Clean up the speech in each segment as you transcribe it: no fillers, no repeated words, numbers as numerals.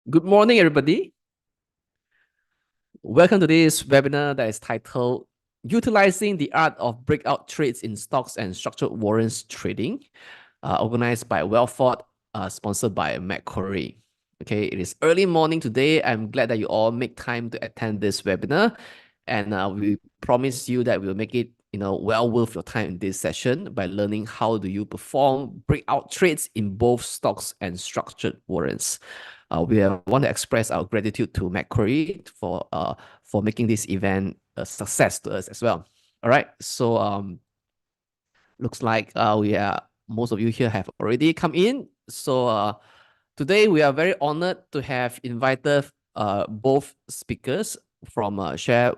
Good morning, everybody. Welcome to this webinar that is titled Utilizing the Art of Breakout Trades in Stocks and Structured Warrants Trading, organized by Wellford, sponsored by Macquarie. Okay, it is early morning today. I'm glad that you all make time to attend this webinar. And we promise you that we'll make it well worth your time in this session by learning how do you perform breakout trades in both stocks and structured warrants. We want to express our gratitude to Macquarie for making this event a success to us as well. All right, so looks like most of you here have already come in. So today we are very honored to have invited both speakers from Share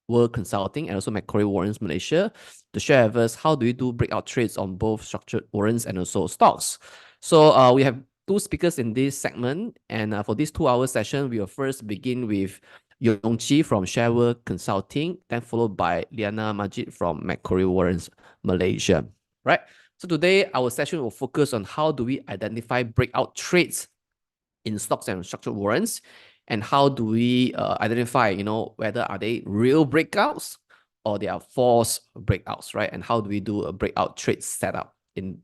World Consulting and also Macquarie Warrants Malaysia to share with us how do we do breakout trades on both structured warrants and also stocks. So we have two speakers in this segment, and for this 2-hour session, we will first begin with Yong Chee from Share World Consulting, then followed by Liyana Majid from Macquarie Warrants Malaysia. Right. So today our session will focus on how do we identify breakout trades in stocks and structured warrants, and how do we identify, whether are they real breakouts or they are false breakouts, right? And how do we do a breakout trade setup in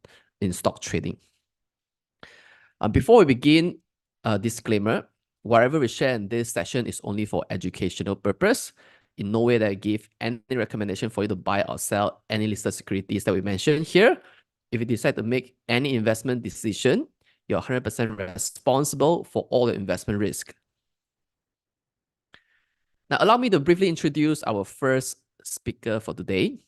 stock trading? Before we begin, disclaimer: whatever we share in this session is only for educational purpose. In no way that I give any recommendation for you to buy or sell any listed securities that we mentioned here. If you decide to make any investment decision, you're 100% responsible for all the investment risk. Now, allow me to briefly introduce our first speaker for today.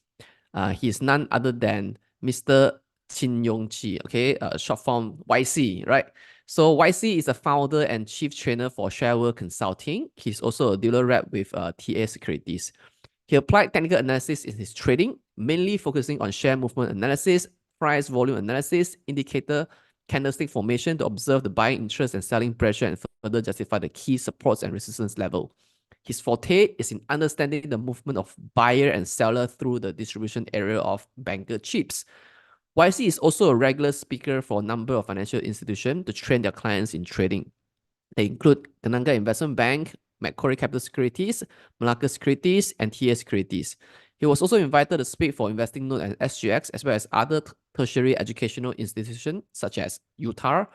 He is none other than Mr. Yong Chee, okay, short form YC, right? So YC is the founder and chief trainer for Share World Consulting. He's also a dealer rep with TA Securities. He applied technical analysis in his trading, mainly focusing on share movement analysis, price volume analysis, indicator, candlestick formation to observe the buying interest and selling pressure and further justify the key supports and resistance level. His forte is in understanding the movement of buyer and seller through the distribution area of banker chips. YC is also a regular speaker for a number of financial institutions to train their clients in trading. They include Tenaga Investment Bank, Macquarie Capital Securities, Malacca Securities, and TA Securities. He was also invited to speak for Investing Note and SGX, as well as other tertiary educational institutions such as UTAR,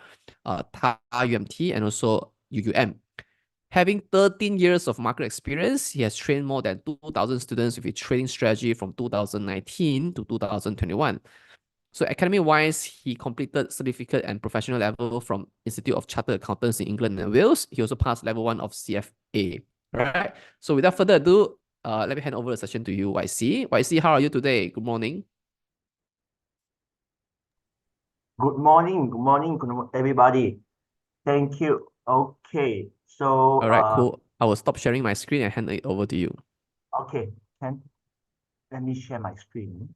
TAR UMT, and also UUM. Having 13 years of market experience, he has trained more than 2,000 students with a trading strategy from 2019 to 2021. So academy-wise, he completed certificate and professional level from Institute of Chartered Accountants in England and Wales. He also passed level 1 of CFA. All right. So without further ado, let me hand over the session to you, YC. YC, how are you today? Good morning. Good morning, everybody. Thank you. Okay, so all right, cool. I will stop sharing my screen and hand it over to you. Okay, let me share my screen.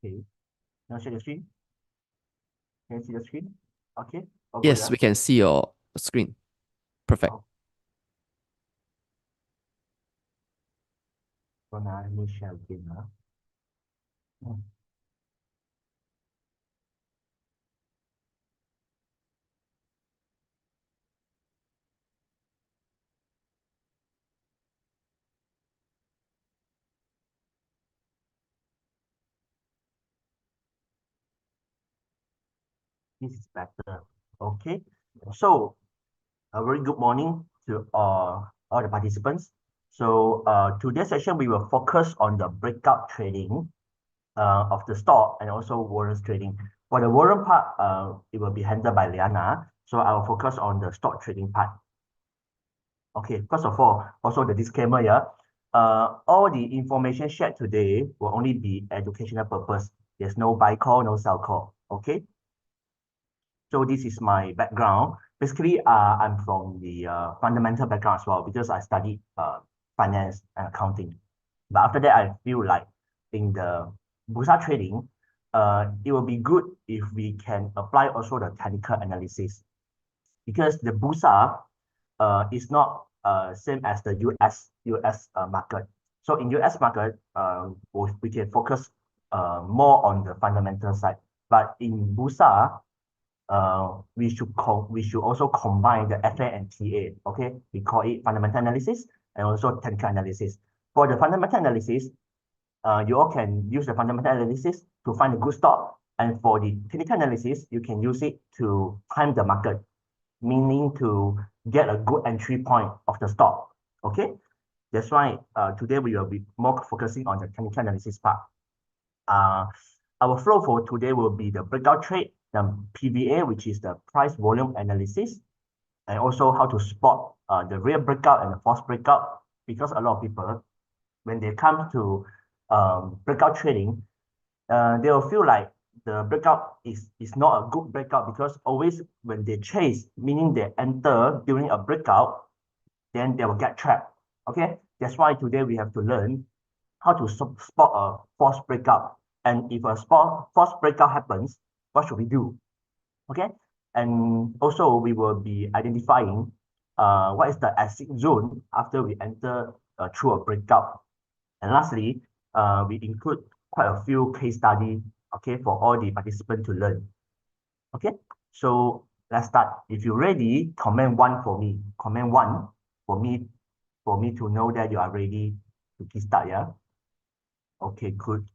Okay, now share the screen. Can you see the screen? Okay. Yes, we can see your screen. Perfect. So now let me share again. This is better. Okay. So a very good morning to all the participants. So today's session we will focus on the breakout trading of the stock and also warrants trading. For the warrant part, it will be handled by Liyana. So I will focus on the stock trading part. Okay, first of all, also the disclaimer here. All the information shared today will only be educational purpose. There's no buy call, no sell call. Okay. So this is my background. Basically, I'm from the fundamental background as well because I studied finance and accounting. But after that, I feel like in the Bursa trading, it will be good if we can apply also the technical analysis, because the Bursa is not same as the US market. So in US market, we can focus more on the fundamental side. But in Bursa, we should also combine the FA and TA. Okay, we call it fundamental analysis and also technical analysis. For the fundamental analysis, you all can use the fundamental analysis to find a good stock, and for the technical analysis, you can use it to time the market, meaning to get a good entry point of the stock. Okay, that's why today we will be more focusing on the technical analysis part. Our flow for today will be the breakout trade, the PVA, which is the price volume analysis, and also how to spot the real breakout and the false breakout, because a lot of people, when they come to breakout trading, they will feel like the breakout is not a good breakout, because always when they chase, meaning they enter during a breakout, then they will get trapped. Okay, that's why today we have to learn how to spot a false breakout. And if a false breakout happens, what should we do? Okay, and also we will be identifying what is the exit zone after we enter through a breakout. And lastly, we include quite a few case study, okay, for all the participants to learn. Okay, so let's start. If you're ready, comment 1 for me. Comment 1 for me to know that you are ready to start, yeah? Okay, good.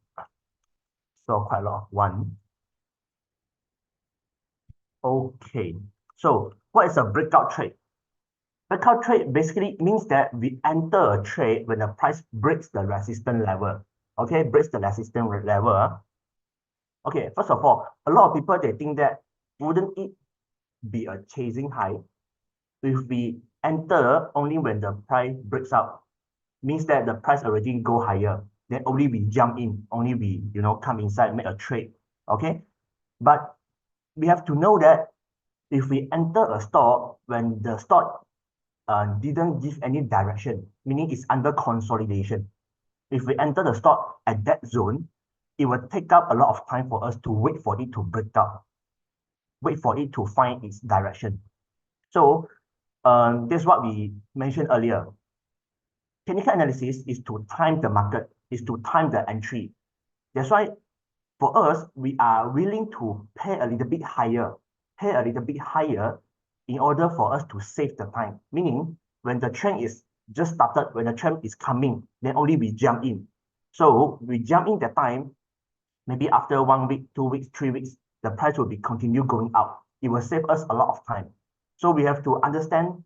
So quite a lot of 1. Okay, so what is a breakout trade? Breakout trade basically means that we enter a trade when the price breaks the resistance level. Okay, breaks the resistance level. Okay, first of all, a lot of people, they think that wouldn't it be a chasing high if we enter only when the price breaks out? Means that the price already go higher, then only we jump in, only we come inside, make a trade. Okay, but we have to know that if we enter a stock when the stock didn't give any direction, meaning it's under consolidation, if we enter the stock at that zone, it will take up a lot of time for us to wait for it to break out, wait for it to find its direction. So that's what we mentioned earlier. Technical analysis is to time the market, is to time the entry. That's why for us, we are willing to pay a little bit higher, in order for us to save the time. Meaning, when the trend is just started, when the trend is coming, then only we jump in. So we jump in that time, maybe after 1 week, 2 weeks, 3 weeks, the price will be continue going up. It will save us a lot of time. So we have to understand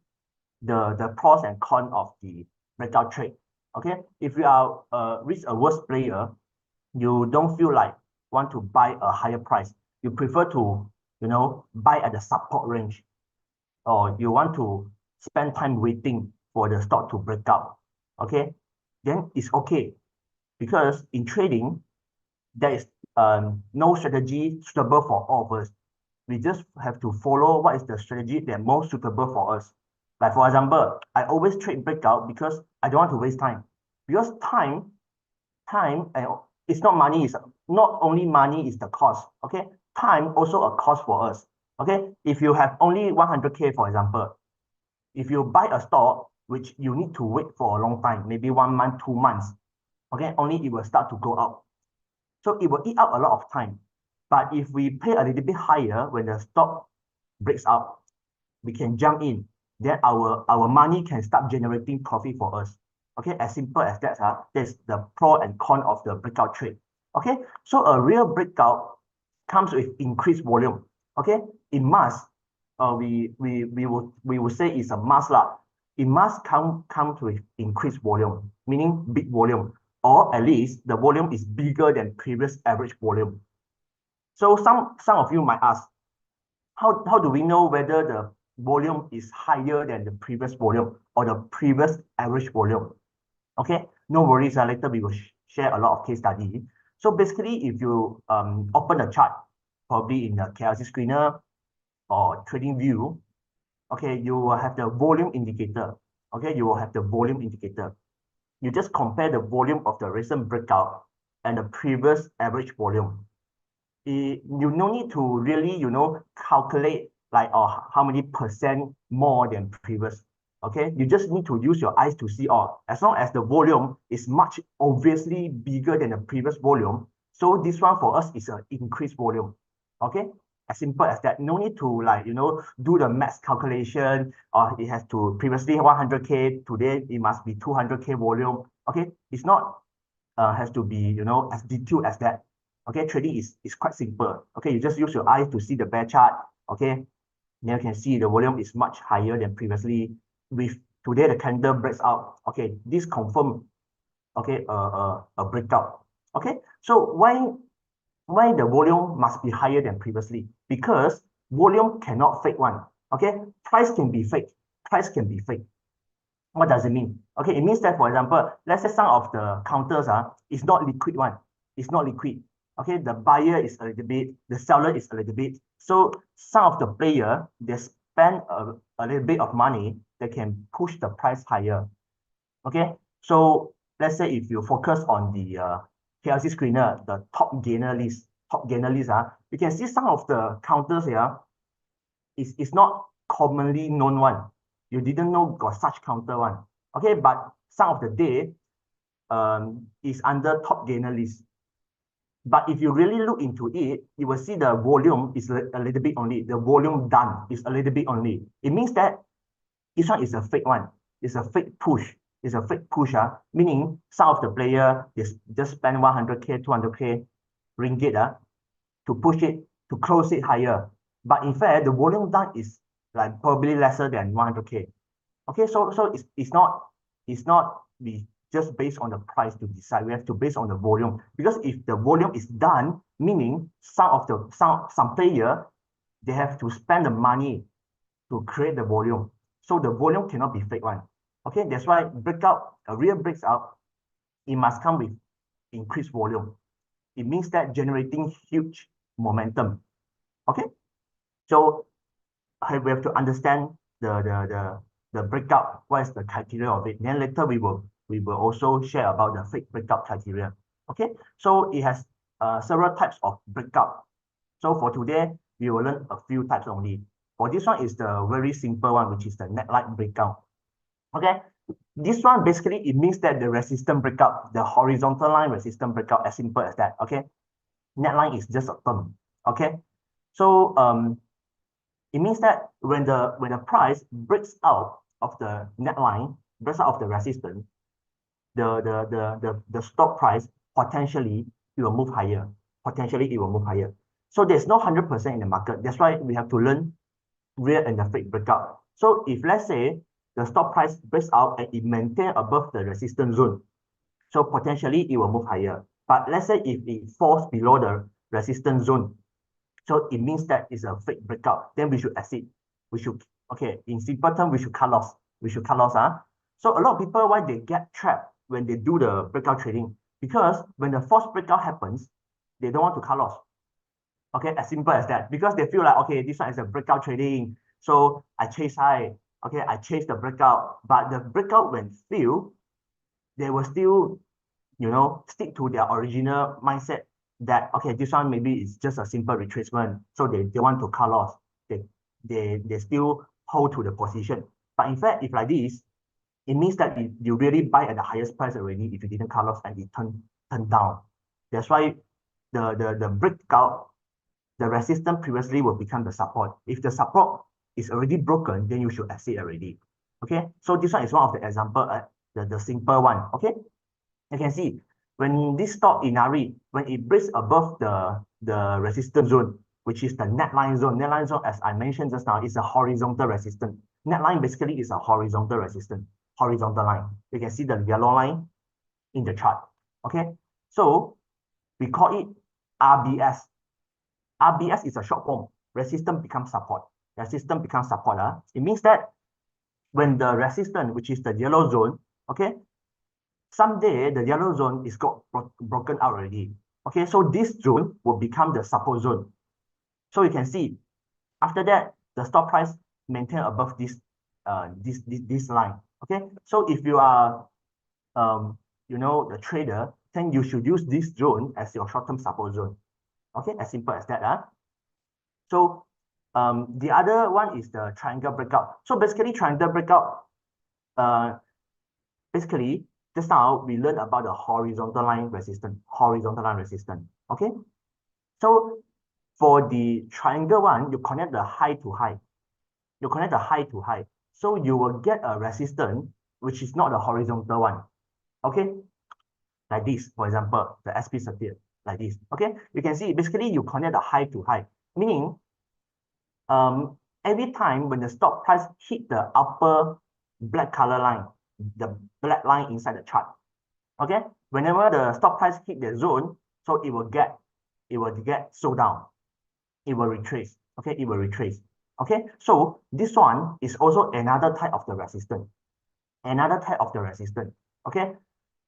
the pros and cons of the breakout trade. Okay, if you are a risk-averse player, you don't feel like want to buy a higher price. You prefer to, buy at the support range, or you want to spend time waiting for the stock to break out. Okay, then it's okay, because in trading, there is no strategy suitable for all of us. We just have to follow what is the strategy that most suitable for us. Like for example, I always trade breakout because I don't want to waste time. Because time, and it's not money, it's not only money is the cost. Okay, time also a cost for us. Okay, if you have only 100K, for example, if you buy a stock which you need to wait for a long time, maybe 1 month, 2 months, okay, only it will start to go up. So it will eat up a lot of time. But if we pay a little bit higher when the stock breaks out, we can jump in. Then our money can start generating profit for us. Okay, as simple as that. That's the pro and con of the breakout trade. Okay, so a real breakout comes with increased volume. Okay, it must. We will say it's a must lah. It must come with increased volume, meaning big volume, or at least the volume is bigger than previous average volume. So some of you might ask, how do we know whether the volume is higher than the previous volume or the previous average volume? Okay, no worries. Later we will share a lot of case study. So basically, if you open a chart, probably in the KLC screener or trading view, okay, you will have the volume indicator. Okay, you will have the volume indicator. You just compare the volume of the recent breakout and the previous average volume. You no need to really, calculate like how many percent more than previous. Okay, you just need to use your eyes to see all. As long as the volume is much obviously bigger than the previous volume, so this one for us is an increased volume. Okay, as simple as that. No need to like do the math calculation. Or it has to previously 100K, today it must be 200K volume. Okay, it's not has to be as detailed as that. Okay, trading is quite simple. Okay, you just use your eyes to see the bear chart. Okay, then you can see the volume is much higher than previously. With today the candle breaks out. Okay, this confirm okay a breakout. Okay, so why the volume must be higher than previously? Because volume cannot fake one. Okay, price can be fake. Price can be fake. What does it mean? Okay, it means that, for example, let's say some of the counters is not liquid one. It's not liquid. Okay, the buyer is a little bit, the seller is a little bit. So some of the player, they spend a little bit of money, they can push the price higher. Okay, so let's say if you focus on the KLC screener, the top gainer list, you can see some of the counters here is not commonly known one. You didn't know got such counter one. Okay, but some of the day is under top gainer list. But if you really look into it, you will see the volume is a little bit only. The volume done is a little bit only. It means that this one is a fake one. It's a fake push. It's a fake push, meaning some of the player just spend 100K, 200K ringgit to push it, to close it higher. But in fact, the volume done is like probably lesser than 100K. Okay, so it's not be just based on the price to decide. We have to base on the volume, because if the volume is done, meaning some player, they have to spend the money to create the volume. So the volume cannot be fake one. Okay, that's why breakout, a real breakout, it must come with increased volume. It means that generating huge momentum. Okay, so we have to understand the breakout, what is the criteria of it. Then later we will also share about the fake breakout criteria. Okay, so it has several types of breakout. So for today, we will learn a few types only. For this one is the very simple one, which is the neckline breakout. Okay, this one basically it means that the resistance breakout, the horizontal line resistance breakout, as simple as that. Okay, neckline is just a term. Okay, so it means that when the price breaks out of the neckline, breaks out of the resistance, the stock price potentially it will move higher. Potentially it will move higher. So there's no 100% in the market. That's why we have to learn real and the fake breakout. So if let's say the stock price breaks out and it maintains above the resistance zone, so potentially it will move higher. But let's say if it falls below the resistance zone, so it means that it's a fake breakout, then we should exit. Okay, in simple terms, we should cut loss. We should cut loss. So a lot of people, why they get trapped when they do the breakout trading? Because when the false breakout happens, they don't want to cut loss. Okay, as simple as that. Because they feel like, okay, this one is a breakout trading. So I chase high. Okay, I chase the breakout. But the breakout when fail, they will still, stick to their original mindset that, okay, this one maybe is just a simple retracement. So they want to cut loss. They still hold to the position. But in fact, if like this, it means that you really buy at the highest price already if you didn't cut loss and it turn down. That's why the breakout, the resistance previously will become the support. If the support is already broken, then you should exit already. Okay, so this one is one of the example, the simple one. Okay, you can see when this stock Inari, when it breaks above the resistance zone, which is the neckline zone. Neckline zone, as I mentioned just now, is a horizontal resistance. Neckline basically is a horizontal resistance, horizontal line. You can see the yellow line in the chart. Okay, so we call it RBS. RBS is a short form. Resistance becomes support. Resistance becomes support. It means that when the resistance, which is the yellow zone, okay, someday the yellow zone is got broken out already. Okay, so this zone will become the support zone. So you can see after that the stop price maintain above this line. Okay, so if you are the trader, then you should use this zone as your short-term support zone. Okay, as simple as that. So the other one is the triangle breakout. So basically triangle breakout, basically, just now we learned about the horizontal line resistance. Horizontal line resistance. Okay. So for the triangle one, you connect the high to high. You connect the high to high. So you will get a resistance which is not the horizontal one. Okay. Like this, for example, the SP circuit, like this. Okay. You can see basically you connect the high to high, meaning every time when the stock price hit the upper black color line, the black line inside the chart, okay, whenever the stock price hit the zone, so it will get sold down, it will retrace, okay, it will retrace, okay. So this one is also another type of the resistance, okay.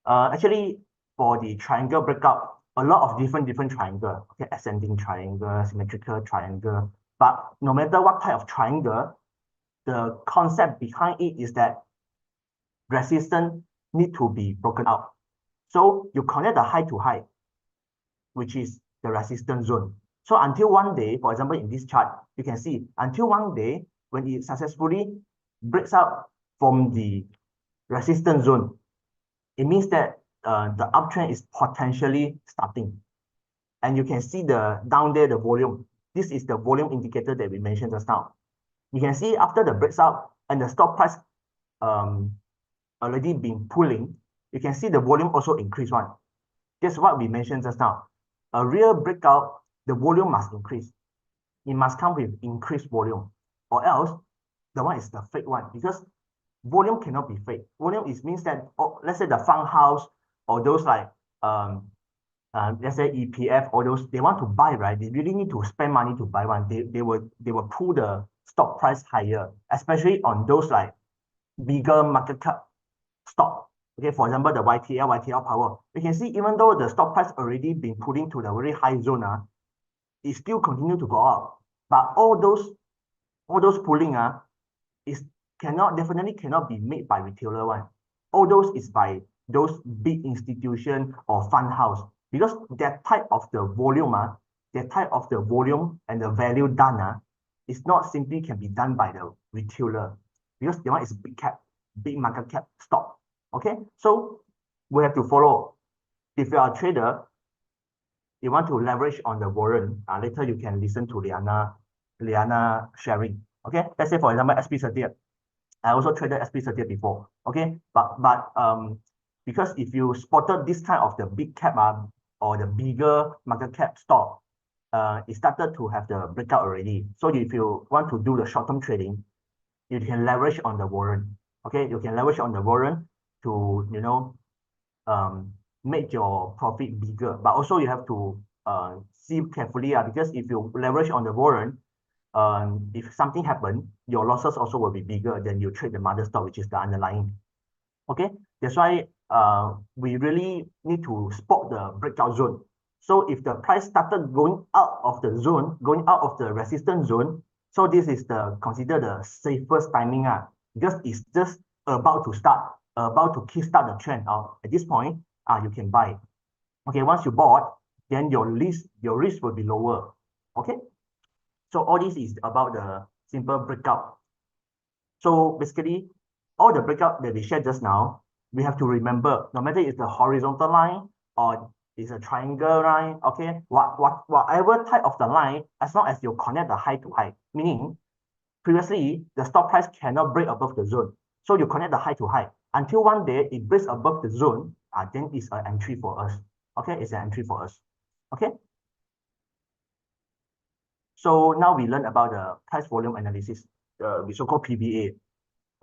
Actually, for the triangle breakout, a lot of different triangle, okay, ascending triangle, symmetrical triangle. But no matter what type of triangle, the concept behind it is that resistance need to be broken out. So you connect the high to high, which is the resistance zone. So until one day, for example, in this chart, you can see until one day when it successfully breaks out from the resistance zone, it means that the uptrend is potentially starting. And you can see the down there, the volume. This is the volume indicator that we mentioned just now. You can see after the breaks out and the stock price already been pulling, you can see the volume also increase one. That's what we mentioned just now. A real breakout, the volume must increase. It must come with increased volume, or else the one is the fake one, because volume cannot be fake. Volume is means that, oh, let's say the fund house or those like let's say EPF or those, they want to buy, right? They really need to spend money to buy one. They will pull the stock price higher, especially on those like bigger market cap stock. Okay, for example, the YTL Power. You can see even though the stock price already been pulling to the very high zone, it still continue to go up. But all those pulling is definitely cannot be made by retailer one. All those is by those big institution or fund house, because that type of the volume, that type of the volume and the value done is not simply can be done by the retailer, because the one is big market cap stock. Okay, so we have to follow. If you are a trader, you want to leverage on the warrant, later you can listen to Liyana sharing. Okay, let's say for example SP30. I also traded SP30 before. Okay, but because if you spotted this kind of the big cap or the bigger market cap stock, it started to have the breakout already. So if you want to do the short-term trading, you can leverage on the warrant. Okay, you can leverage on the warrant to make your profit bigger. But also you have to see carefully, because if you leverage on the warrant, if something happen, your losses also will be bigger than you trade the mother stock, which is the underlying. Okay, that's why we really need to spot the breakout zone. So if the price started going out of the zone, going out of the resistance zone, so this is considered the safest timing, because it's just about to start, about to kickstart the trend. At this point, you can buy. Okay, once you bought, then your risk will be lower. Okay. So all this is about the simple breakout. So basically, all the breakout that we shared just now, we have to remember, no matter it's the horizontal line or it's a triangle line, okay, whatever type of the line, as long as you connect the high to high, meaning previously the stock price cannot break above the zone. So you connect the high to high until one day it breaks above the zone, then it's an entry for us. Okay, it's an entry for us. Okay. So now we learn about the price volume analysis, we so-called PVA.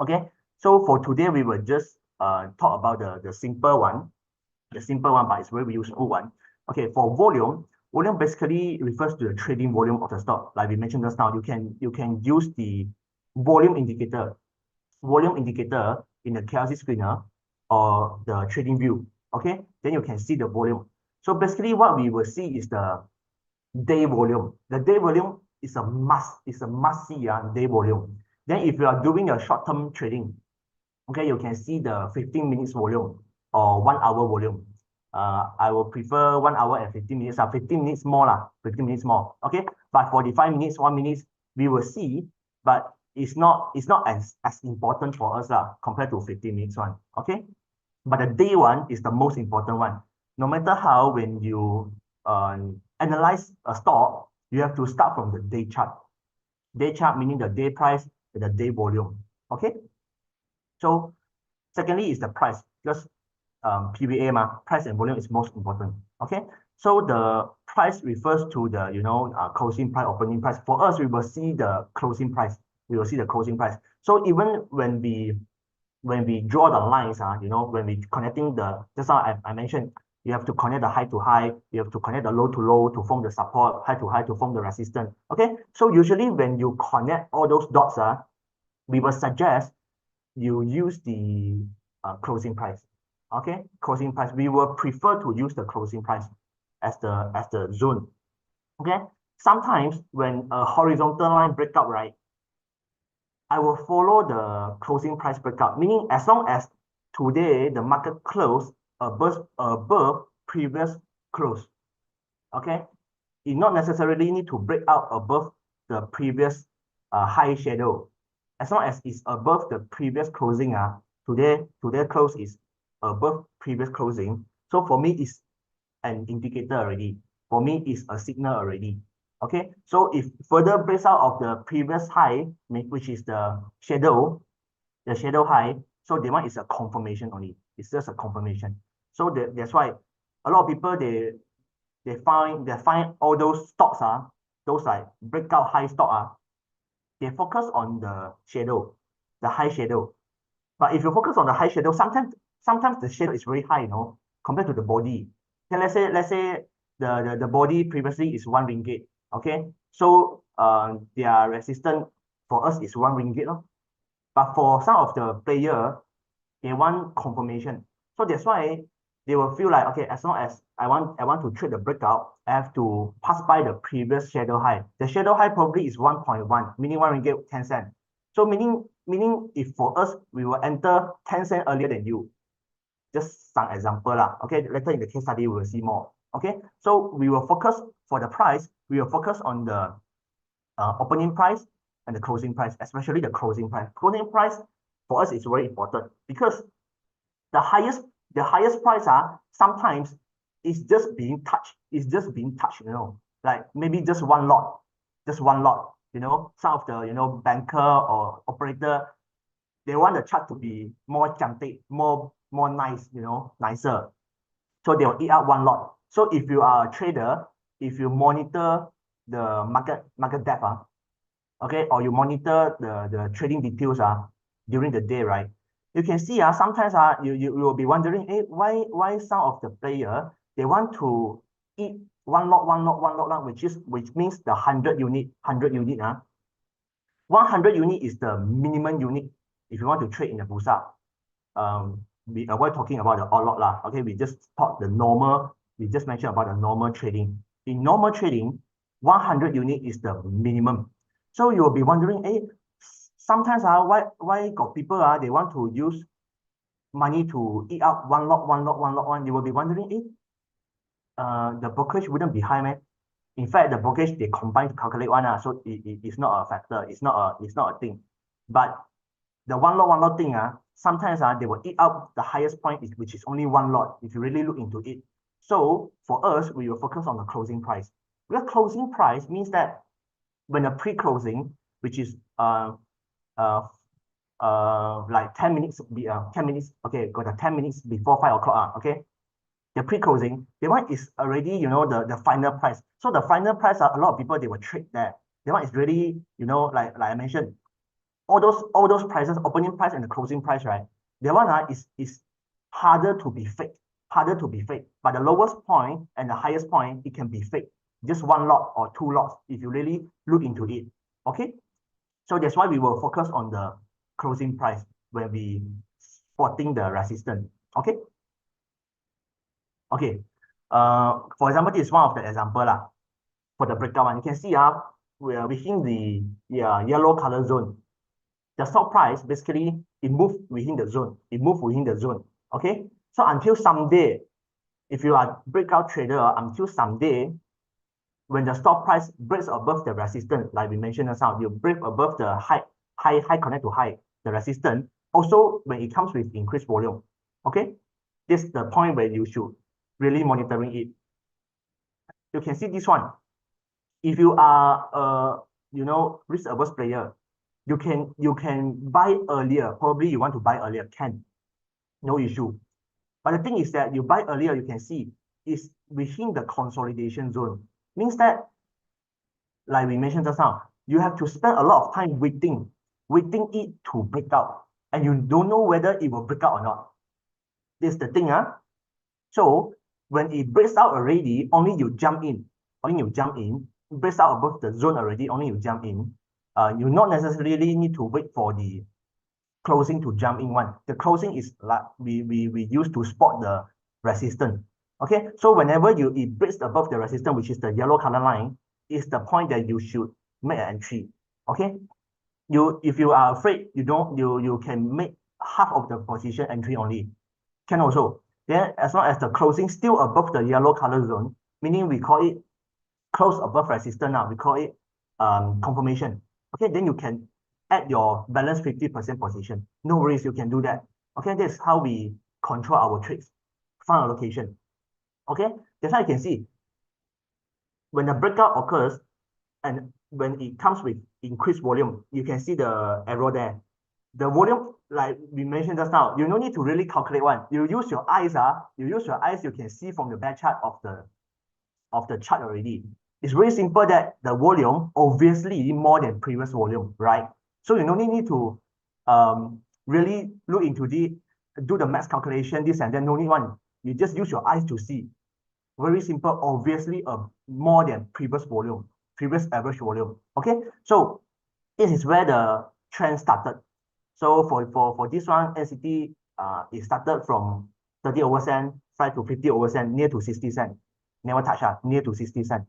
Okay, so for today we will just talk about the simple one, but it's very useful one. Okay, for volume basically refers to the trading volume of the stock. Like we mentioned just now, you can use the volume indicator in the KLC screener or the trading view. Okay, then you can see the volume. So basically what we will see is the day volume. The day volume is a must see day volume. Then if you are doing a short-term trading, okay, you can see the 15 minutes volume or 1 hour volume. I will prefer 1 hour and 15 minutes. 15 minutes more 15 minutes more. Okay, but for the 5 minutes, 1 minute, we will see. But it's not as important for us compared to 15 minutes one. Okay. But the day one is the most important one. No matter how, when you analyze a stock, you have to start from the day chart. Day chart meaning the day price and the day volume. Okay. So secondly is the price, because PVA price and volume is most important. Okay. So the price refers to the closing price, opening price. For us, we will see the closing price. We will see the closing price. So even when we draw the lines, when we connecting just now I mentioned, you have to connect the high to high, you have to connect the low to low to form the support, high to high to form the resistance. Okay. So usually when you connect all those dots, we will suggest you use the closing price. Okay, closing price. We will prefer to use the closing price as the zone. Okay, sometimes when a horizontal line breakout, right, I will follow the closing price breakout, meaning as long as today the market close above previous close. Okay, it not necessarily need to break out above the previous high shadow. As long as it's above the previous closing, today close is above previous closing. So for me, it's an indicator already. For me, it's a signal already. Okay, so if further breaks out of the previous high, which is the shadow high, so that one is a confirmation only. It's just a confirmation. So that's why a lot of people they find all those stocks, those like breakout high stock, they focus on the shadow, the high shadow. But if you focus on the high shadow, sometimes the shadow is very high, compared to the body. Okay, let's say the body previously is 1 ringgit. Okay, so their resistance for us is 1 ringgit. But for some of the player, they want confirmation. So that's why they will feel like, okay, as long as I want to trade the breakout, I have to pass by the previous shadow high. The shadow high probably is 1.1, meaning 1 ringgit 10 cents. So meaning if for us, we will enter 10 cents earlier than you. Just some example Okay, later in the case study, we will see more. Okay, so we will focus for the price, we will focus on the opening price and the closing price, especially the closing price. Closing price for us is very important because the highest price sometimes is just being touched. It's just being touched, like maybe just one lot. Some of the banker or operator, they want the chart to be more cantik, more nice, nicer. So they will eat out one lot. So if you are a trader, if you monitor the market depth, okay, or you monitor the trading details during the day, right? You can see sometimes you will be wondering, hey, why some of the player they want to eat one lot, which means the 100 unit. 100 unit is the minimum unit if you want to trade in the Bursa. We avoid talking about the all lot Okay, we just talk the normal. We just mentioned about the normal trading. In normal trading, 100 unit is the minimum. So you will be wondering, hey, sometimes why got people they want to use money to eat up one lot. You will be wondering, hey, the brokerage wouldn't be high, man. In fact, the brokerage they combine to calculate so it's not a factor. It's not a thing. But the one lot thing, sometimes they will eat up the highest point, which is only one lot, if you really look into it. So for us, we will focus on the closing price. Because closing price means that when the pre-closing, which is like 10 minutes, okay, got the 10 minutes before 5 o'clock, okay? The pre-closing, the one is already, the final price. So the final price, a lot of people, they will trade there. The one is really, like I mentioned, all those prices, opening price and the closing price, right? The one is harder to be fake. But the lowest point and the highest point, it can be fake. Just one lot or two lots if you really look into it. Okay? So that's why we will focus on the closing price when we spotting the resistance. Okay? Okay. For example, this is one of the example for the breakout one. You can see we are within the yellow color zone. The stock price basically it moved within the zone. Okay. So until someday, if you are breakout trader, until someday, when the stock price breaks above the resistance, like we mentioned just now, you break above the high connect to high, the resistance. Also, when it comes with increased volume, okay, this is the point where you should really monitoring it. You can see this one. If you are risk averse player, you can buy earlier. Probably you want to buy earlier, can, no issue. But the thing is that you buy earlier, you can see is within the consolidation zone. Means that, like we mentioned just now, you have to spend a lot of time waiting it to break out, and you don't know whether it will break out or not. This is the thing, So when it breaks out already, only you jump in. It breaks out above the zone already, only you jump in. You not necessarily need to wait for the closing to jump in one. The closing is like we use to spot the resistance. Okay, so whenever it breaks above the resistance, which is the yellow color line, is the point that you should make an entry. Okay, if you are afraid, you can make half of the position entry only. Can also. Then as long as the closing still above the yellow color zone, meaning we call it close above resistance now, we call it confirmation. Okay, then you can add your balance 50% position. No worries, you can do that. Okay, that's how we control our trades, fund allocation. Okay, that's how you can see when the breakout occurs and when it comes with increased volume, you can see the arrow there. The volume, like we mentioned just now, you don't need to really calculate one. You use your eyes, you can see from the bar chart of the chart already. It's very simple that the volume obviously more than previous volume, right? So you don't need to really look into do the math calculation, this and then no need one. You just use your eyes to see. Very simple, obviously more than previous volume, previous average volume. Okay, so this is where the trend started. So for this one, NCT it started from 30 over cent, fly to 50 over cent, near to 60 cent. Never touch near to 60 cent.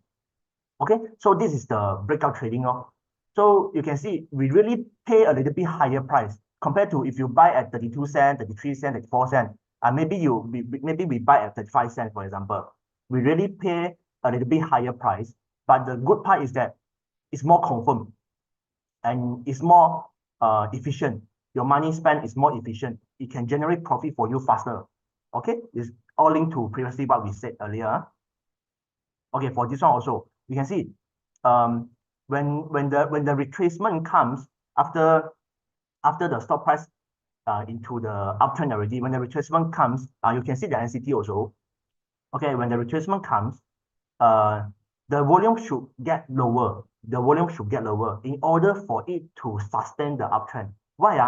Okay, so this is the breakout trading. So you can see we really pay a little bit higher price compared to if you buy at 32 cent, 33 cent, 34 cent. Maybe we buy at 35 cent, for example. We really pay a little bit higher price. But the good part is that it's more confirmed and it's more efficient. Your money spent is more efficient. It can generate profit for you faster. Okay, it's all linked to previously what we said earlier. Okay, for this one also, you can see when the retracement comes after the stock price into the uptrend already, when the retracement comes, you can see the NCT also. Okay, when the retracement comes, the volume should get lower. The volume should get lower in order for it to sustain the uptrend. Why?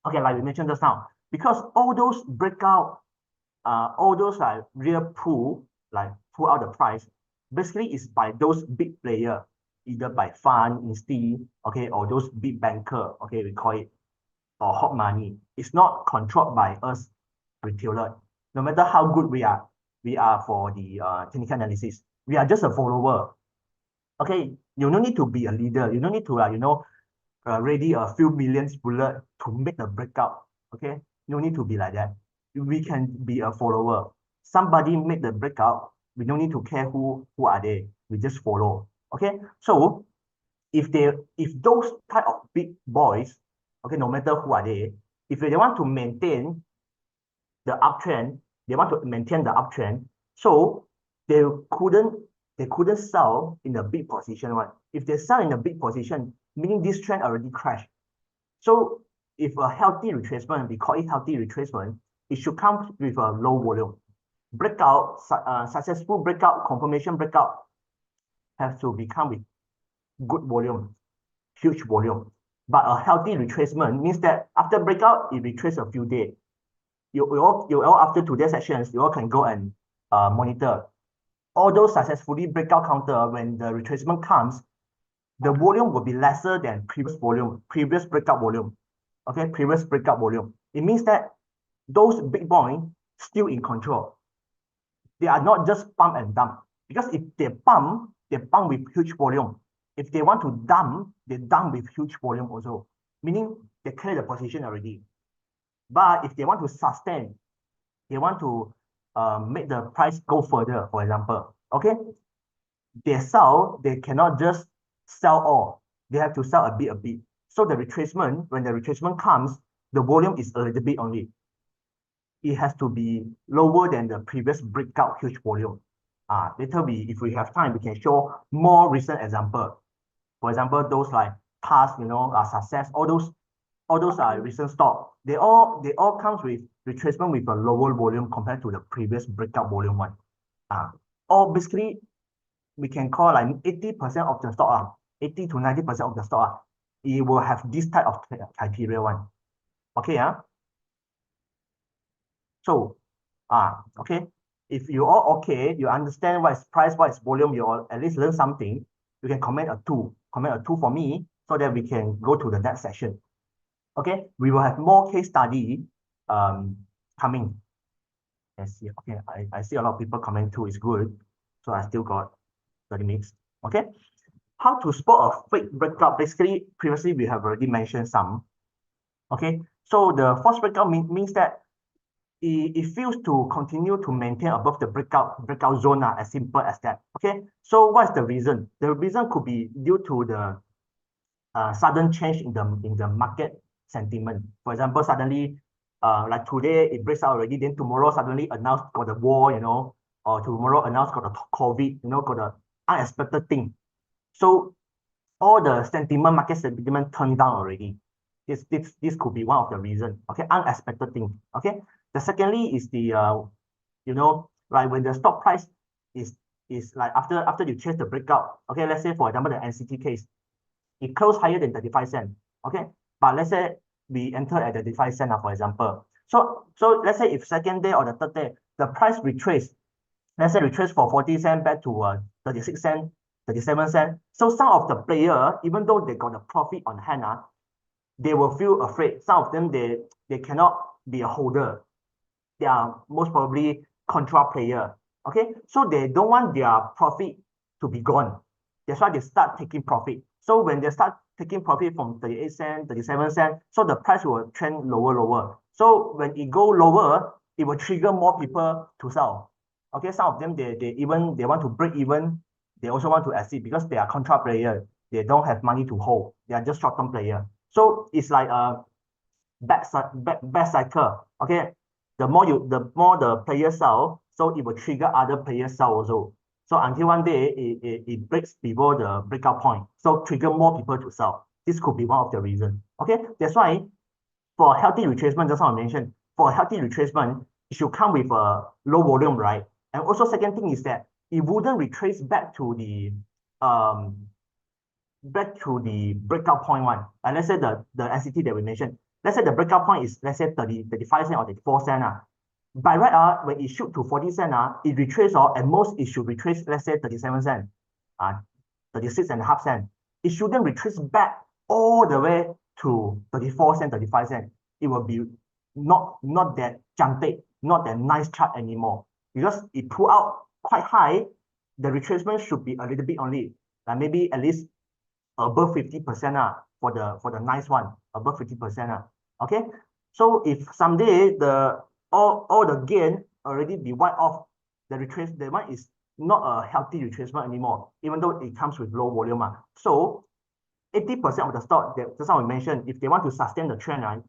Okay, like we mentioned just now, because all those breakout, all those like real pull out the price, basically is by those big player, either by fund, insti, okay, or those big banker, okay, we call it, or hot money. It's not controlled by us retailer. No matter how good we are for the technical analysis. We are just a follower. Okay, you don't need to be a leader. You don't need to ready a few millions bullet to make the breakout. Okay, you need to be like that. We can be a follower. Somebody make the breakout. We don't need to care who are they. We just follow. Okay, so if those type of big boys, okay, no matter who are they, if they want to maintain the uptrend, so they couldn't sell in a big position one. If they sell in a big position, meaning this trend already crashed. So if a healthy retracement, we call it healthy retracement, it should come with a low volume. Breakout, successful breakout, confirmation breakout has to become with good volume, huge volume. But a healthy retracement means that after breakout, it retraces a few days. You all after today's sessions, you all can go and monitor. All those successfully breakout counter, when the retracement comes, the volume will be lesser than previous breakout volume. Okay, previous breakout volume. It means that those big boys still in control. They are not just pump and dump. Because if they pump with huge volume. If they want to dump, they dump with huge volume also. Meaning they clear the position already. But if they want to sustain, they want to make the price go further, for example. Okay, they cannot just sell all. They have to sell a bit. So the retracement, when the retracement comes, the volume is a little bit only. It has to be lower than the previous breakout huge volume. Later if we have time, we can show more recent example. For example, those like past, success, all those are recent stock. They all comes with retracement with a lower volume compared to the previous breakout volume one. Or basically we can call like 80% of the stock, 80 to 90% of the stock, it will have this type of criteria one. Okay, so okay. If you all okay, you understand what is price, what is volume, you all at least learn something, you can comment a two for me so that we can go to the next section. Okay, we will have more case study coming. Let's see. Okay, I see a lot of people comment too, is good. So I still got 30 minutes. Okay. How to spot a fake breakout? Basically, previously we have already mentioned some. Okay, so the false breakout means that it feels to continue to maintain above the breakout zone, as simple as that. Okay, so what's the reason? The reason could be due to the sudden change in the market sentiment. For example, suddenly, like today it breaks out already, then tomorrow suddenly announced got the war, or tomorrow announced got the COVID, got the unexpected thing. So all the market sentiment turned down already. This could be one of the reasons. Okay, unexpected thing. Okay. The secondly is the like when the stock price is like after you chase the breakout. Okay, let's say for example the NCT case, it closed higher than 35 cents. Okay, but let's say we enter at 35 cents, for example. So let's say if second day or the third day the price retrace, let's say retrace for 40 cents back to 36 cents, 37 cents. So some of the player, even though they got a profit on hand, they will feel afraid. Some of them they cannot be a holder. They are most probably contra player. Okay, so they don't want their profit to be gone. That's why they start taking profit. So when they start taking profit from 38 cents, 37 cents, so the price will trend lower. So when it go lower, it will trigger more people to sell. Okay, some of them they want to break even. They also want to exit because they are contra player. They don't have money to hold. They are just short-term player. So it's like a bad cycle. Okay, the more the players sell, so it will trigger other players sell also. So until one day it breaks before the breakout point, so trigger more people to sell. This could be one of the reasons. Okay, that's why for healthy retracement, just how I mentioned, for a healthy retracement, it should come with a low volume, right? And also second thing is that it wouldn't retrace back to the breakout point one. And let's say the NCT that we mentioned. Let's say the breakout point is, let's say 35 cents or 34 cents. By right, when it shoot to 40 cents, it retrace, or at most it should retrace, let's say 37 cents, 36.5 cents. It shouldn't retrace back all the way to 34 cents, 35 cents. It will be not that jumpy, not that nice chart anymore. Because it pull out quite high, the retracement should be a little bit only, like maybe at least above 50% for the nice one, above 50%. Okay. So if someday all the gain already be wiped off, the retrace, the one is not a healthy retracement anymore, even though it comes with low volume. So 80% of the stock that just now we mentioned, if they want to sustain the trend, right,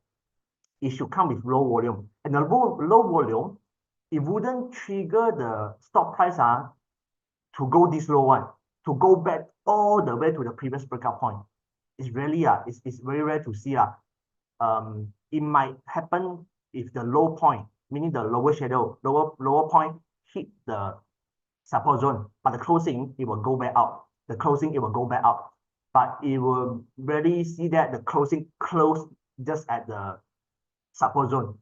it should come with low volume. And the low volume, it wouldn't trigger the stock price to go this low one, to go back all the way to the previous breakout point. It's really it's very rare to see. It might happen if the low point, meaning the lower shadow, lower point hit the support zone, but the closing it will go back out. The closing it will go back out, but it will rarely see that the closing close just at the support zone.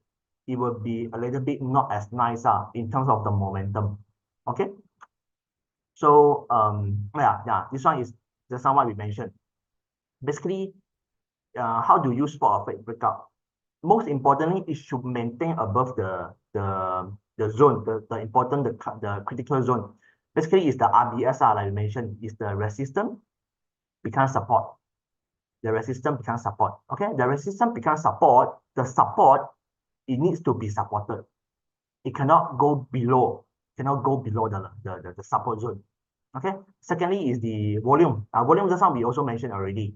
It will be a little bit not as nice in terms of the momentum. Okay. So this one is just what we mentioned. Basically, how do you spot a fake breakout? Most importantly, it should maintain above the zone, the critical zone. Basically, it's the RBS, like we mentioned, is the resistance becomes support. The resistance becomes support. Okay, the resistance becomes support. The support, it needs to be supported. It cannot go below. The support zone. Okay. Secondly is the volume. Volume just now we also mentioned already.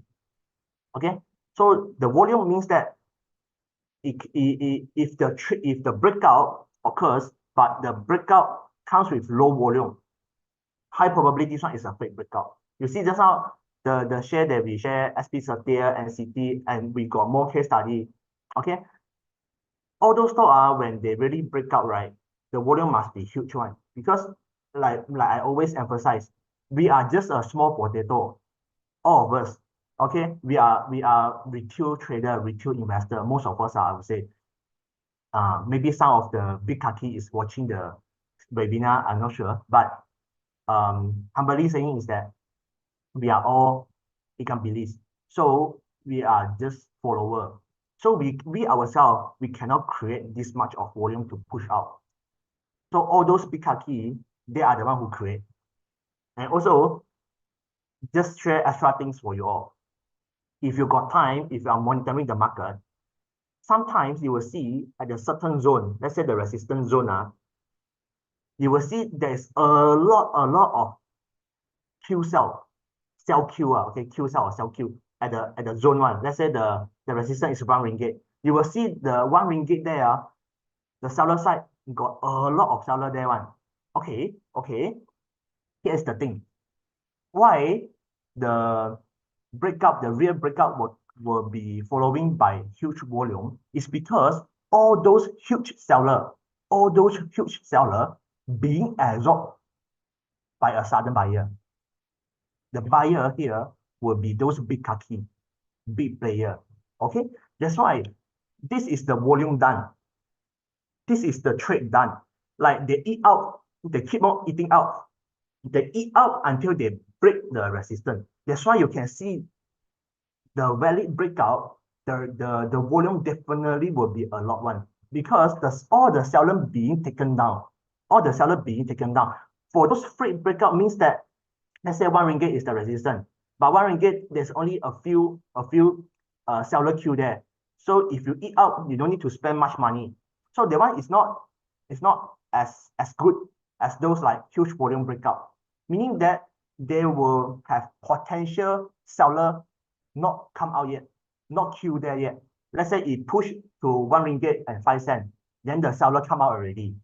Okay. So the volume means that if the breakout occurs, but the breakout comes with low volume, high probability this one is a fake breakout. You see just now the share that we share, SP Satir, NCT, and we got more case study. Okay, all those stocks are when they really break out, right? The volume must be huge one because like I always emphasize, we are just a small potato, all of us. Okay, we are retail trader, retail investor. Most of us are, I would say. Maybe some of the big kaki is watching the webinar. I'm not sure, but humbly saying is that we are all ikan bilis. So we are just follower. So we ourselves, we cannot create this much of volume to push out. So all those big kaki, they are the one who create. And also, just share extra things for you all. If you got time, if you are monitoring the market, sometimes you will see at a certain zone, let's say the resistance zone, you will see there's a lot of Q sell Q, okay, Q sell or sell Q at the zone one. Let's say the resistance is 1 ringgit. You will see the 1 ringgit there, the seller side got a lot of seller there one. Okay. Here's the thing. Why the breakup, the real breakup will be following by huge volume is because all those huge seller being absorbed by a sudden buyer. The buyer here will be those big kaki, big player. Okay, that's why this is the volume done. This is the trade done. Like they eat out, they keep on eating out. They eat out until they break the resistance. That's why you can see the valid breakout, the volume definitely will be a lot one because all the seller being taken down. All the seller being taken down. For those free breakout means that let's say 1 ringgit is the resistance, but 1 ringgit there's only a few seller queue there. So if you eat out, you don't need to spend much money. So that one is not as good as those like huge volume breakout, meaning that they will have potential seller not come out yet, not queue there yet. Let's say it push to 1 ringgit and 5 cents, then the seller come out already.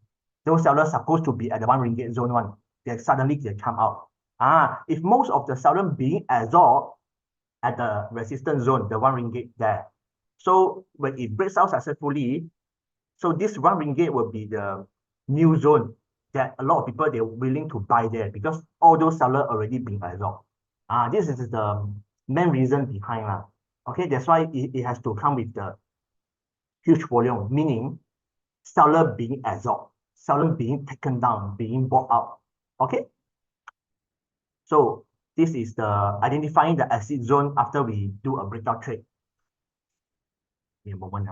Those sellers supposed to be at the 1 ringgit zone one. They suddenly they come out. If most of the seller being absorbed at the resistance zone, the 1 ringgit there. So when it breaks out successfully, so this 1 ringgit will be the new zone that a lot of people they're willing to buy there because all those sellers already been absorbed. This is the main reason behind that. Okay, that's why it has to come with the huge volume, meaning seller being absorbed, seller being taken down, being bought out. Okay. So this is the identifying the exit zone after we do a breakout trade. Give me a moment.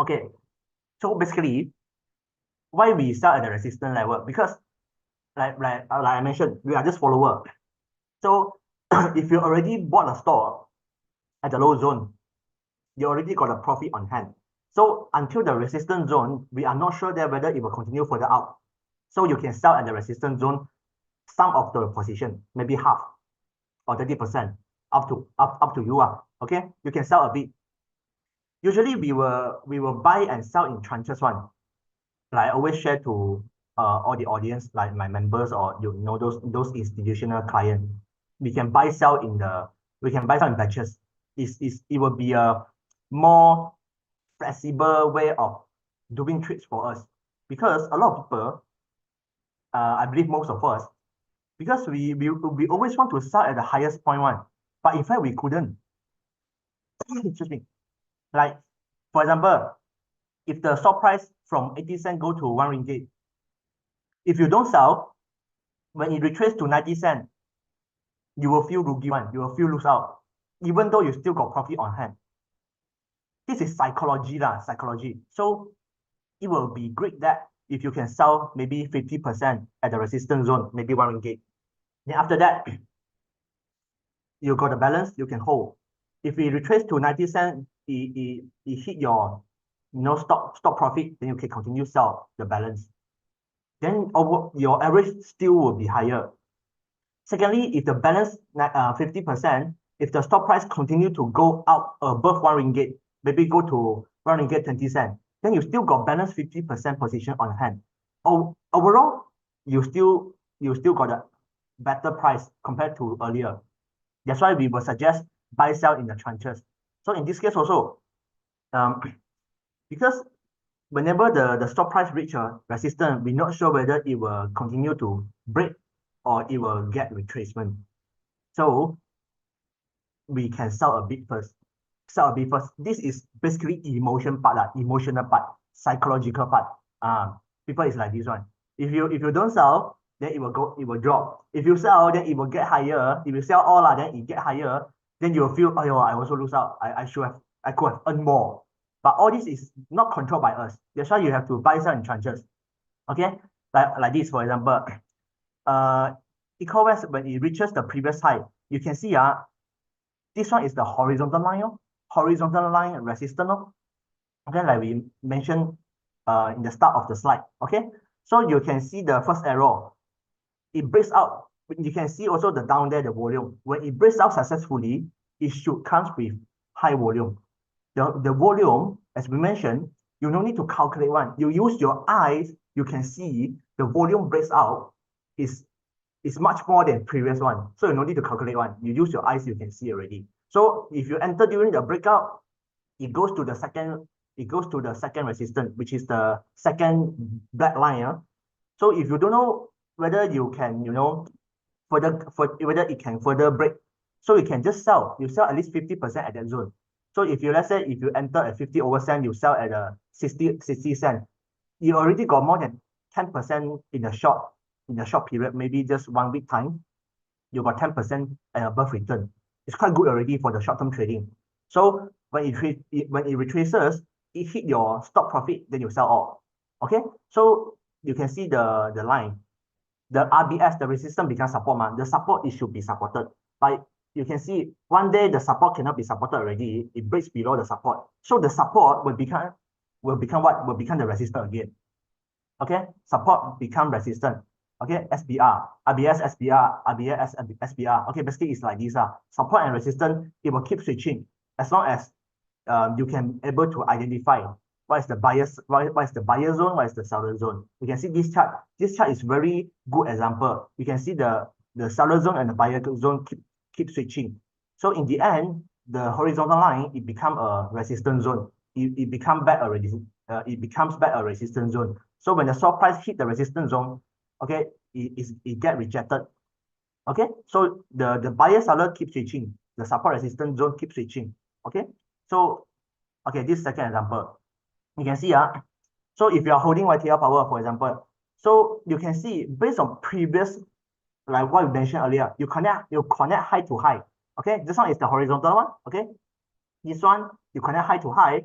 Okay. So basically, why we sell at the resistance level? Because like I mentioned, we are just follower. So if you already bought a store at the low zone, you already got a profit on hand. So until the resistance zone, we are not sure that whether it will continue further out. So you can sell at the resistance zone some of the position, maybe half or 30%, up to you. Okay, you can sell a bit. Usually we will buy and sell in tranches one. Like I always share to all the audience, like my members or those institutional clients. We can buy sell in batches. It will be a more flexible way of doing trades for us because a lot of people, I believe most of us, because we always want to sell at the highest point one, but in fact we couldn't. Excuse me. Like for example, if the stock price from 80 cents go to 1 ringgit, if you don't sell, when it retraces to 90 cents, you will feel rugi one, you will feel lose out, even though you still got profit on hand. This is psychology. So it will be great that if you can sell maybe 50% at the resistance zone, maybe 1 ringgit. Then after that, you got the balance, you can hold. If it retraces to 90 cents, it hit your stop profit, then you can continue sell the balance. Then your average still will be higher. Secondly, if the balance 50%, if the stock price continue to go up above 1 ringgit, maybe go to 1 ringgit 20 cent, then you still got balance 50% position on hand. Overall, you still got a better price compared to earlier. That's why we will suggest buy sell in the tranches. So in this case also, because whenever the stock price reach a resistance, we're not sure whether it will continue to break or it will get retracement. So we can sell a bit first. Sell a bit first. This is basically emotional part, psychological part. People is like this one. If you don't sell, then it will drop. If you sell, then it will get higher. If you sell all, then it get higher. Then you'll feel, oh, I also lose out. I could have earned more. But all this is not controlled by us. That's why you have to buy sell in tranches. Okay, like this, for example, EcoWest, when it reaches the previous high, you can see this one is the horizontal line, horizontal line resistance. Okay, like we mentioned in the start of the slide. Okay, so you can see the first arrow, it breaks out. You can see also the down there, the volume. When it breaks out successfully, it should come with high volume. The volume, as we mentioned, you don't need to calculate one. You use your eyes, you can see the volume breaks out is much more than previous one. So you don't need to calculate one. You use your eyes, you can see already. So if you enter during the breakout, it goes to the second resistance, which is the second black line. So if you don't know whether you can, whether it can further break, so you can just sell. You sell at least 50% at that zone. So if you, let's say, if you enter at 50 over cent, you sell at a 60 cent, you already got more than 10% in a short period, maybe just 1 week time, you got 10% and above return. It's quite good already for the short-term trading. So when it retraces, it hit your stop profit, then you sell all. Okay, so you can see the line. The RBS, the resistance becomes support. The support, it should be supported. But you can see one day the support cannot be supported already. It breaks below the support. So the support will become what? Will become the resistance again. Okay, support become resistant. Okay, SBR, RBS, SBR, RBS, SBR. Okay, basically it's like this. Support and resistance, it will keep switching as long as you can able to identify what is the bias, what is the buyer zone, what is the seller zone. You can see this chart. This chart is very good example. You can see the seller zone and the buyer zone keep switching. So in the end, the horizontal line, it become a resistance zone. It becomes back a resistance zone. So when the stock price hit the resistance zone, okay, it get rejected. Okay, so the buyer seller keeps switching. The support resistance zone keeps switching. Okay, so okay, this second example, you can see so if you are holding YTL power, for example, so you can see based on previous, like what we mentioned earlier, you connect high to high. Okay, this one is the horizontal one. Okay, this one you connect high to high,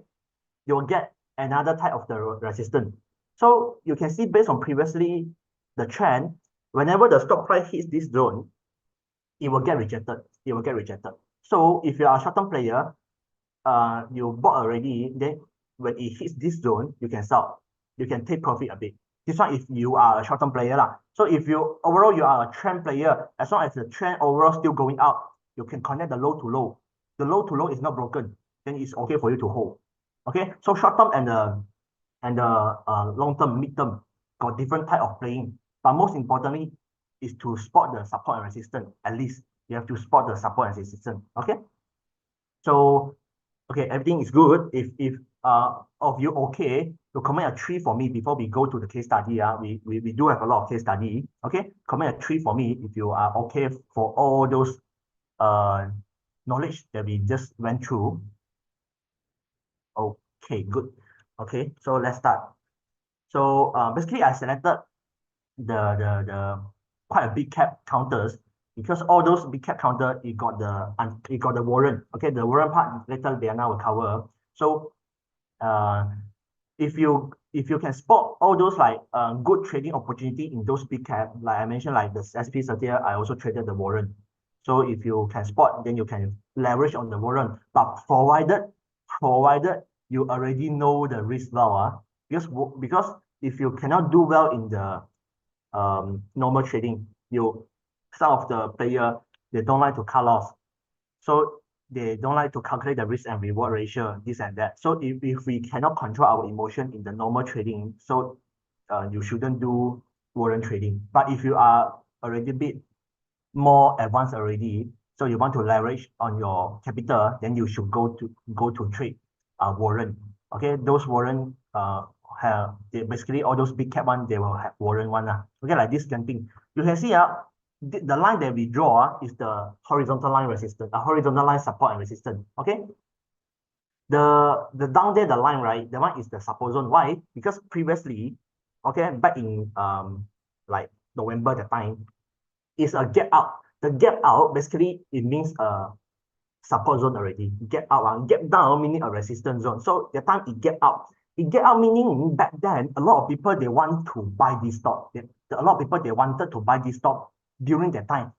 you'll get another type of the resistance. So you can see based on previously the trend, whenever the stock price hits this zone, it will get rejected. It will get rejected. So if you are a short-term player, you bought already, then when it hits this zone, you can sell. You can take profit a bit. This one if you are a short-term player. So if you overall you are a trend player, as long as the trend overall still going up, you can connect the low to low. The low to low is not broken, then it's okay for you to hold. Okay, so short-term and the long-term, mid-term got different type of playing. But most importantly is to spot the support and resistance. At least you have to spot the support and resistance. Okay. So okay, everything is good. If of you okay, to comment a 3 for me before we go to the case study. We do have a lot of case study. Okay, comment a 3 for me if you are okay for all those knowledge that we just went through. Okay, good. Okay, so let's start. So basically I selected the quite a big cap counters because all those big cap counter it got the warrant. Okay, the warrant part later Liyana will cover. So if you can spot all those like good trading opportunity in those big cap, like I mentioned, like the SP30, I also traded the warrant. So if you can spot, then you can leverage on the warrant. But provided you already know the risk well, because if you cannot do well in the normal trading, some of the player, they don't like to cut loss. So they don't like to calculate the risk and reward ratio, this and that. So if we cannot control our emotion in the normal trading, so you shouldn't do warrant trading. But if you are already a bit more advanced already, so you want to leverage on your capital, then you should go to trade warrant. Okay, those warrant have basically all those big cap one, they will have warrant one. Okay, like this kind of thing. You can see the line that we draw is the horizontal line resistance, horizontal line support and resistance. Okay. The down there, the line, right? The one is the support zone. Why? Because previously, okay, back in like November the time, is a gap out. The gap out basically it means a support zone already. Gap out, gap down meaning a resistance zone. So the time it gap out. It gap out meaning back then a lot of people they want to buy this stock. A lot of people they wanted to buy this stock during that time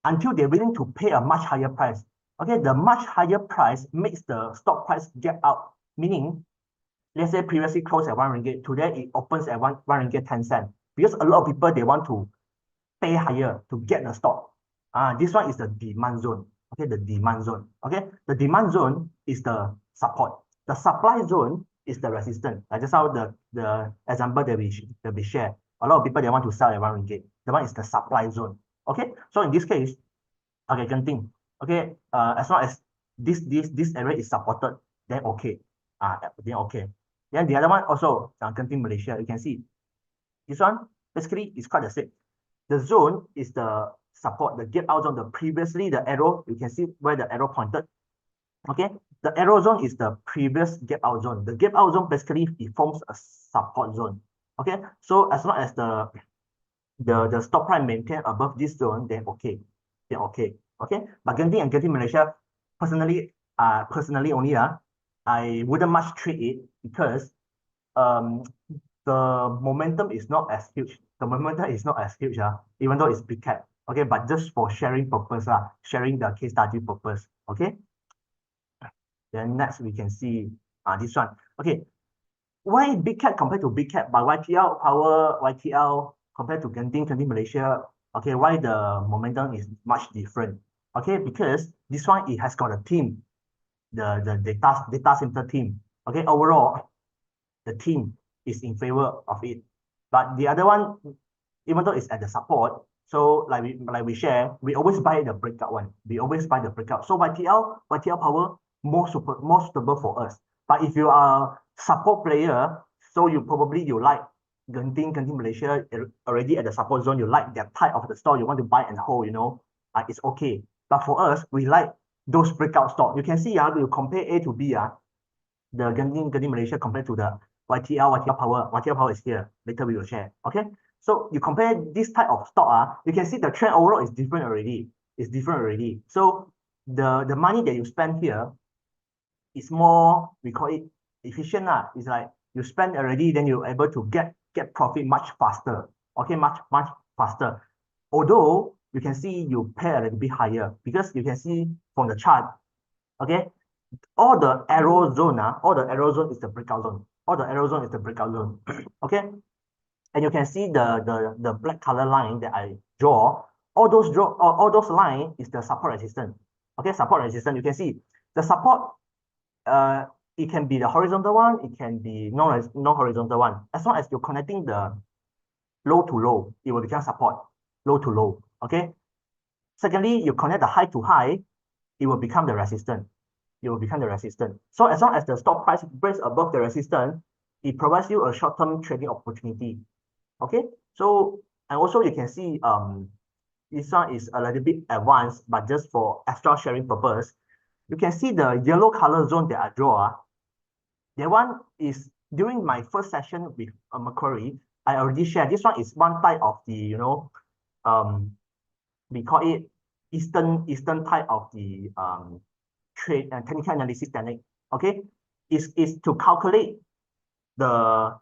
until they're willing to pay a much higher price. Okay, the much higher price makes the stock price gap out, meaning let's say previously closed at 1 ringgit, today it opens at 1 ringgit 10 cent. Because a lot of people they want to pay higher to get the stock. This one is the demand zone. Okay, the demand zone. Okay, the demand zone is the support. The supply zone is the resistance. Like just how the example that we share. A lot of people they want to sell at 1 ringgit. The one is the supply zone. Okay, so in this case, okay, continue. Okay, as long as this area is supported, then okay. Then okay. Then the other one also continue Malaysia. You can see this one basically is quite the same. The zone is the support, the gap out zone. The previously the arrow, you can see where the arrow pointed. Okay, the arrow zone is the previous gap out zone. The gap out zone basically it forms a support zone. Okay, so as long as the stop price maintain above this zone, then okay, okay. But Genting and Genting Malaysia, personally only I wouldn't much treat it because um the momentum is not as huge. The momentum is not as huge, even though it's big cap. Okay, but just for sharing purpose, sharing the case study purpose. Okay. Then next we can see this one. Okay, why big cap compared to big cap? By YTL power, YTL compared to Genting Malaysia. Okay, why the momentum is much different? Okay, because this one it has got a team, the data center team. Okay, overall the team is in favor of it. But the other one, even though it's at the support, so like we share, we always buy the breakout one. We always buy the breakout. So YTL power more suitable for us. But if you are support player, so you like Genting Malaysia already at the support zone, you like that type of the stock you want to buy and hold, it's okay. But for us, we like those breakout stock. You can see, you compare A to B, the Genting Malaysia compared to the YTL power. YTL power is here. Later we will share. Okay. So you compare this type of stock, you can see the trend overall is different already. It's different already. So the money that you spend here is more, we call it efficient. It's like you spend already, then you're able to get profit much faster. Okay, much faster. Although you can see you pay a little bit higher because you can see from the chart, okay, all the arrow zone, all the arrow zone is the breakout zone. All the arrow zone is the breakout zone. Okay. And you can see the black color line that I draw. All those line is the support resistance. Okay, support resistance. You can see the support. It can be the horizontal one. It can be non-horizontal one. As long as you're connecting the low to low, it will become support. Low to low. Okay. Secondly, you connect the high to high, it will become the resistance. It will become the resistance. So as long as the stock price breaks above the resistance, it provides you a short-term trading opportunity. Okay, so and also you can see this one is a little bit advanced, but just for extra sharing purpose, you can see the yellow color zone that I draw. That one is during my first session with Macquarie, I already shared. This one is one type of the we call it Eastern type of the trade and technical analysis technique. Okay, is to calculate the,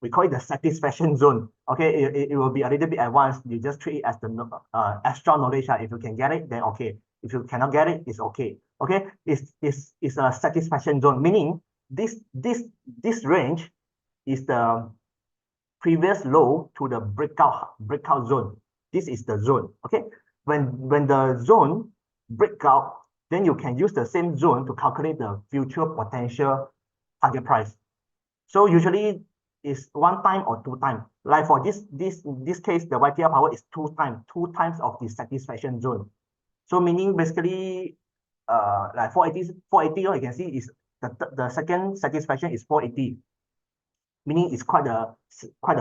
we call it the satisfaction zone. Okay, it will be a little bit advanced. You just treat it as the extra knowledge. If you can get it, then okay. If you cannot get it, it's okay. Okay, it's a satisfaction zone, meaning this range is the previous low to the breakout zone. This is the zone. Okay. When the zone break out, then you can use the same zone to calculate the future potential target price. So usually it's 1 time or 2 times. Like for this case, the YTL power is 2 times of the satisfaction zone. So meaning basically like 480, you can see is the second satisfaction is 480, meaning it's quite a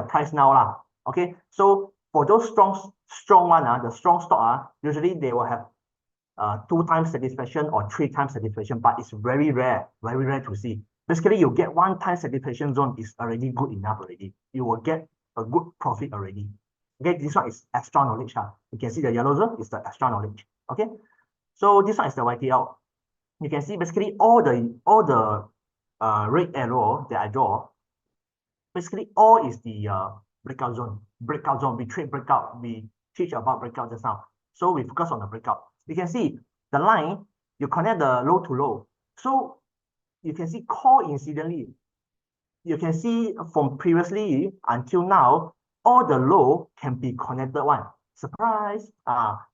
price now lah. Okay, so for those strong one, the strong stock, usually they will have 2 times satisfaction or 3 times satisfaction, but it's very rare to see. Basically, you get 1 time satisfaction zone is already good enough already. You will get a good profit already. Okay, this one is extra knowledge. You can see the yellow zone is the extra knowledge. Okay, so this one is the YTL. You can see basically all the red arrow that I draw, basically all is the breakout zone. Breakout zone. We trade breakout. We teach about breakout just now. So we focus on the breakout. You can see the line, you connect the low to low. So you can see coincidentally, you can see from previously until now, all the low can be connected one. Surprise!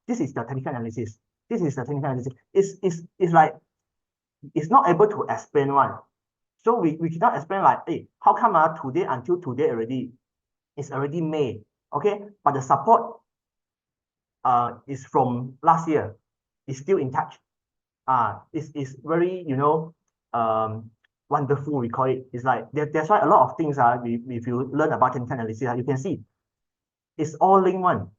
This is the technical analysis. This is the technical analysis. It's like it's not able to explain one. So we cannot explain like, hey, how come today until today already, it's already May, okay? But the support is from last year. It's still in touch. It's very, wonderful, we call it. It's like, that's why a lot of things, if you learn about technical analysis, you can see it's all linked one.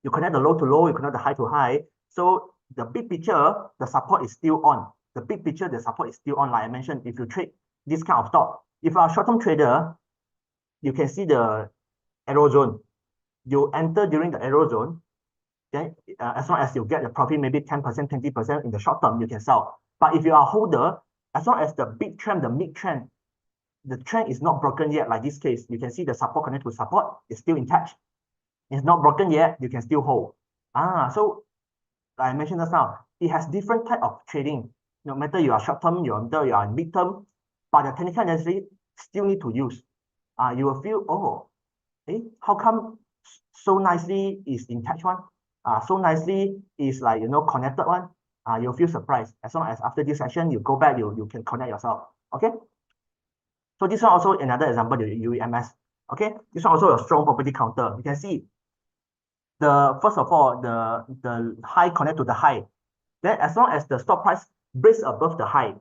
You connect the low to low, you connect the high to high. So the big picture, the support is still on. The big picture, the support is still on. Like I mentioned, if you trade this kind of stock, if you are a short-term trader, you can see the arrow zone. You enter during the arrow zone, then as long as you get the profit, maybe 10%, 20% in the short term, you can sell. But if you are a holder, as long as the big trend, the mid trend, the trend is not broken yet, like this case, you can see the support connect to support is still in touch. It's not broken yet, you can still hold. So like I mentioned just now, it has different type of trading. No matter you are short term, you are mid term, but the technical analysis still need to use. You will feel, oh, how come so nicely is in touch one? So nicely is like, connected one. You'll feel surprised. As long as after this session, you go back, you can connect yourself. Okay. So this one also another example, the UEMS. Okay. This one also a strong property counter. You can see first of all, the high connect to the high. Then as long as the stop price breaks above the high,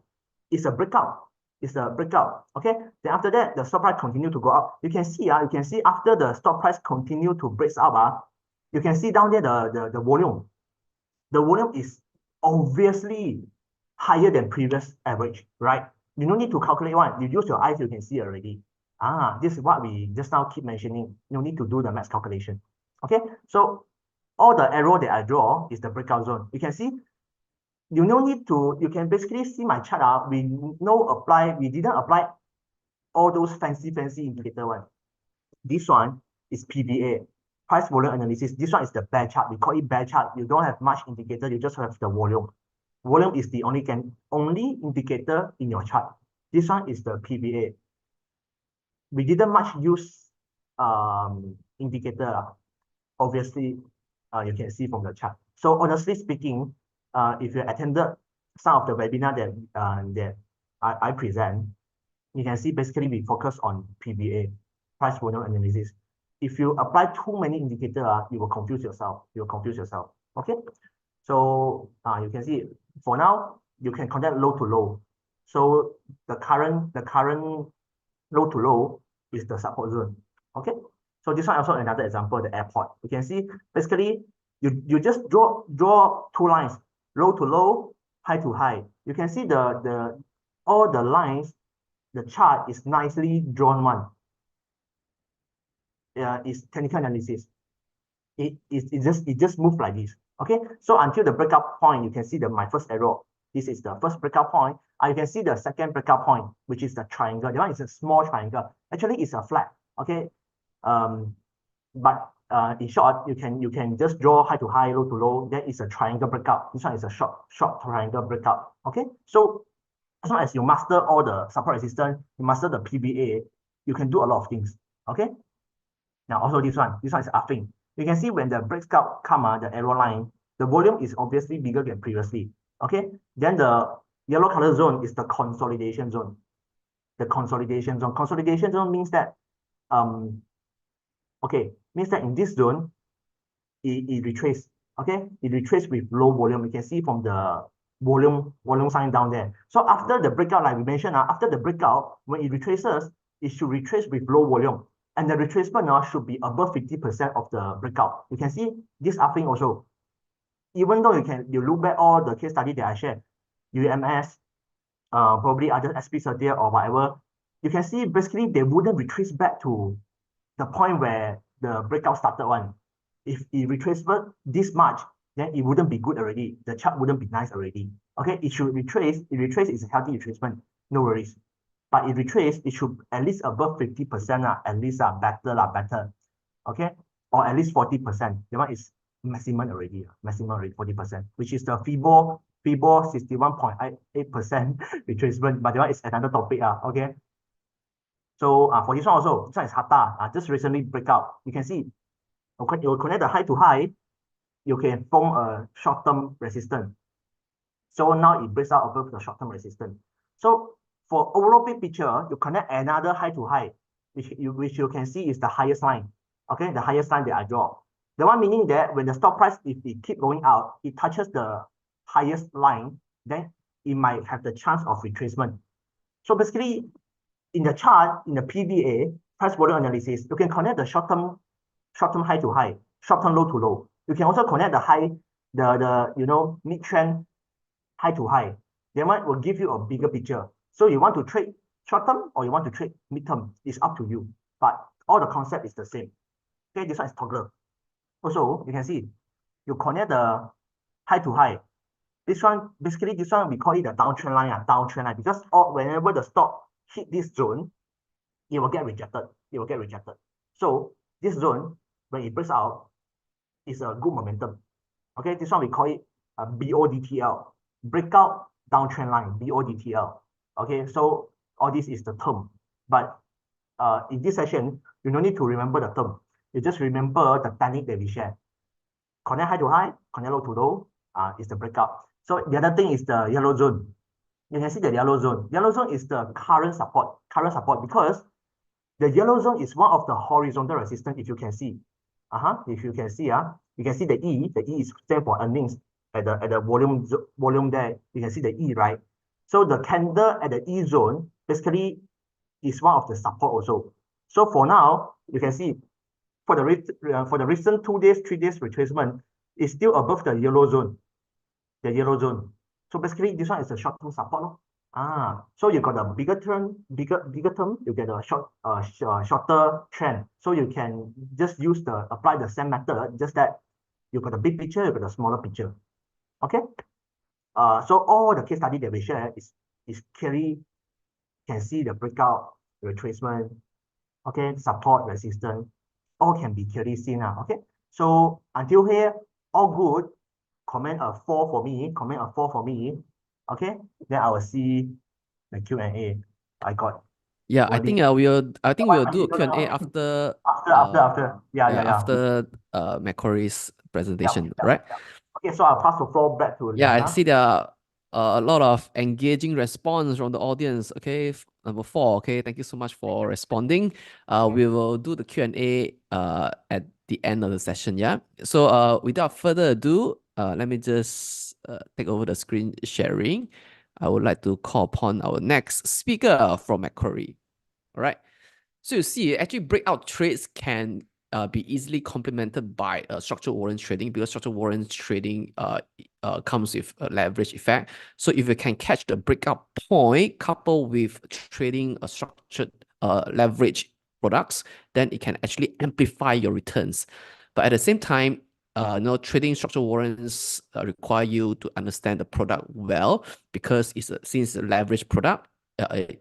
it's a breakout. It's a breakout. Okay. Then after that, the stop price continue to go up. You can see after the stop price continue to break up, you can see down there the volume. The volume is obviously higher than previous average, right? You don't need to calculate one. You use your eyes, you can see already. This is what we just now keep mentioning. You need to do the math calculation. Okay, so all the arrow that I draw is the breakout zone. You can see, you can basically see my chart. We didn't apply all those fancy indicator one. This one is PVA, price volume analysis. This one is the bear chart. We call it bear chart. You don't have much indicator, you just have the volume. Volume is the only indicator in your chart. This one is the PVA. We didn't much use indicator. Obviously, you can see from the chart. So honestly speaking, if you attended some of the webinar that I present, you can see basically we focus on PVA, price volume analysis. If you apply too many indicators, you will confuse yourself. Okay. So you can see for now you can connect low to low. So the current low to low is the support zone. Okay. So this one also another example, the airport. You can see basically you just draw two lines, low to low, high to high. You can see all the lines, the chart is nicely drawn one. It's technical analysis. It just moves like this. Okay, so until the breakout point, you can see my first arrow. This is the first breakout point. You can see the second breakout point, which is the triangle. The one is a small triangle. Actually, it's a flag. Okay, but in short, you can just draw high to high, low to low. That is a triangle breakout. This one is a short triangle breakout. Okay, so as long as you master all the support resistance, you master the PVA, you can do a lot of things. Okay. Now also this one is upping. You can see when the breakout come, the arrow line, the volume is obviously bigger than previously. Okay, then the yellow color zone is the consolidation zone. The consolidation zone. Consolidation zone means that means that in this zone, it retraces. Okay, it retraces with low volume. You can see from the volume sign down there. So after the breakout, like we mentioned, after the breakout, when it retraces, it should retrace with low volume. And the retracement now should be above 50% of the breakout. You can see this upthing also. Even though you look back all the case study that I shared, UMS, probably other SP30 or whatever, you can see basically they wouldn't retrace back to the point where the breakout started one. If it retraces this much, then it wouldn't be good already. The chart wouldn't be nice already. Okay, it should retrace. It retrace is a healthy retracement, no worries. But it retrace, it should at least above 50%, at least better. Okay, or at least 40%. That one is maximum already, 40%, which is the FIBO 61.8% retracement. But that one is another topic. Okay. So for this one also, this one is Hata. Just recently breakout. You can see you connect the high to high, you can form a short-term resistance. So now it breaks out above the short-term resistance. So for overall big picture, you connect another high to high, which you can see is the highest line. Okay, the highest line that I draw. The one meaning that when the stock price, if it keep going out, it touches the highest line, then it might have the chance of retracement. So basically, in the chart, in the PVA, price volume analysis, you can connect the short-term high to high, short-term low to low. You can also connect the mid-trend high to high. Then one will give you a bigger picture. So you want to trade short-term or you want to trade mid-term, it's up to you. But all the concept is the same. Okay, this one is toggler. Also, you can see, you connect the high to high. This one we call it the downtrend line, because whenever the stock hit this zone, it will get rejected. So this zone, when it breaks out, is a good momentum. Okay, this one we call it a BODTL, breakout downtrend line, BODTL. Okay, so all this is the term. But in this session, you don't need to remember the term. You just remember the technique that we share. Connect high to high, connect low to low, is the breakout. So the other thing is the yellow zone. You can see the yellow zone. Yellow zone is the current support because the yellow zone is one of the horizontal resistance, if you can see. If you can see, you can see the E. The E is stand for earnings at the volume there. You can see the E, right? So the candle at the E zone basically is one of the support also. So for now, you can see for the recent 2 days, 3 days retracement is still above the yellow zone. So basically, this one is a short-term support. So you got a bigger term, you get a shorter trend. So you can just apply the same method, just that you got a big picture, you got a smaller picture. Okay. So all the case study that we share is clearly can see the breakout, retracement, okay, support, resistance, all can be clearly seen. Okay. So until here, all good. Comment a 4 for me. Okay, then I will see the Q&A. I got. Yeah, I think we'll do a Q&A after after Macquarie's presentation, right? Okay, so I'll pass the floor back to Yeah, I Liyana. see there are a lot of engaging response from the audience. Okay, number 4. Okay, thank you so much for responding. We will do the Q&A at the end of the session. Yeah. So without further ado, let me just take over the screen sharing. I would like to call upon our next speaker from Macquarie. All right. So you see, actually breakout trades can be easily complemented by structured warrant trading, because structured warrant trading comes with a leverage effect. So if you can catch the breakout point coupled with trading a structured leverage products, then it can actually amplify your returns. But at the same time, trading structured warrants require you to understand the product well, because since it's a leverage product,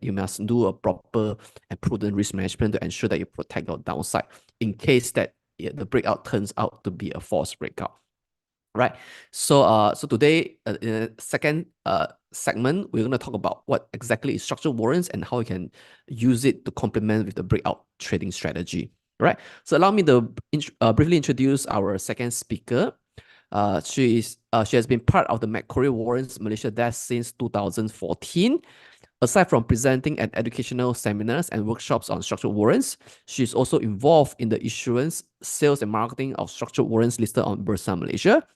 you must do a proper and prudent risk management to ensure that you protect your downside in case that the breakout turns out to be a false breakout. Right. So today, in the second segment, we're going to talk about what exactly is structured warrants and how you can use it to complement with the breakout trading strategy. Right. So allow me to briefly introduce our second speaker. She has been part of the Macquarie Warrants Malaysia desk since 2014. Aside from presenting at educational seminars and workshops on structured warrants, she is also involved in the issuance, sales, and marketing of structured warrants listed on Bursa Malaysia.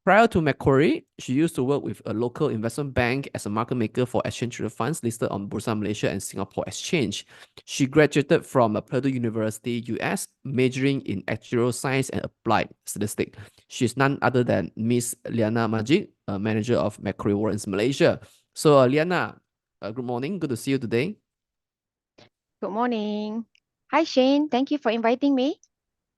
Prior to Macquarie, she used to work with a local investment bank as a market maker for exchange traded funds listed on Bursa Malaysia and Singapore Exchange. She graduated from Purdue University, US, majoring in actuarial science and applied statistics. She is none other than Miss Liyana Majid, manager of Macquarie Warrants Malaysia. So, Liyana, good morning. Good to see you today. Good morning. Hi, Shane. Thank you for inviting me.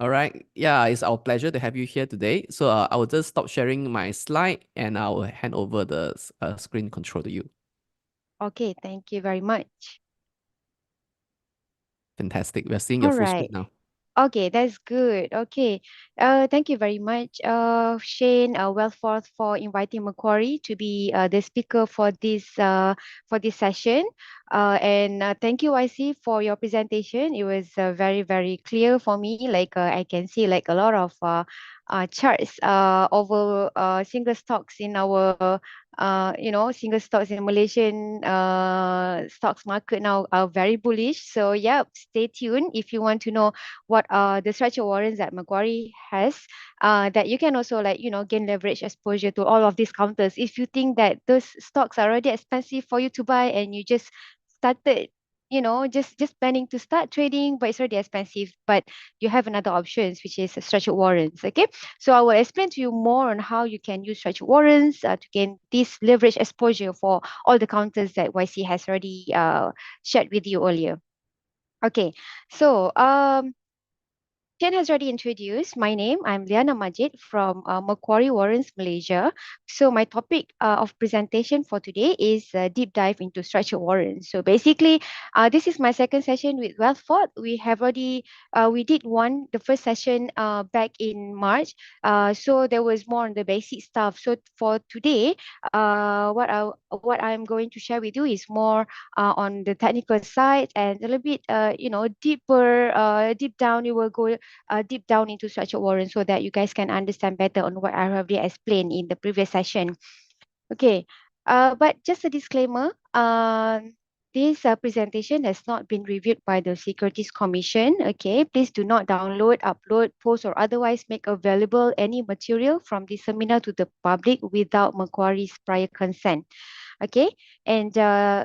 All right. Yeah, it's our pleasure to have you here today. So I will just stop sharing my slide and I will hand over the screen control to you. Okay, thank you very much. Fantastic. We're seeing your All full screen right. now. Okay, that's good. Okay. Thank you very much, Shane, Wellforth, for inviting Macquarie to be the speaker for this session. And thank you, YC, for your presentation. It was very, very clear for me. Like I can see like a lot of charts over single stocks in our single stocks in Malaysian stocks market now are very bullish. So yeah, stay tuned if you want to know what are the structured warrants that Macquarie has, that you can also like, gain leverage exposure to all of these counters. If you think that those stocks are already expensive for you to buy and you just started, just planning to start trading, but it's already expensive, but you have another options, which is structured warrants. Okay. So I will explain to you more on how you can use structured warrants to gain this leverage exposure for all the counters that YC has already shared with you earlier. Okay. So Chen has already introduced my name. I'm Liyana Majid from Macquarie Warrants Malaysia. So my topic of presentation for today is a deep dive into structured warrants. So basically, this is my second session with Wealthford. We have already we did the first session back in March. So there was more on the basic stuff. So for today, what I'm going to share with you is more on the technical side and a little bit deep down. We will go deep down into structured warrants so that you guys can understand better on what I have already explained in the previous session. Okay, but just a disclaimer, this presentation has not been reviewed by the Securities Commission. Okay, please do not download, upload, post, or otherwise make available any material from this seminar to the public without Macquarie's prior consent. Okay, and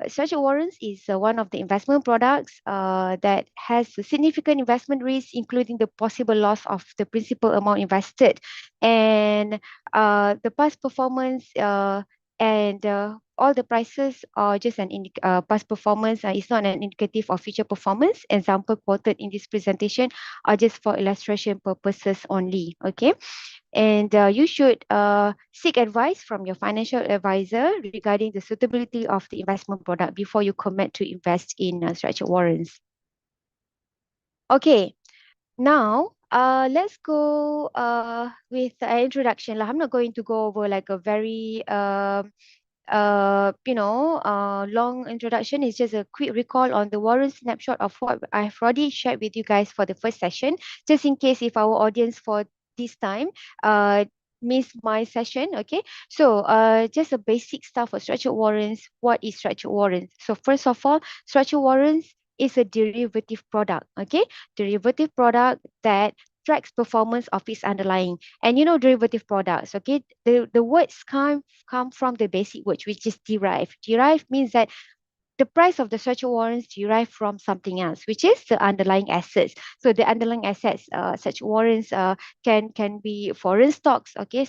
structured warrants is one of the investment products that has a significant investment risk, including the possible loss of the principal amount invested, and the past performance and all the prices are just past performance. It's not an indicative of future performance. Example quoted in this presentation are just for illustration purposes only. Okay. And you should seek advice from your financial advisor regarding the suitability of the investment product before you commit to invest in structured warrants. Okay, now let's go with an introduction. I'm not going to go over like a very long introduction. Is just a quick recall on the warrant snapshot of what I've already shared with you guys for the first session, just in case if our audience for this time miss my session. Okay, so just a basic stuff for structured warrants. What is structured warrants? So first of all, structured warrants is a derivative product. Okay, derivative product that tracks performance of its underlying. And derivative products, okay, the words come from the basic word, which is derive. Derive means that the price of the structured warrants derive from something else, which is the underlying assets. So the underlying assets, such warrants can be foreign stocks, okay,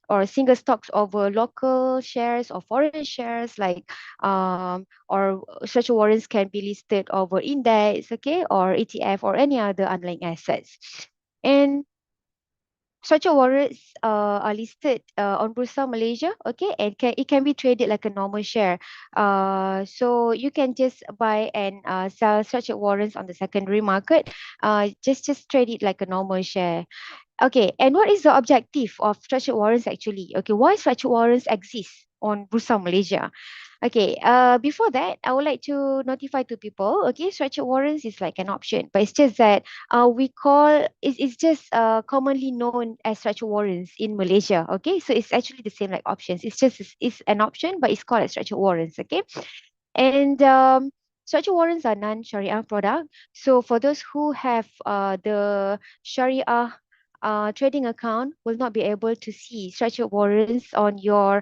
or single stocks over local shares or foreign shares, like or such warrants can be listed over index, okay, or ETF or any other underlying assets. And structured warrants are listed on Bursa Malaysia, okay, and it can be traded like a normal share. So you can just buy and sell structured warrants on the secondary market. Just trade it like a normal share. Okay, and what is the objective of structured warrants actually? Okay, why structured warrants exist on Bursa Malaysia? Okay, before that, I would like to notify to people, okay, structured warrants is like an option, but it's just that it's just commonly known as structured warrants in Malaysia, okay? So it's actually the same like options. It's an option, but it's called as structured warrants, okay? And structured warrants are non-Sharia product. So for those who have the Sharia trading account will not be able to see structured warrants on your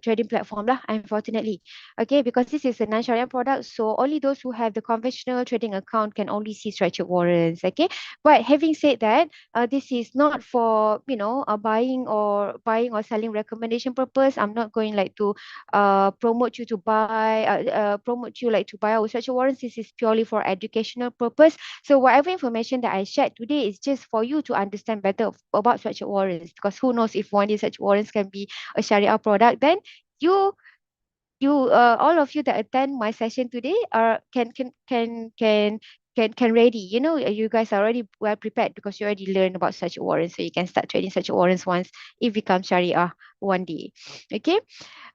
trading platform lah, unfortunately. Okay, because this is a non-Sharia product, so only those who have the conventional trading account can only see structured warrants. Okay, but having said that, this is not for buying or selling recommendation purpose. I'm not going like to promote you like to buy our structured warrants. This is purely for educational purpose. So whatever information that I shared today is just for you to understand better about structured warrants, because who knows if one day such warrants can be a Sharia product, then you all of you that attend my session today are can ready. You guys are already well prepared because you already learned about such warrants, so you can start trading such warrants once it becomes Sharia one day. Okay.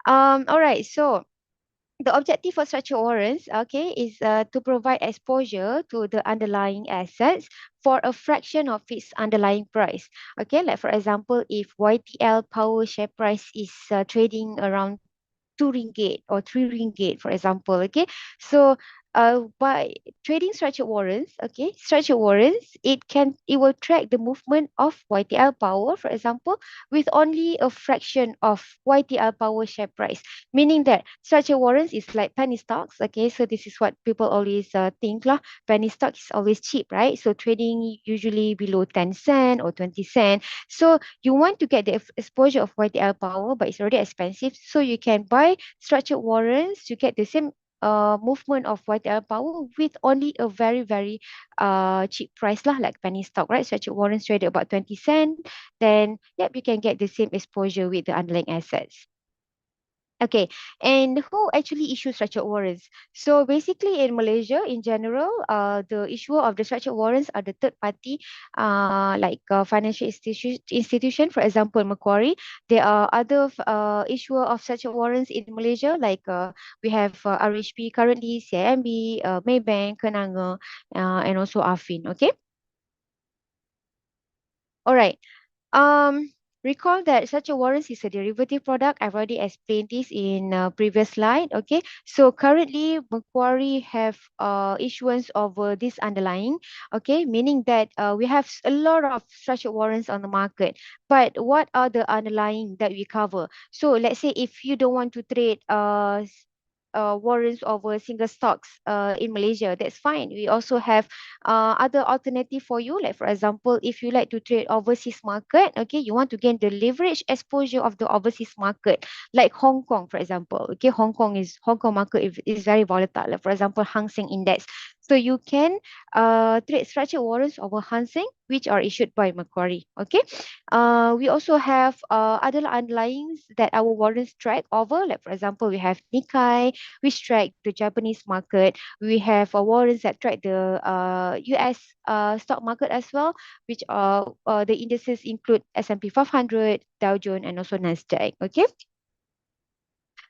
All right. So the objective for structured warrants, okay, is to provide exposure to the underlying assets for a fraction of its underlying price. Okay, like for example, if YTL Power share price is trading around 2 ringgit or 3 ringgit, for example. Okay, so by trading structured warrants, okay, structured warrants, it will track the movement of YTL Power, for example, with only a fraction of YTL Power share price, meaning that structured warrants is like penny stocks. Okay, so this is what people always think lah. Penny stock is always cheap, right? So trading usually below 10 cent or 20 cent. So you want to get the exposure of YTL Power, but it's already expensive. So you can buy structured warrants to get the same movement of YTL Power with only a very, very cheap price lah, like penny stock, right? Structured warrants traded about 20 cent. Then, yep, you can get the same exposure with the underlying assets. Okay, and who actually issues structured warrants? So basically in Malaysia in general, the issuer of the structured warrants are the third party, like financial institution, for example, Macquarie. There are other issuer of structured warrants in Malaysia, like we have RHB currently, CIMB, Maybank, Kenanga, and also Afin. Okay, all right. Recall that such a warrant is a derivative product. I've already explained this in previous slide. Okay, so currently Macquarie have issuance of this underlying. Okay, meaning that we have a lot of structured warrants on the market. But what are the underlying that we cover? So let's say if you don't want to trade warrants over single stocks in Malaysia, that's fine. We also have other alternative for you. Like for example, if you like to trade overseas market, okay, you want to gain the leverage exposure of the overseas market, like Hong Kong, for example. Okay, Hong Kong market is very volatile. Like for example, Hang Seng Index. So you can trade structured warrants over Hang Seng, which are issued by Macquarie. Okay. We also have other underlyings that our warrants track over. Like for example, we have Nikkei, which track the Japanese market. We have warrants that track the US stock market as well, which are the indices include S&P 500, Dow Jones, and also Nasdaq. Okay.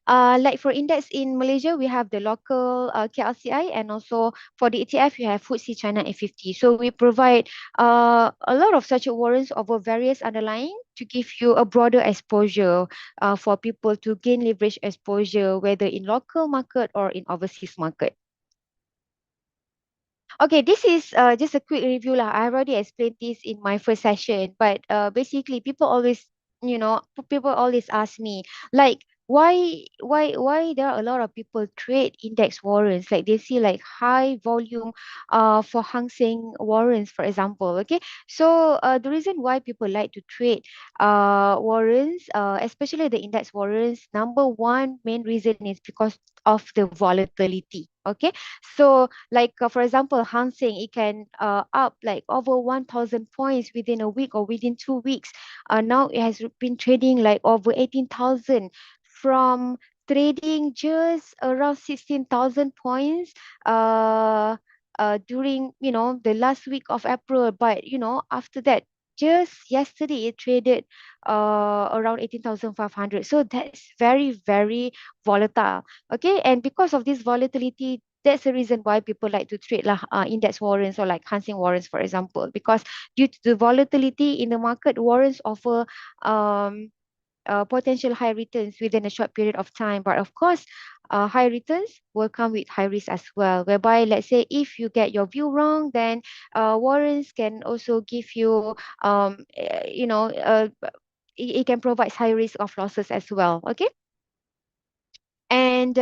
Like for index in Malaysia, we have the local KLCI, and also for the ETF, you have FTSE China A50. So we provide a lot of such warrants over various underlying to give you a broader exposure for people to gain leverage exposure, whether in local market or in overseas market. Okay, this is just a quick review lah. I already explained this in my first session, but basically people always ask me like why there are a lot of people trade index warrants, like they see like high volume for Hang Seng warrants, for example. Okay, so the reason why people like to trade warrants, especially the index warrants, number one main reason is because of the volatility. Okay, so like for example, Hang Seng, it can up like over 1,000 points within a week or within 2 weeks. Now it has been trading like over 18,000 from trading just around 16,000 points during the last week of April. But after that, just yesterday it traded around 18,500. So that's very, very volatile. Okay, and because of this volatility, that's the reason why people like to trade lah, index warrants or like Hansing warrants, for example, because due to the volatility in the market, warrants offer um potential high returns within a short period of time. But of course, high returns will come with high risk as well. Whereby, let's say, if you get your view wrong, then warrants can also give you, it can provide high risk of losses as well. Okay. And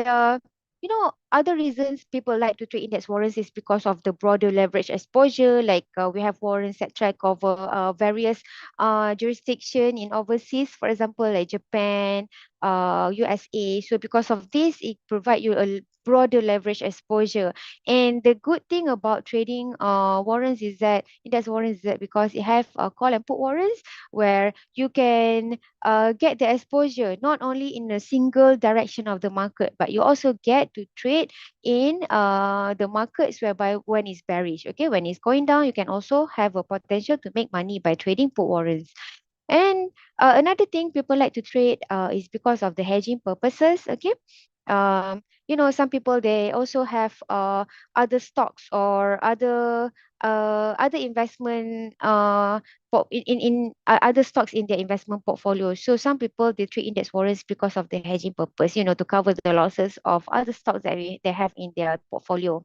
other reasons people like to trade index warrants is because of the broader leverage exposure. Like we have warrants that track over various jurisdiction in overseas, for example, like Japan, USA. So because of this, it provide you a broader leverage exposure. And the good thing about trading warrants is that index warrants is that because it have call and put warrants where you can get the exposure not only in a single direction of the market, but you also get to trade in the markets whereby when it's bearish. Okay, when it's going down, you can also have a potential to make money by trading put warrants. And another thing people like to trade is because of the hedging purposes. Okay. Some people they also have other stocks or other investment other stocks in their investment portfolio. So some people they trade index warrants because of the hedging purpose, to cover the losses of other stocks that they have in their portfolio.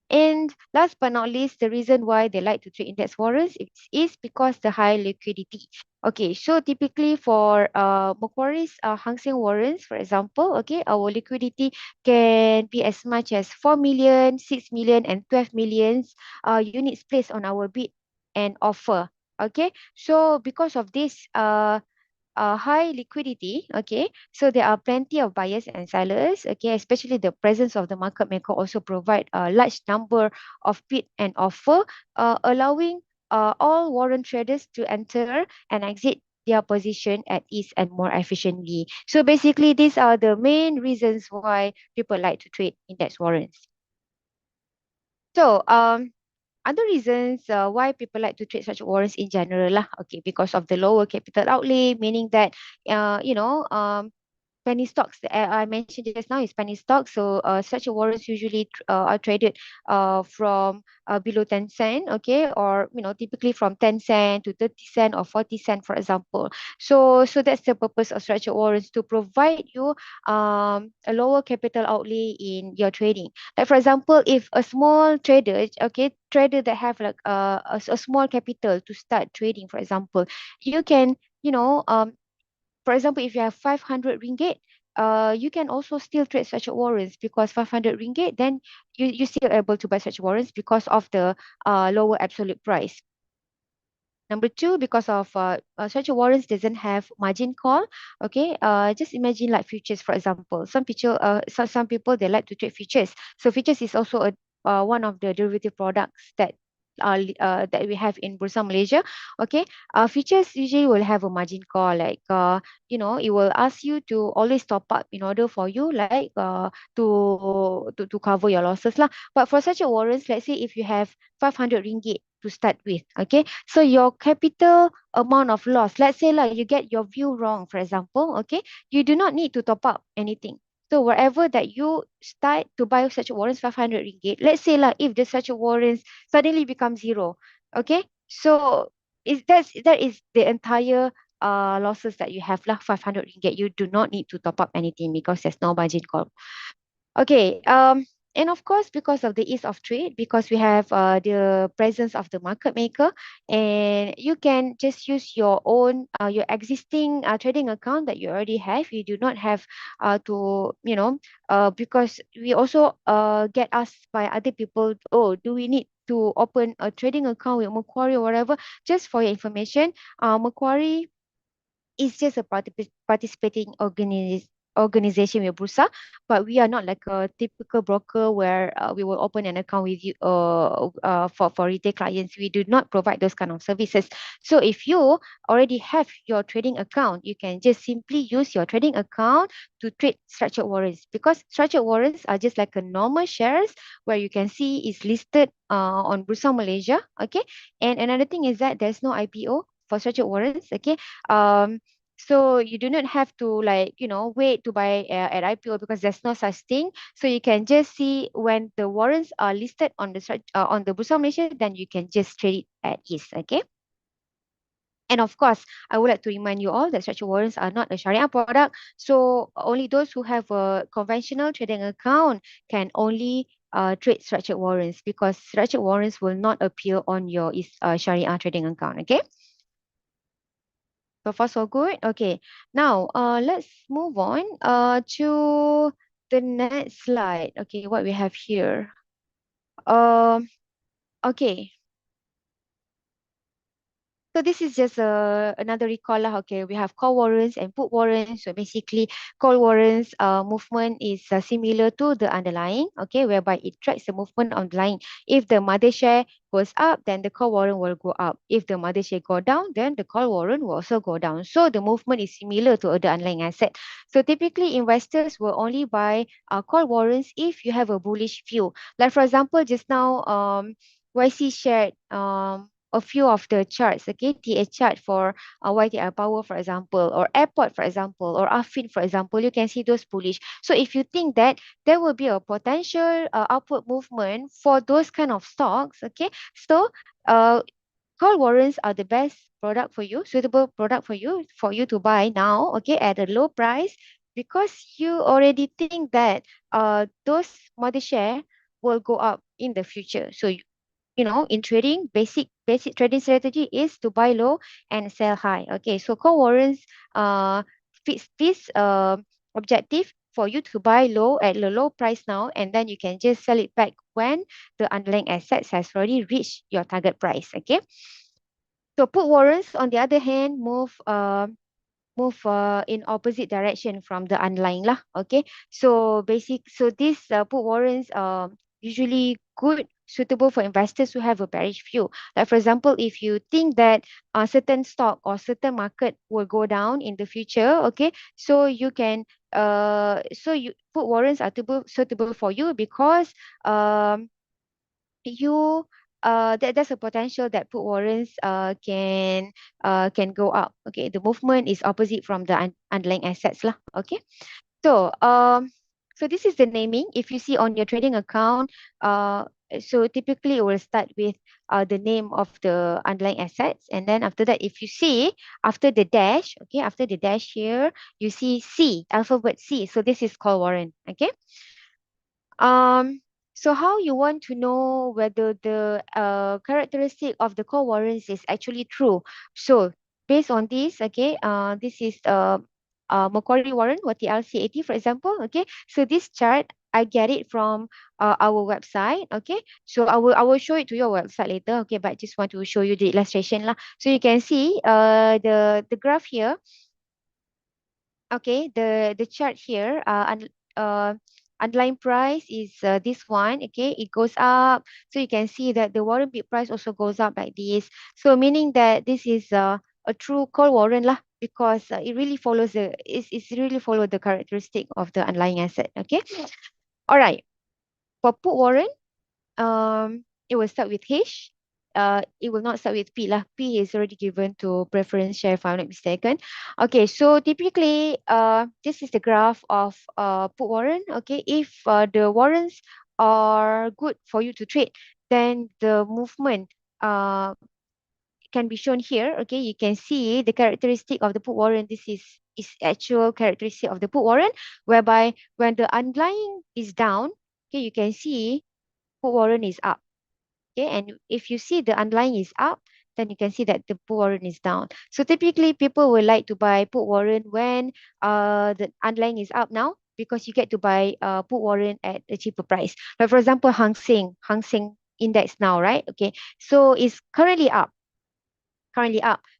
And last but not least, the reason why they like to trade index warrants is because the high liquidity. Okay, so typically for Macquarie's Hang Seng warrants, for example, okay, our liquidity can be as much as 4 million, 6 million, and 12 million units placed on our bid and offer. Okay, so because of this high liquidity, okay, so there are plenty of buyers and sellers, okay, especially the presence of the market maker also provide a large number of bid and offer, allowing all warrant traders to enter and exit their position at ease and more efficiently. So basically, these are the main reasons why people like to trade index warrants. So, other reasons why people like to trade such warrants in general lah, okay, because of the lower capital outlay, meaning that penny stocks that I mentioned just now is penny stocks. So such warrants usually are traded from below 10 cent, okay, or typically from 10 cent to 30 cent or 40 cent, for example. So that's the purpose of structured warrants, to provide you a lower capital outlay in your trading. Like for example, if a small trader, okay, trader that have like a small capital to start trading, for example, you can for example, if you have 500 ringgit, you can also still trade such warrants because 500 ringgit, then you still able to buy such warrants because of the lower absolute price. Number two, because of such warrants doesn't have margin call. Okay, just imagine like futures, for example. Some people they like to trade futures. So futures is also one of the derivative products that we have in Bursa Malaysia. Okay, futures usually will have a margin call, like it will ask you to always top up in order for you like to cover your losses lah. But for such a warrants, let's say if you have 500 ringgit to start with, okay, so your capital amount of loss, let's say like you get your view wrong, for example, okay, you do not need to top up anything. So wherever that you start to buy such warrants 500 ringgit, let's say like if the such warrants suddenly become zero, okay, so that is the entire losses that you have lah, 500 ringgit. You do not need to top up anything because there's no margin call. Okay, and of course, because of the ease of trade, because we have the presence of the market maker, and you can just use your own, your existing trading account that you already have. You do not have because we also get asked by other people, oh, do we need to open a trading account with Macquarie or whatever? Just for your information, Macquarie is just a participating organization with Bursa, but we are not like a typical broker where we will open an account with you for retail clients. We do not provide those kind of services. So if you already have your trading account, you can just simply use your trading account to trade structured warrants, because structured warrants are just like a normal shares where you can see is listed on Bursa Malaysia. Okay, and another thing is that there's no IPO. for structured warrants. Okay. So you do not have to wait to buy at IPO because there's no such thing. So you can just see when the warrants are listed on the Bursa Malaysia, then you can just trade it at ease. Okay. And of course, I would like to remind you all that structured warrants are not a Sharia product. So only those who have a conventional trading account can only trade structured warrants, because structured warrants will not appear on your Sharia trading account. Okay. So far so good. Okay. Now let's move on to the next slide. Okay, what we have here. Okay. So this is just another recall lah. Okay, we have call warrants and put warrants. So basically, call warrants movement is similar to the underlying. Okay, whereby it tracks the movement on the line. If the mother share goes up, then the call warrant will go up. If the mother share go down, then the call warrant will also go down. So the movement is similar to the underlying asset. So typically, investors will only buy call warrants if you have a bullish view. Like for example, just now YC shared a few of the charts, okay, TA chart for YTI Power, for example, or Airport, for example, or Afin, for example, you can see those bullish. So if you think that there will be a potential upward movement for those kind of stocks, okay, so call warrants are the best product for you, suitable product for you to buy now, okay, at a low price, because you already think that those market share will go up in the future. So in trading, basic trading strategy is to buy low and sell high. Okay, so call warrants fits this objective for you to buy low at the low price now, and then you can just sell it back when the underlying assets has already reached your target price. Okay, so put warrants on the other hand move in opposite direction from the underlying lah. Okay, so these put warrants usually good, suitable for investors who have a bearish view. Like for example, if you think that a certain stock or certain market will go down in the future, okay, so you can you put warrants are suitable for you, because you there's a potential that put warrants can go up. Okay, the movement is opposite from the underlying assets lah. Okay, so so this is the naming. If you see on your trading account, so typically it will start with the name of the underlying assets, and then after that, if you see after the dash, okay, after the dash here, you see C, alphabet C. So this is called warrant. Okay. So how you want to know whether the characteristic of the call warrants is actually true? So based on this, okay, this is Macquarie Warrant, or TLC80, for example. Okay, so this chart I get it from our website. Okay, so I will show it to your website later. Okay, but I just want to show you the illustration lah. So you can see the graph here. Okay, the chart here, underlying price is this one. Okay, it goes up, so you can see that the warrant bid price also goes up like this. So meaning that this is a true call warrant lah, because it really follows it's really follow the characteristic of the underlying asset. Okay, all right. For put warrant, it will start with H. It will not start with P lah. P is already given to preference share, if I'm not mistaken. Okay, so typically, this is the graph of put warrant. Okay, if the warrants are good for you to trade, then the movement can be shown here. Okay, you can see the characteristic of the put warrant. This is actual characteristic of the put warrant, whereby when the underlying is down, okay, you can see put warrant is up. Okay, and if you see the underlying is up, then you can see that the put warrant is down. So typically people will like to buy put warrant when the underlying is up now, because you get to buy put warrant at a cheaper price. Like for example, Hang Seng index now, right? Okay, so it's currently up.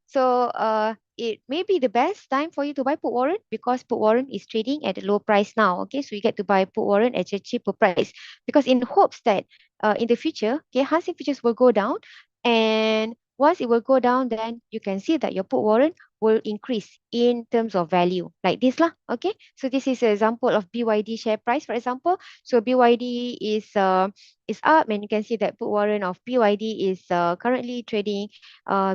So it may be the best time for you to buy put warrant, because put warrant is trading at a low price now. Okay, so you get to buy put warrant at a cheaper price, because in hopes that in the future, okay, Hang Seng futures will go down, and Once it will go down, then you can see that your put warrant will increase in terms of value like this lah. Okay, so this is an example of BYD share price, for example. So BYD is up, and you can see that put warrant of BYD is currently trading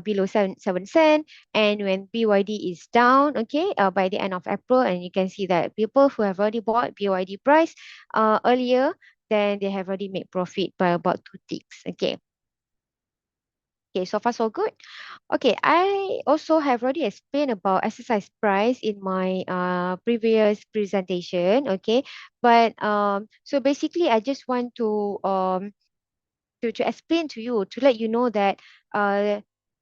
below 7 cent. And when BYD is down, okay, by the end of April, and you can see that people who have already bought BYD price earlier, then they have already made profit by about 2 ticks. Okay. Okay, so far so good. Okay, I also have already explained about exercise price in my previous presentation. Okay, but so basically I just want to explain to you, to let you know that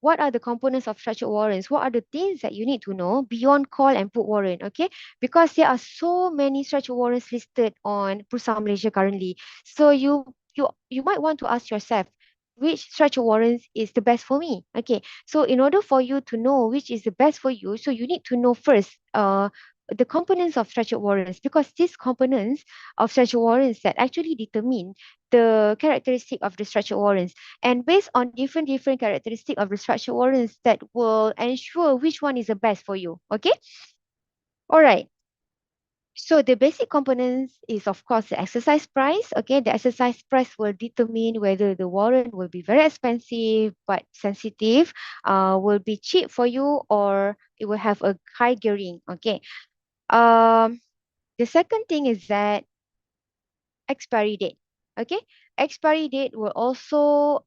what are the components of structured warrants, what are the things that you need to know beyond call and put warrant. Okay, because there are so many structured warrants listed on Bursa Malaysia currently, so you might want to ask yourself, which structured warrants is the best for me. Okay, so in order for you to know which is the best for you, so you need to know first the components of structured warrants, because these components of structured warrants that actually determine the characteristic of the structured warrants, and based on different characteristic of the structured warrants, that will ensure which one is the best for you. Okay, all right. So the basic components is of course the exercise price. Okay, the exercise price will determine whether the warrant will be very expensive but sensitive, will be cheap for you, or it will have a high gearing. Okay. Um, the second thing is that expiry date. Okay, expiry date will also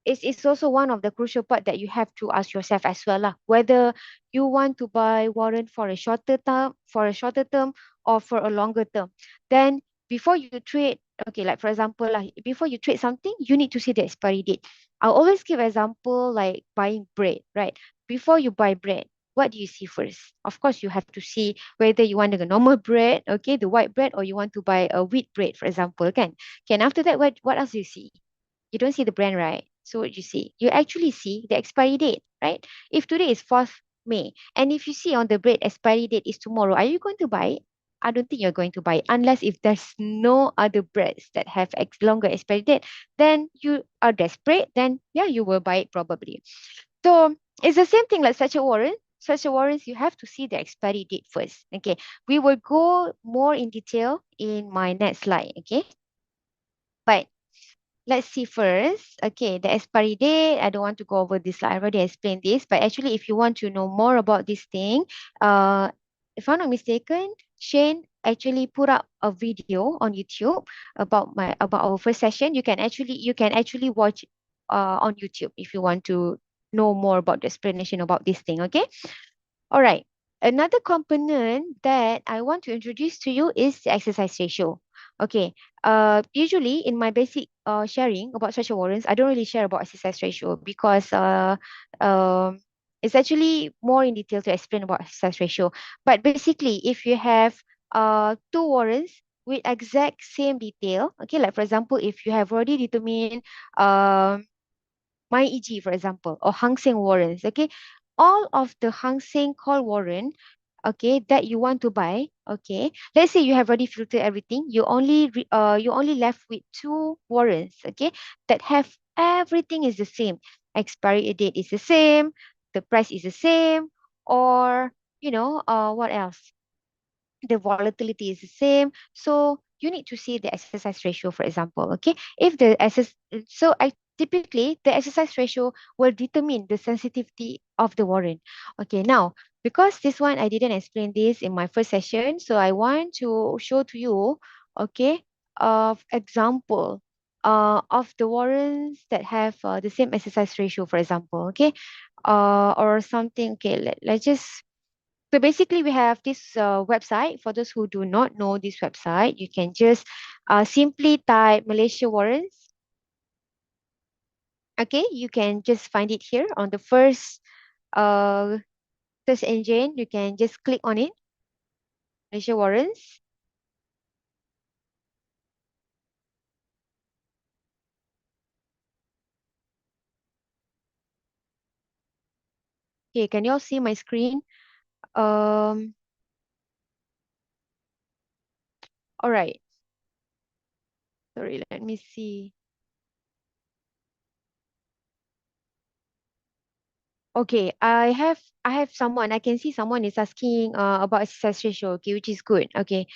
it's also one of the crucial part that you have to ask yourself as well lah, whether you want to buy warrant for a shorter term or for a longer term. Then before you trade, okay, like for example lah, before you trade something, you need to see the expiry date. I'll always give example like buying bread, right? Before you buy bread, what do you see first? Of course, you have to see whether you want the normal bread, okay, the white bread, or you want to buy a wheat bread, for example. Can after that, what else do you see? You don't see the brand, right? So what you see? You actually see the expiry date, right? If today is 4th May, and if you see on the bread expiry date is tomorrow, are you going to buy it? I don't think you're going to buy it unless if there's no other breads that have longer expiry date. Then you are desperate. Then yeah, you will buy it probably. So it's the same thing like such a warrant. Such a warrants, you have to see the expiry date first. Okay, we will go more in detail in my next slide. Okay, but let's see first. Okay, the expiry date. I don't want to go over this slide. I already explained this. But actually, if you want to know more about this thing, if I'm not mistaken, Shane actually put up a video on YouTube about our first session. You can actually watch on YouTube if you want to know more about the explanation about this thing. Okay. All right. Another component that I want to introduce to you is the exercise ratio. Okay. Usually in my basic sharing about social warrants, I don't really share about exercise ratio because um, it's actually more in detail to explain about exercise ratio. But basically, if you have two warrants with exact same detail, okay, like for example, if you have already determined MyEG, for example, or Hang Seng warrants, okay, all of the Hang Seng call warrant, okay, that you want to buy, okay, let's say you have already filtered everything, you only left with two warrants, okay, that have everything is the same, expiry date is the same, the price is the same, or what else? The volatility is the same. So you need to see the exercise ratio, for example. Okay, if the exercise, so I typically the exercise ratio will determine the sensitivity of the warrant. Okay, now because this one I didn't explain this in my first session, so I want to show to you, okay, of example of the warrants that have the same exercise ratio, for example. Okay, or something. Okay, let's just so basically, we have this website. For those who do not know this website, you can just simply type Malaysia Warrants. Okay, you can just find it here on the first uh, search engine. You can just click on it, Malaysia Warrants. Okay, can you all see my screen? Um, all right. Sorry, let me see. Okay, I have someone. I can see someone is asking about success ratio. Okay, which is good. Okay,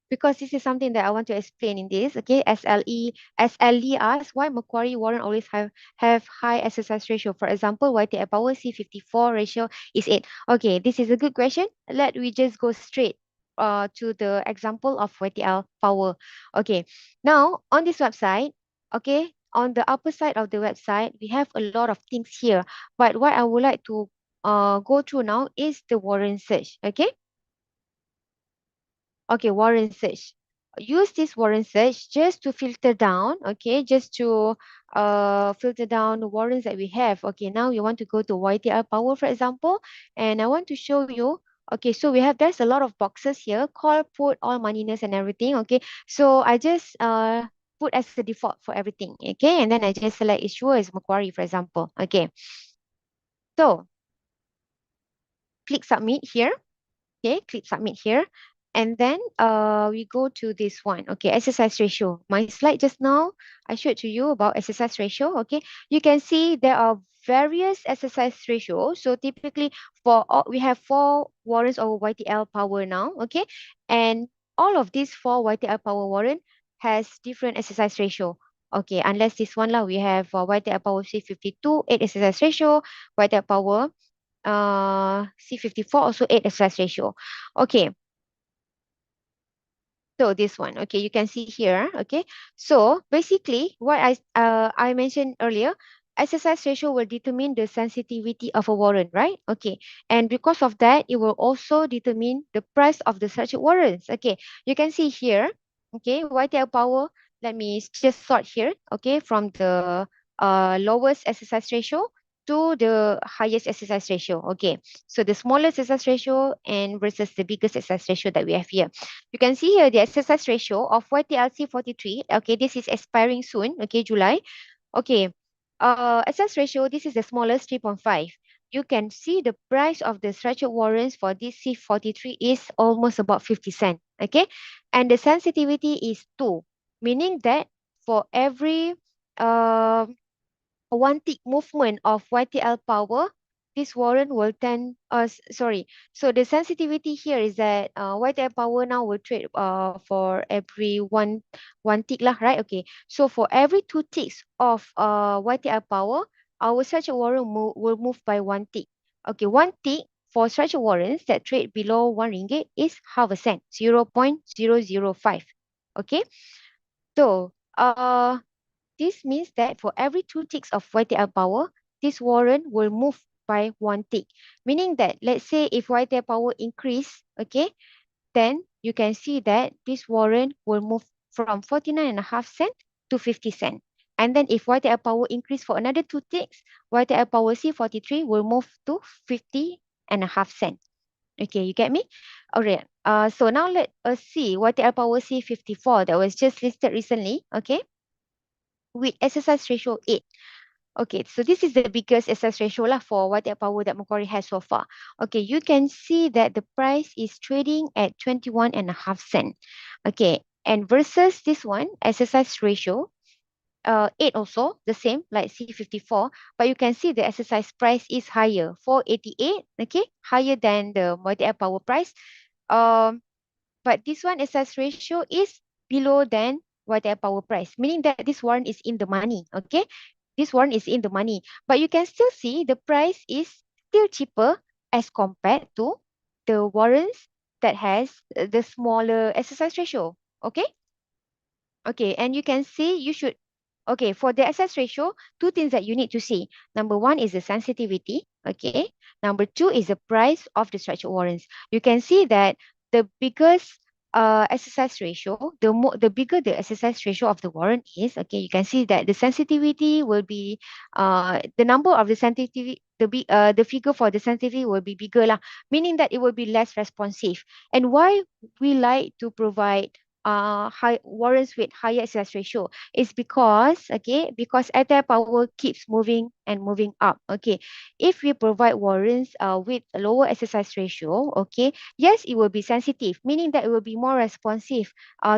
because this is something that I want to explain in this. Okay, SLE asks why Macquarie Warren always have high SSS ratio. For example, YTL power C54 ratio is 8. Okay, this is a good question. Let we just go straight to the example of YTL power. Okay, now on this website. Okay, on the upper side of the website, we have a lot of things here. But what I would like to go through now is the warrant search. Okay. Okay, warrant search. Use this warrant search just to filter down. Okay, just to filter down the warrants that we have. Okay, now you want to go to YTL power, for example, and I want to show you. Okay, so there's a lot of boxes here. Call, put, all moneyness and everything. Okay, so I just put as the default for everything. Okay, and then I just select issuer as Macquarie, for example. Okay, so click submit here. Okay, click submit here. And then we go to this one. Okay, exercise ratio. My slide just now, I showed to you about exercise ratio. Okay, you can see there are various exercise ratios. So typically for all, we have 4 warrants over YTL power now. Okay, and all of these 4 YTL power warrant has different exercise ratio. Okay, unless this one lah, we have YTL power C52, 8 exercise ratio, YTL power C54 also 8 exercise ratio. Okay, so this one, okay, you can see here, okay. So basically, what I mentioned earlier, exercise ratio will determine the sensitivity of a warrant, right? Okay, and because of that, it will also determine the price of the such warrants. Okay, you can see here, okay, YTL power. Let me just sort here, okay, from the lowest exercise ratio to the highest exercise ratio. Okay, so the smallest exercise ratio and versus the biggest exercise ratio that we have here. You can see here the exercise ratio of YTLC 43. Okay, this is expiring soon. Okay, July. Okay, exercise ratio, this is the smallest 3.5. You can see the price of the structured warrants for this C43 is almost about 50 cents. Okay, and the sensitivity is 2, meaning that for every uh, one tick movement of YTL power, this warrant will tend, sorry. So the sensitivity here is that YTL power now will trade for every one tick lah, right? Okay. So for every 2 ticks of YTL power, our such a warrant will move by 1 tick. Okay, 1 tick for such a warrants that trade below 1 ringgit is half a cent, 0.005. Okay. So this means that for every 2 ticks of YTL power, this warrant will move by 1 tick. Meaning that, let's say if YTL power increase, okay, then you can see that this warrant will move from 49.5 cent to 50 cent. And then if YTL power increase for another 2 ticks, YTL power C43 will move to 50.5 cent. Okay, you get me? All right. So now let us see YTL power C54 that was just listed recently. Okay, with exercise ratio 8. Okay, so this is the biggest exercise ratio lah for YTL power that Macquarie has so far. Okay, you can see that the price is trading at 21.5 cent. Okay, and versus this one, exercise ratio, 8 also, the same like C54, but you can see the exercise price is higher, 488, okay, higher than the YTL power price. But this one exercise ratio is below than YTL power price, meaning that this warrant is in the money, okay? This one is in the money, but you can still see the price is still cheaper as compared to the warrants that has the smaller exercise ratio. Okay. Okay, and you can see you should, okay, for the excess ratio, 2 things that you need to see. Number 1 is the sensitivity, okay. Number 2 is the price of the structured warrants. You can see that the biggest exercise ratio, the bigger the exercise ratio of the warrant is, okay, you can see that the sensitivity will be, the number of the sensitivity, the figure for the sensitivity will be bigger lah, meaning that it will be less responsive. And why we like to provide high warrants with higher exercise ratio is because, okay, because ether power keeps moving and moving up. Okay, if we provide warrants with a lower exercise ratio, okay, yes, it will be sensitive, meaning that it will be more responsive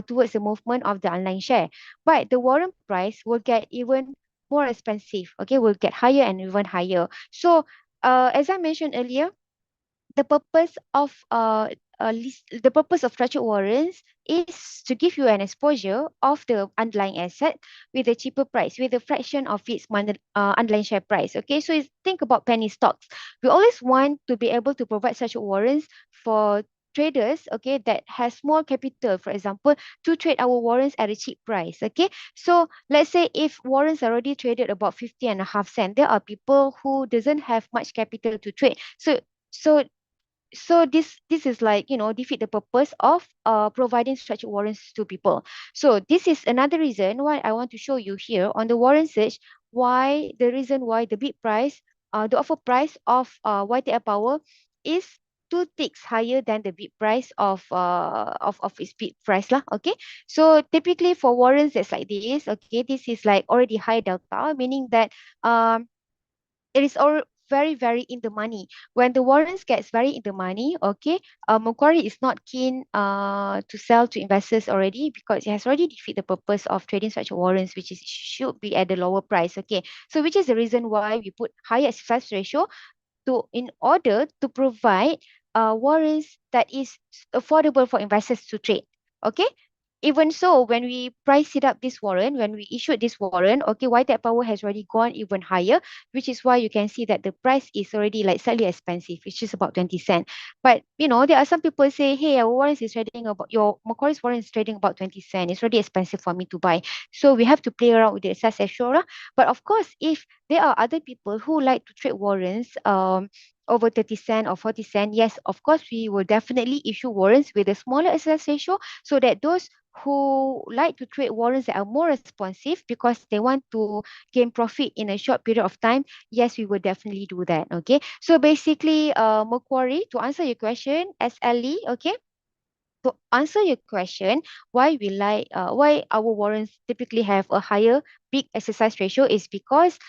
towards the movement of the online share, but the warrant price will get even more expensive. Okay, will get higher and even higher. So, as I mentioned earlier, the purpose of the purpose of structured warrants is to give you an exposure of the underlying asset with a cheaper price, with a fraction of its underlying share price. Okay, so think about penny stocks. We always want to be able to provide such warrants for traders, okay, that has small capital, for example, to trade our warrants at a cheap price. Okay, so let's say if warrants are already traded about 50.5 cents, there are people who doesn't have much capital to trade. So this is like, defeat the purpose of providing structured warrants to people. So this is another reason why I want to show you here on the warrant search, why the reason why the bid price, the offer price of YTL Power is two ticks higher than the bid price of its bid price lah. Okay, so typically for warrants that's like this, okay, this is like already high delta, meaning that it is all very, very in the money. When the warrants gets very in the money, okay, Macquarie is not keen to sell to investors already, because it has already defeated the purpose of trading such warrants, which is should be at the lower price. Okay, so which is the reason why we put higher exercise ratio in order to provide warrants that is affordable for investors to trade. Okay. Even so, when we price it up this warrant, when we issued this warrant, okay, YTech Power has already gone even higher, which is why you can see that the price is already like slightly expensive, which is about 20 cents. But there are some people say, hey, our warrants is trading about your Macquarie's warrant is trading about 20 cents. It's already expensive for me to buy. So we have to play around with the excess ratio. But of course, if there are other people who like to trade warrants over 30 cent or 40 cent, yes, of course, we will definitely issue warrants with a smaller excess ratio, so that those who like to trade warrants that are more responsive because they want to gain profit in a short period of time, yes, we will definitely do that. Okay, so basically, Macquarie, to answer your question, as Ali, okay, to answer your question, why our warrants typically have a higher big exercise ratio is because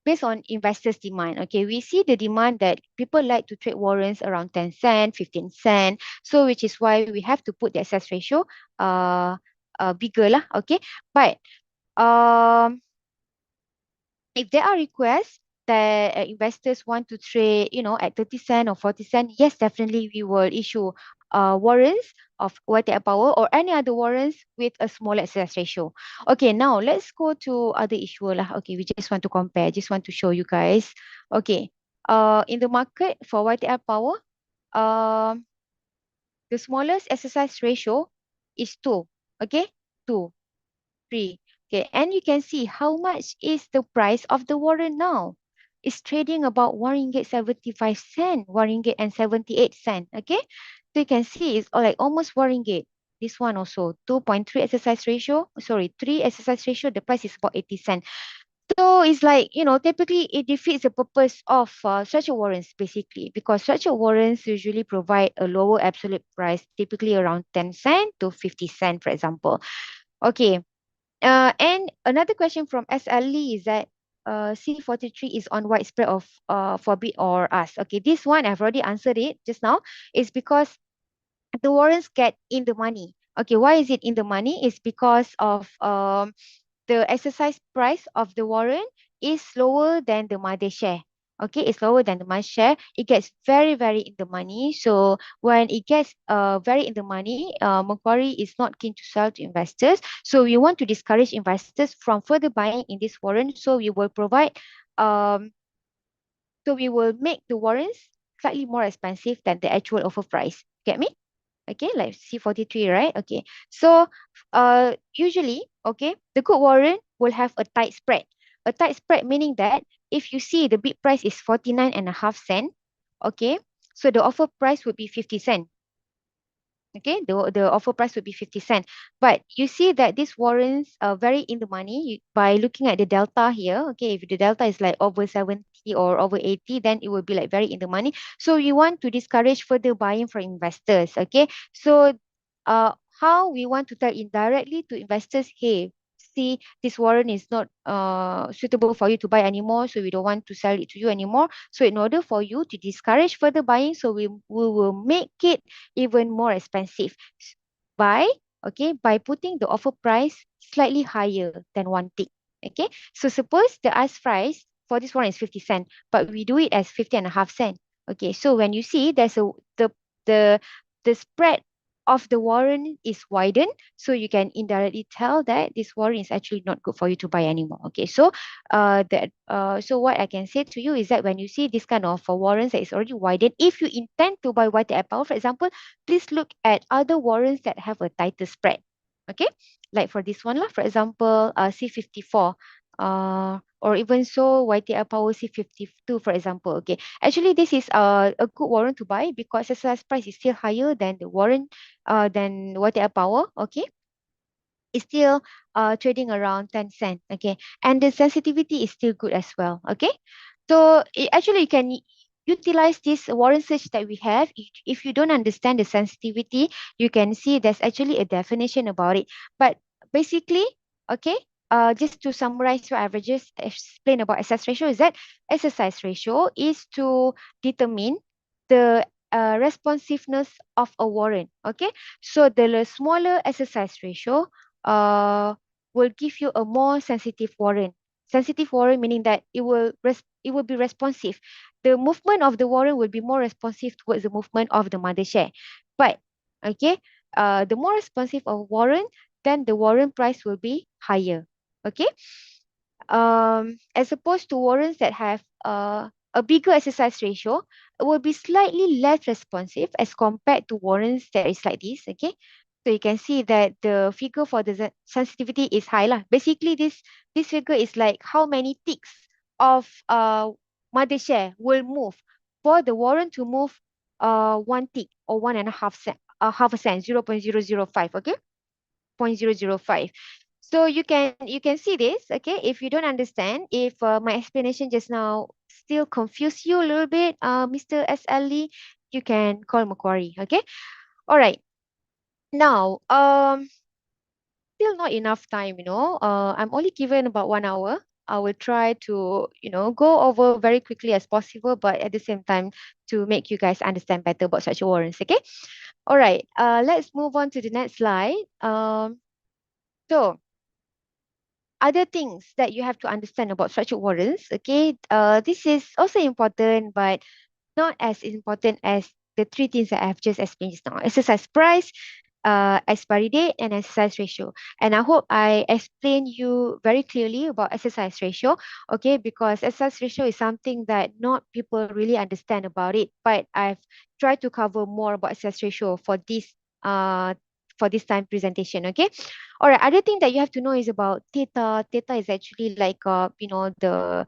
based on investors' demand. Okay, we see the demand that people like to trade warrants around 10 cent, 15 cent. So which is why we have to put the excess ratio uh, bigger lah. Okay, but um if there are requests that investors want to trade, at 30 cent or 40 cent, yes, definitely we will issue warrants of YTL Power or any other warrants with a smaller excess ratio. Okay, now let's go to other issue lah. Okay, we just want to compare, just want to show you guys. Okay, in the market for YTL Power, um, the smallest exercise ratio is 2. Okay, 2. 3. Okay, and you can see how much is the price of the warrant now. It's trading about 1 ringgit 75 cent, 1 ringgit and 78 cent. Okay, so you can see it's like almost 1 ringgit. This one also 2.3 exercise ratio. Sorry, 3 exercise ratio. The price is about 80 cent. So it's like, typically it defeats the purpose of structured warrants basically, because structured warrants usually provide a lower absolute price, typically around 10 cent to 50 cent, for example. Okay, and another question from SLE is that C43 is on widespread of for bid or ask. Okay, this one I've already answered it just now. It's because the warrants get in the money. Okay, why is it in the money? It's because of the exercise price of the warrant is lower than the mother share. Okay, it's lower than the mother share. It gets very, very in the money. So when it gets very in the money, Macquarie is not keen to sell to investors. So we want to discourage investors from further buying in this warrant. So we will provide, um, so we will make the warrants slightly more expensive than the actual offer price. Get me? Okay, like C43, right? Okay. So usually, okay, the good warrant will have a tight spread. A tight spread meaning that if you see the bid price is 49.5 cent, okay, so the offer price would be 50 cent. Okay, the offer price would be 50 cent. But you see that these warrants are very in the money by looking at the delta here. Okay, if the delta is like over 70 or over 80, then it will be like very in the money. So you want to discourage further buying from investors. Okay, so how we want to tell indirectly to investors, hey, see, this warrant is not suitable for you to buy anymore, so we don't want to sell it to you anymore. So in order for you to discourage further buying, so we will make it even more expensive by by putting the offer price slightly higher than 1 tick. Okay, so suppose the ask price for this warrant is 50 cent, but we do it as 50.5 cent. Okay, so when you see there's the the spread of the warrant is widened, so you can indirectly tell that this warrant is actually not good for you to buy anymore. Okay, so so what I can say to you is that when you see this kind of warrants that is already widened, if you intend to buy YTL power, for example, please look at other warrants that have a tighter spread. Okay, like for this one lah, for example, C54, or even so YTL Power C52, for example. Okay, actually this is a good warrant to buy because the sales price is still higher than the warrant than YTL Power. Okay, is still trading around 10 cent. Okay, and the sensitivity is still good as well. Okay, so actually you can utilize this warrant search that we have. If you don't understand the sensitivity, you can see there's actually a definition about it. But basically, okay, just to summarize what I've just explained about exercise ratio is that exercise ratio is to determine the responsiveness of a warrant. Okay, so the smaller exercise ratio uh, will give you a more sensitive warrant. Sensitive warrant meaning that it will be responsive. The movement of the warrant will be more responsive towards the movement of the mother share. But okay, the more responsive of warrant, then the warrant price will be higher. Okay, as opposed to warrants that have a bigger exercise ratio, it will be slightly less responsive as compared to warrants that is like this. Okay, so you can see that the figure for the sensitivity is high lah. Basically, this figure is like how many ticks of mother share will move for the warrant to move one tick or 1.5 cent, half a cent, 0.005. Okay, 0.005. So you can see this, okay? If you don't understand, if my explanation just now still confuse you a little bit, Mr. S.L. Lee, you can call Macquarie, okay? All right. Now, still not enough time, I'm only given about 1 hour. I will try to, go over very quickly as possible, but at the same time to make you guys understand better about such warrants, okay? All right. Let's move on to the next slide. So other things that you have to understand about structured warrants. Okay, this is also important, but not as important as the three things that I have just explained just now. Exercise price, expiry date, and exercise ratio. And I hope I explained you very clearly about exercise ratio. Okay, because exercise ratio is something that not people really understand about it. But I've tried to cover more about exercise ratio for this time presentation. Okay. All right. Other thing that you have to know is about theta. Theta is actually like the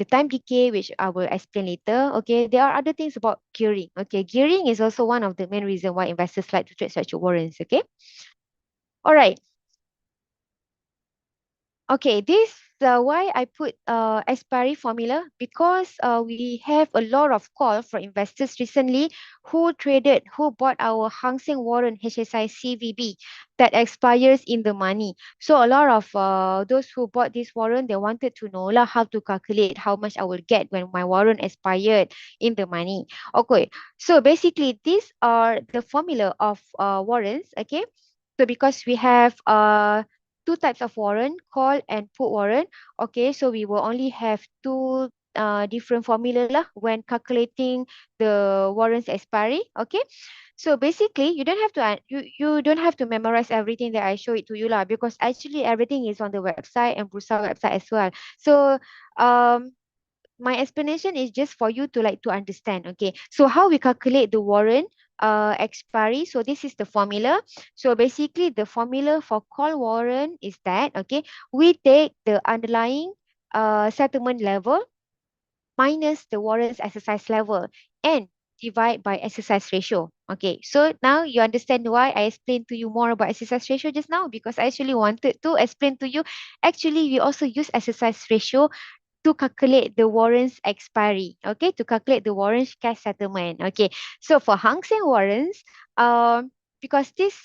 time decay, which I will explain later. Okay, there are other things about gearing. Okay, gearing is also one of the main reason why investors like to trade such warrants. Okay, all right. Okay, this why I put expiry formula because we have a lot of call for investors recently who bought our Hang Seng warrant HSI CVB that expires in the money. So a lot of those who bought this warrant, they wanted to know lah how to calculate how much I will get when my warrant expired in the money. Okay, so basically these are the formula of warrants. Okay, so because we have two types of warrant, call and put warrant. Okay, so we will only have two different formula lah when calculating the warrants expiry. Okay, so basically you don't have to you don't have to memorize everything that I show it to you lah, because actually everything is on the website and Bursa website as well. So my explanation is just for you to like to understand. Okay, so how we calculate the warrant expiry. So this is the formula. So basically the formula for call warrant is that, okay, we take the underlying settlement level minus the warrant's exercise level and divide by exercise ratio. Okay, so now you understand why I explained to you more about exercise ratio just now, because I actually wanted to explain to you. Actually, we also use exercise ratio to calculate the warrants expiry. Okay, to calculate the warrants cash settlement. Okay, so for Hang Seng warrants, because this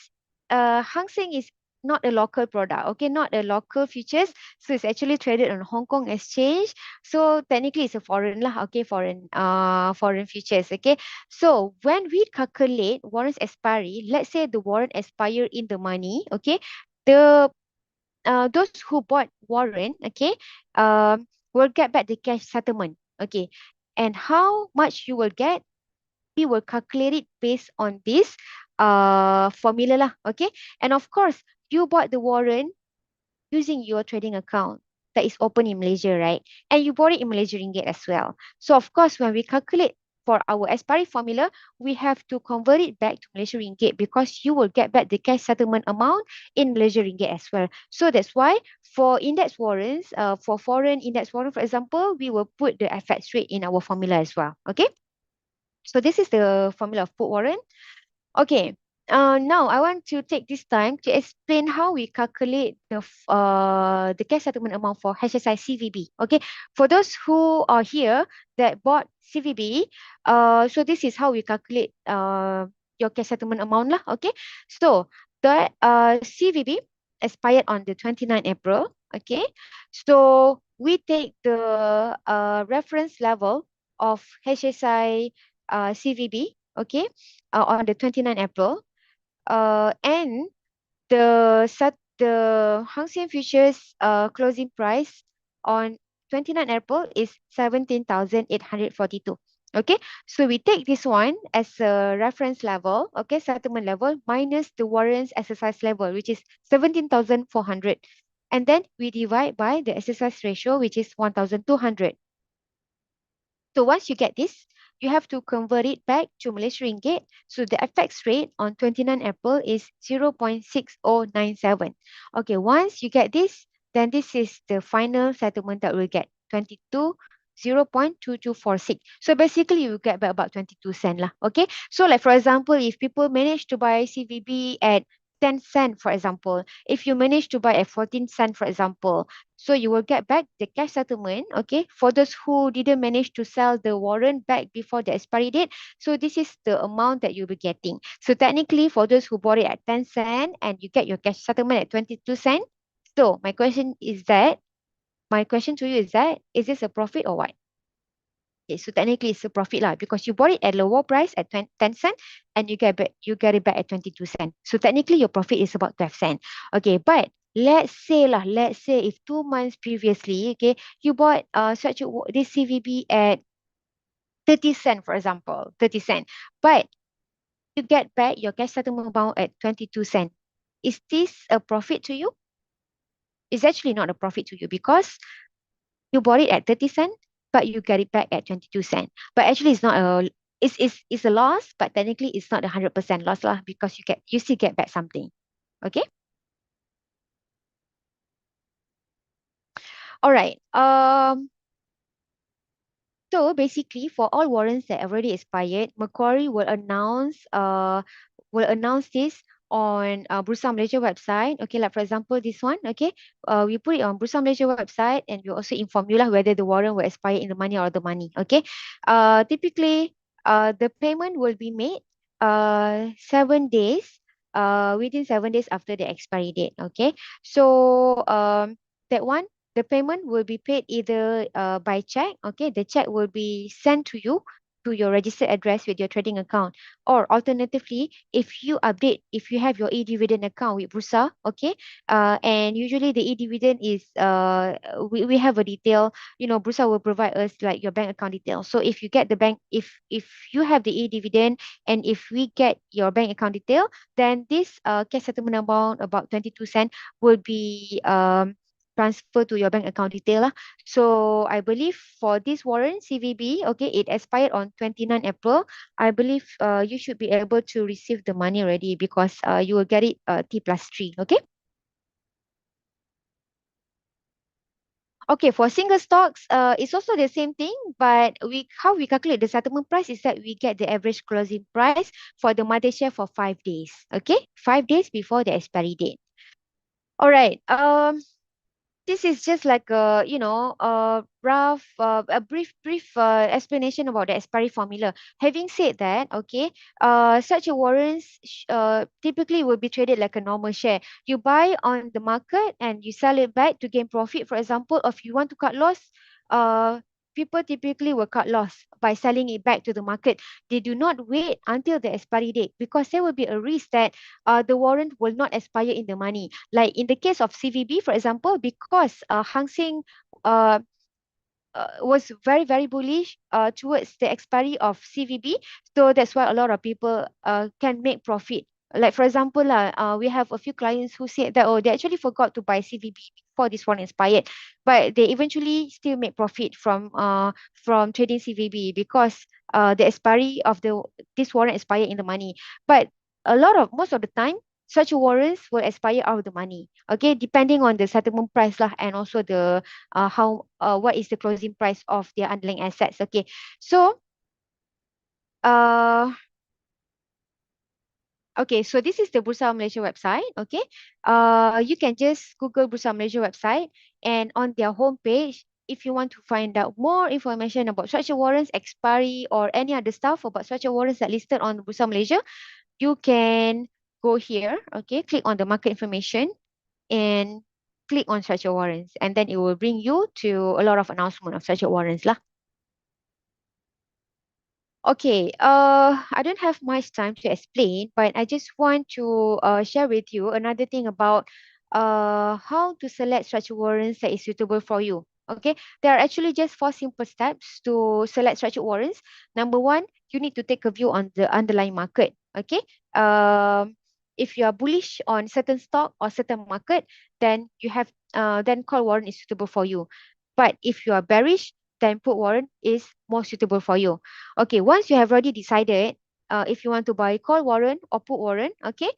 Hang Seng is not a local product, okay, not a local futures, so it's actually traded on Hong Kong exchange. So technically it's a foreign lah, okay, foreign futures. Okay, so when we calculate warrants expiry, let's say the warrant expire in the money, okay, the those who bought warrant, okay, will get back the cash settlement. Okay. And how much you will get, we will calculate it based on this formula lah. Okay. And of course, you bought the warrant using your trading account that is open in Malaysia, right? And you bought it in Malaysia ringgit as well. So of course, when we calculate for our expiry formula, we have to convert it back to Malaysia ringgit because you will get back the cash settlement amount in Malaysia ringgit as well. So that's why for index warrants, for foreign index warrant, for example, we will put the FX rate in our formula as well. Okay. So this is the formula of put warrant. Okay. Now I want to take this time to explain how we calculate the cash settlement amount for HSI CVB. Okay, for those who are here that bought CVB, so this is how we calculate your cash settlement amount lah. Okay, so the CVB expired on the 29th April. Okay, so we take the reference level of HSI CVB. Okay, on the 29th April. And the Hang Seng Futures closing price on 29th April is 17,842. Okay, so we take this one as a reference level, okay, settlement level minus the warrants exercise level, which is 17,400. And then we divide by the exercise ratio, which is 1,200. So once you get this, you have to convert it back to Malaysia ringgit. So the FX rate on 29 April is 0.6097. Okay, once you get this, then this is the final settlement that we'll get, 0.2246. So basically you will get back about 22 cents lah. Okay, so like for example, if people manage to buy CVB at 10 cent, for example, if you manage to buy at 14 cent, for example, so you will get back the cash settlement, okay, for those who didn't manage to sell the warrant back before the expiry date. So this is the amount that you'll be getting. So technically for those who bought it at 10 cent and you get your cash settlement at 22 cent. So my question to you is that, is this a profit or what? Okay, so technically it's a profit lah because you bought it at lower price at 10 cent and you get it back at 22 cent. So technically your profit is about 12 cent. Okay, but let's say if 2 months previously, okay, you bought this CVB at 30 cent, for example, 30 cent, but you get back your cash settlement amount at 22 cent. Is this a profit to you? It's actually not a profit to you because you bought it at 30 cent, but you get it back at 22 cent. But actually it's not it's a loss, but technically it's not 100% loss lah because you still get back something. Okay. All right. So basically for all warrants that already expired, Macquarie will announce this on Bursa Malaysia website. Okay, like for example, this one, okay, we put it on Bursa Malaysia website and we also inform you lah whether the warrant will expire in the money or the money. Okay, typically, the payment will be made 7 days, within 7 days after the expiry date. Okay, so that one, the payment will be paid either by check. Okay, the check will be sent to you to your registered address with your trading account, or alternatively, if you have your e-dividend account with Bursa, okay, and usually the e-dividend is we have a detail, Bursa will provide us like your bank account details. So if you get the bank, if you have the e-dividend and if we get your bank account detail, then this cash settlement amount about 22 cent will be transfer to your bank account detail lah. So I believe for this warrant CVB, okay, it expired on 29 April. I believe you should be able to receive the money already because you will get it T+3. Okay. Okay, for single stocks, it's also the same thing, but how we calculate the settlement price is that we get the average closing price for the mother share for 5 days. Okay, 5 days before the expiry date. All right. This is just like a brief explanation about the expiry formula. Having said that, okay, such a warrants typically will be traded like a normal share. You buy on the market and you sell it back to gain profit, for example. Or if you want to cut loss, people typically will cut loss by selling it back to the market. They do not wait until the expiry date because there will be a risk that the warrant will not expire in the money. Like in the case of CVB, for example, because Hang Seng uh, was very, very bullish towards the expiry of CVB. So that's why a lot of people can make profit. Like for example, we have a few clients who said that, oh, they actually forgot to buy CVB before this one expired, but they eventually still make profit from trading CVB because the expiry of this warrant expired in the money. But most of the time, such warrants will expire out of the money. Okay, depending on the settlement price lah, and also the how what is the closing price of their underlying assets. Okay, so uh okay, so this is the Bursa Malaysia website. Okay, you can just Google Bursa Malaysia website, and on their homepage, if you want to find out more information about structured warrants, expiry, or any other stuff about structured warrants that listed on Bursa Malaysia, you can go here. Okay, click on the market information and click on structured warrants, and then it will bring you to a lot of announcement of structured warrants lah. Okay, I don't have much time to explain, but I just want to share with you another thing about how to select structured warrants that is suitable for you. Okay, there are actually just 4 simple steps to select structured warrants. Number one, you need to take a view on the underlying market. Okay, if you are bullish on certain stock or certain market, then then call warrant is suitable for you. But if you are bearish, then put warrant is more suitable for you. Okay, once you have already decided if you want to buy call warrant or put warrant, okay,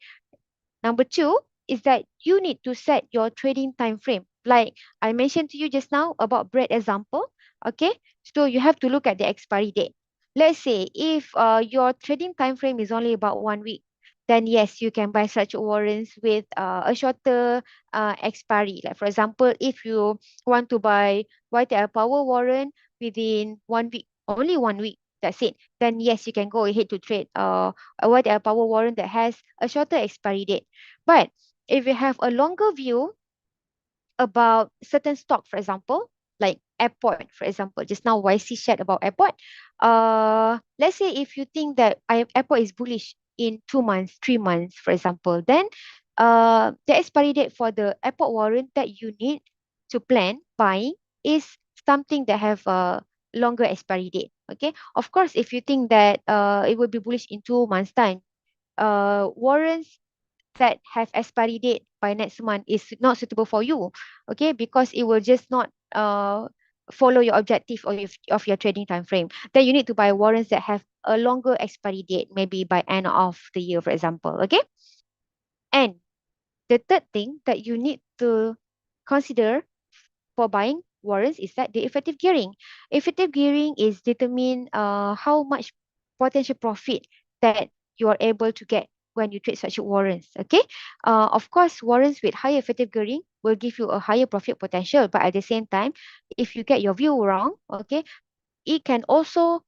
number two is that you need to set your trading time frame. Like I mentioned to you just now about bread example, okay? So you have to look at the expiry date. Let's say if your trading time frame is only about 1 week, then yes, you can buy such warrants with a shorter expiry. Like for example, if you want to buy YTL Power warrant within 1 week, only 1 week, that's it. Then yes, you can go ahead to trade a YTL Power warrant that has a shorter expiry date. But if you have a longer view about certain stock, for example, like airport, for example, just now YC shared about airport. Let's say if you think that airport is bullish in 2 months, 3 months, for example, then the expiry date for the airport warrant that you need to plan buying is something that have a longer expiry date. Okay, of course, if you think that it will be bullish in 2 months time, warrants that have expiry date by next month is not suitable for you, okay, because it will just not follow your objective of your trading time frame. Then you need to buy warrants that have a longer expiry date, maybe by end of the year, for example. Okay, and the third thing that you need to consider for buying warrants is that the effective gearing. Effective gearing is determine how much potential profit that you are able to get when you trade such warrants. Okay. Of course, warrants with higher effective gearing will give you a higher profit potential, but at the same time, if you get your view wrong, okay, it can also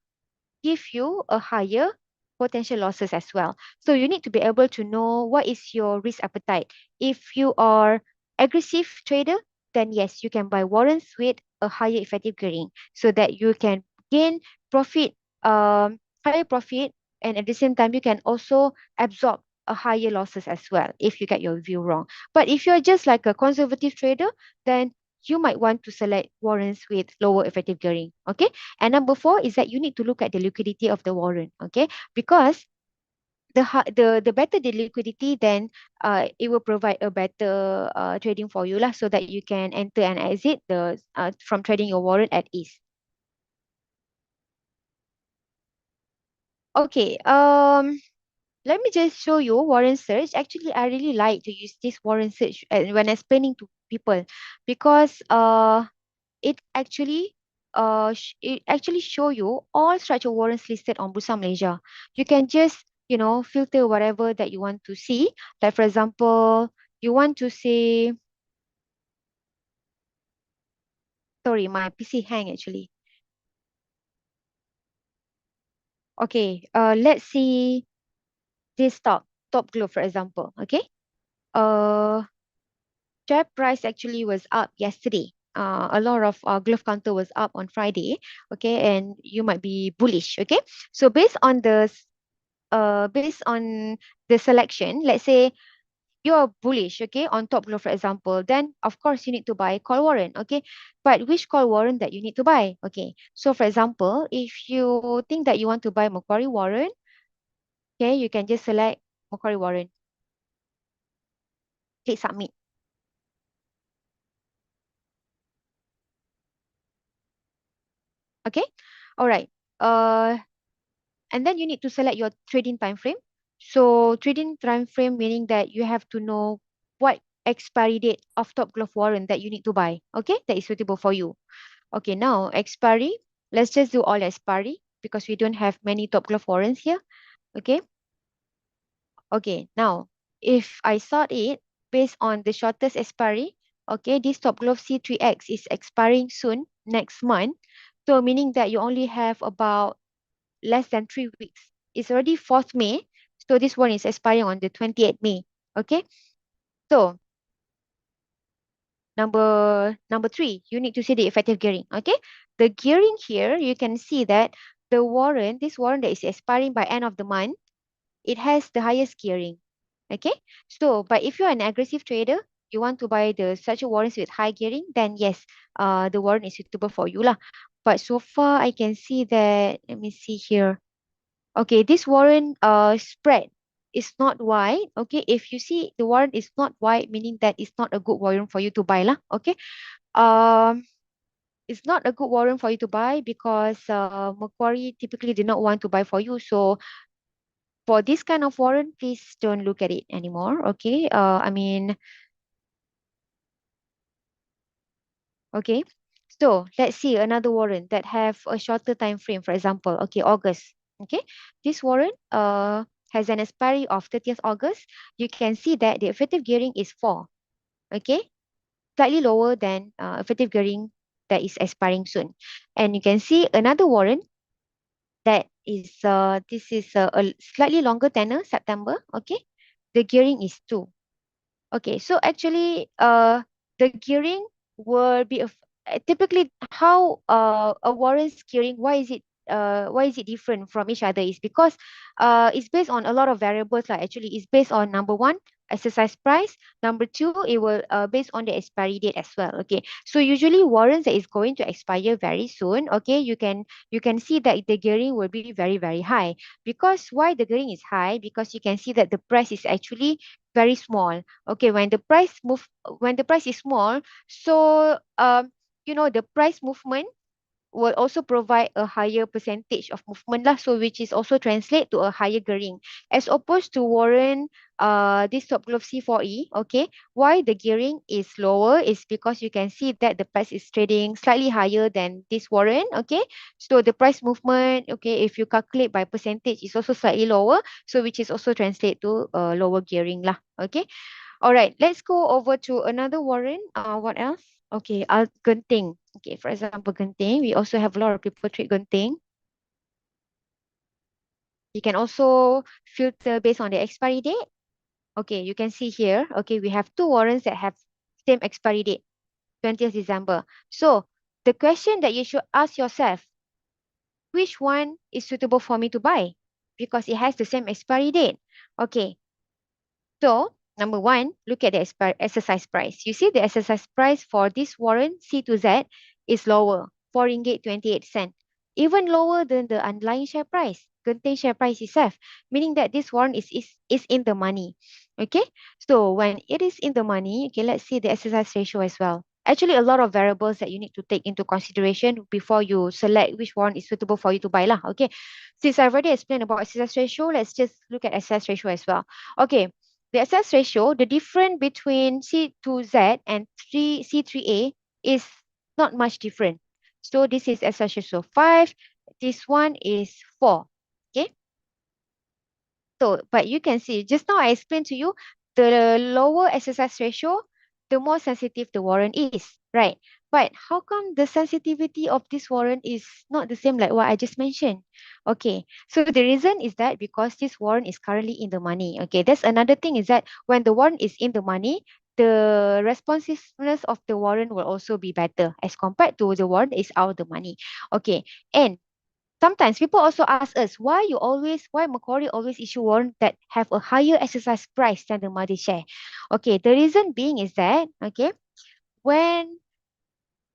give you a higher potential losses as well. So you need to be able to know what is your risk appetite. If you are aggressive trader, then yes, you can buy warrants with a higher effective gearing so that you can gain profit, higher profit, and at the same time you can also absorb a higher losses as well if you get your view wrong. But if you're just like a conservative trader, then you might want to select warrants with lower effective gearing. Okay. And number four is that you need to look at the liquidity of the warrant, okay? Because the better the liquidity, then it will provide a better trading for you lah, so that you can enter and exit the from trading your warrant at ease. Okay, let me just show you warrant search. Actually, I really like to use this warrant search when explaining to people because it actually show you all structured warrants listed on Bursa Malaysia. You can just filter whatever that you want to see. Like for example, you want to see. Sorry, my PC hang actually. Okay, let's see this top globe for example. Okay, uh, share price actually was up yesterday. a lot of glove counter was up on Friday, okay, and you might be bullish, okay. So based on the selection, let's say you're bullish, okay, on top glove, for example, then of course you need to buy call warrant, okay. But which call warrant that you need to buy? Okay. So for example, if you think that you want to buy Macquarie warrant, okay, you can just select Macquarie warrant, click submit. Okay. All right. Uh, and then you need to select your trading time frame. So trading time frame meaning that you have to know what expiry date of top glove warrant that you need to buy. Okay, that is suitable for you. Okay, now expiry. Let's just do all expiry because we don't have many top glove warrants here. Okay. Okay, now if I sort it based on the shortest expiry, okay, this top glove C3X is expiring soon next month. So meaning that you only have about less than 3 weeks. It's already 4th May. So this one is expiring on the 28th May. Okay. So number three, you need to see the effective gearing. Okay. The gearing here, you can see that this warrant that is expiring by end of the month, it has the highest gearing. Okay. So, but if you're an aggressive trader, you want to buy the such a warrants with high gearing, then yes, the warrant is suitable for you lah. But so far, I can see that. Let me see here. Okay, this warrant spread is not wide. Okay, if you see the warrant is not wide, meaning that it's not a good warrant for you to buy lah. Okay, um, it's not a good warrant for you to buy because Macquarie typically did not want to buy for you. So for this kind of warrant, please don't look at it anymore. Okay, I mean, okay. So let's see another warrant that have a shorter time frame. For example, okay, August. Okay, this warrant has an expiry of 30th August. You can see that the effective gearing is 4. Okay, slightly lower than effective gearing that is expiring soon. And you can see another warrant that is this is a slightly longer tenor, September. Okay, the gearing is 2. Okay, so actually, the gearing will be typically how a warrant's gearing. Why is it different from each other? Is because it's based on a lot of variables. Like actually, it's based on number one, exercise price. Number two, it will based on the expiry date as well. Okay, so usually warrants that is going to expire very soon. Okay, you can see that the gearing will be very very high. Because why the gearing is high? Because you can see that the price is actually very small. Okay, when the price is small, so the price movement will also provide a higher percentage of movement lah, so which is also translate to a higher gearing as opposed to warrant this top glove C4E. Okay, why the gearing is lower is because you can see that the price is trading slightly higher than this warrant. Okay, so the price movement, okay, if you calculate by percentage, is also slightly lower, so which is also translate to lower gearing lah. Okay. All right, let's go over to another warrant. What else? Okay, Genting. Okay, for example, Genting. We also have a lot of people trade Genting. You can also filter based on the expiry date. Okay, you can see here. Okay, we have two warrants that have same expiry date, 20th December. So the question that you should ask yourself, which one is suitable for me to buy? Because it has the same expiry date. Okay, so number one, look at the exercise price. You see the exercise price for this warrant C to Z is lower, 4 ringgit 28 cent, even lower than the underlying share price, Genting share price itself, meaning that this warrant is in the money. Okay, so when it is in the money, okay, let's see the exercise ratio as well. Actually, a lot of variables that you need to take into consideration before you select which warrant is suitable for you to buy lah. Okay, since I've already explained about exercise ratio, let's just look at exercise ratio as well. Okay, the excess ratio, the difference between C2Z and C3A is not much different. So this is excess ratio 5. This one is 4. Okay. So, but you can see, just now I explained to you, the lower exercise ratio, the more sensitive the warrant is, right? But how come the sensitivity of this warrant is not the same like what I just mentioned? Okay, so the reason is that because this warrant is currently in the money. Okay, that's another thing is that when the warrant is in the money, the responsiveness of the warrant will also be better as compared to the warrant is out of the money. Okay, and sometimes people also ask us why Macquarie always issue warrant that have a higher exercise price than the mother share. Okay, the reason being is that when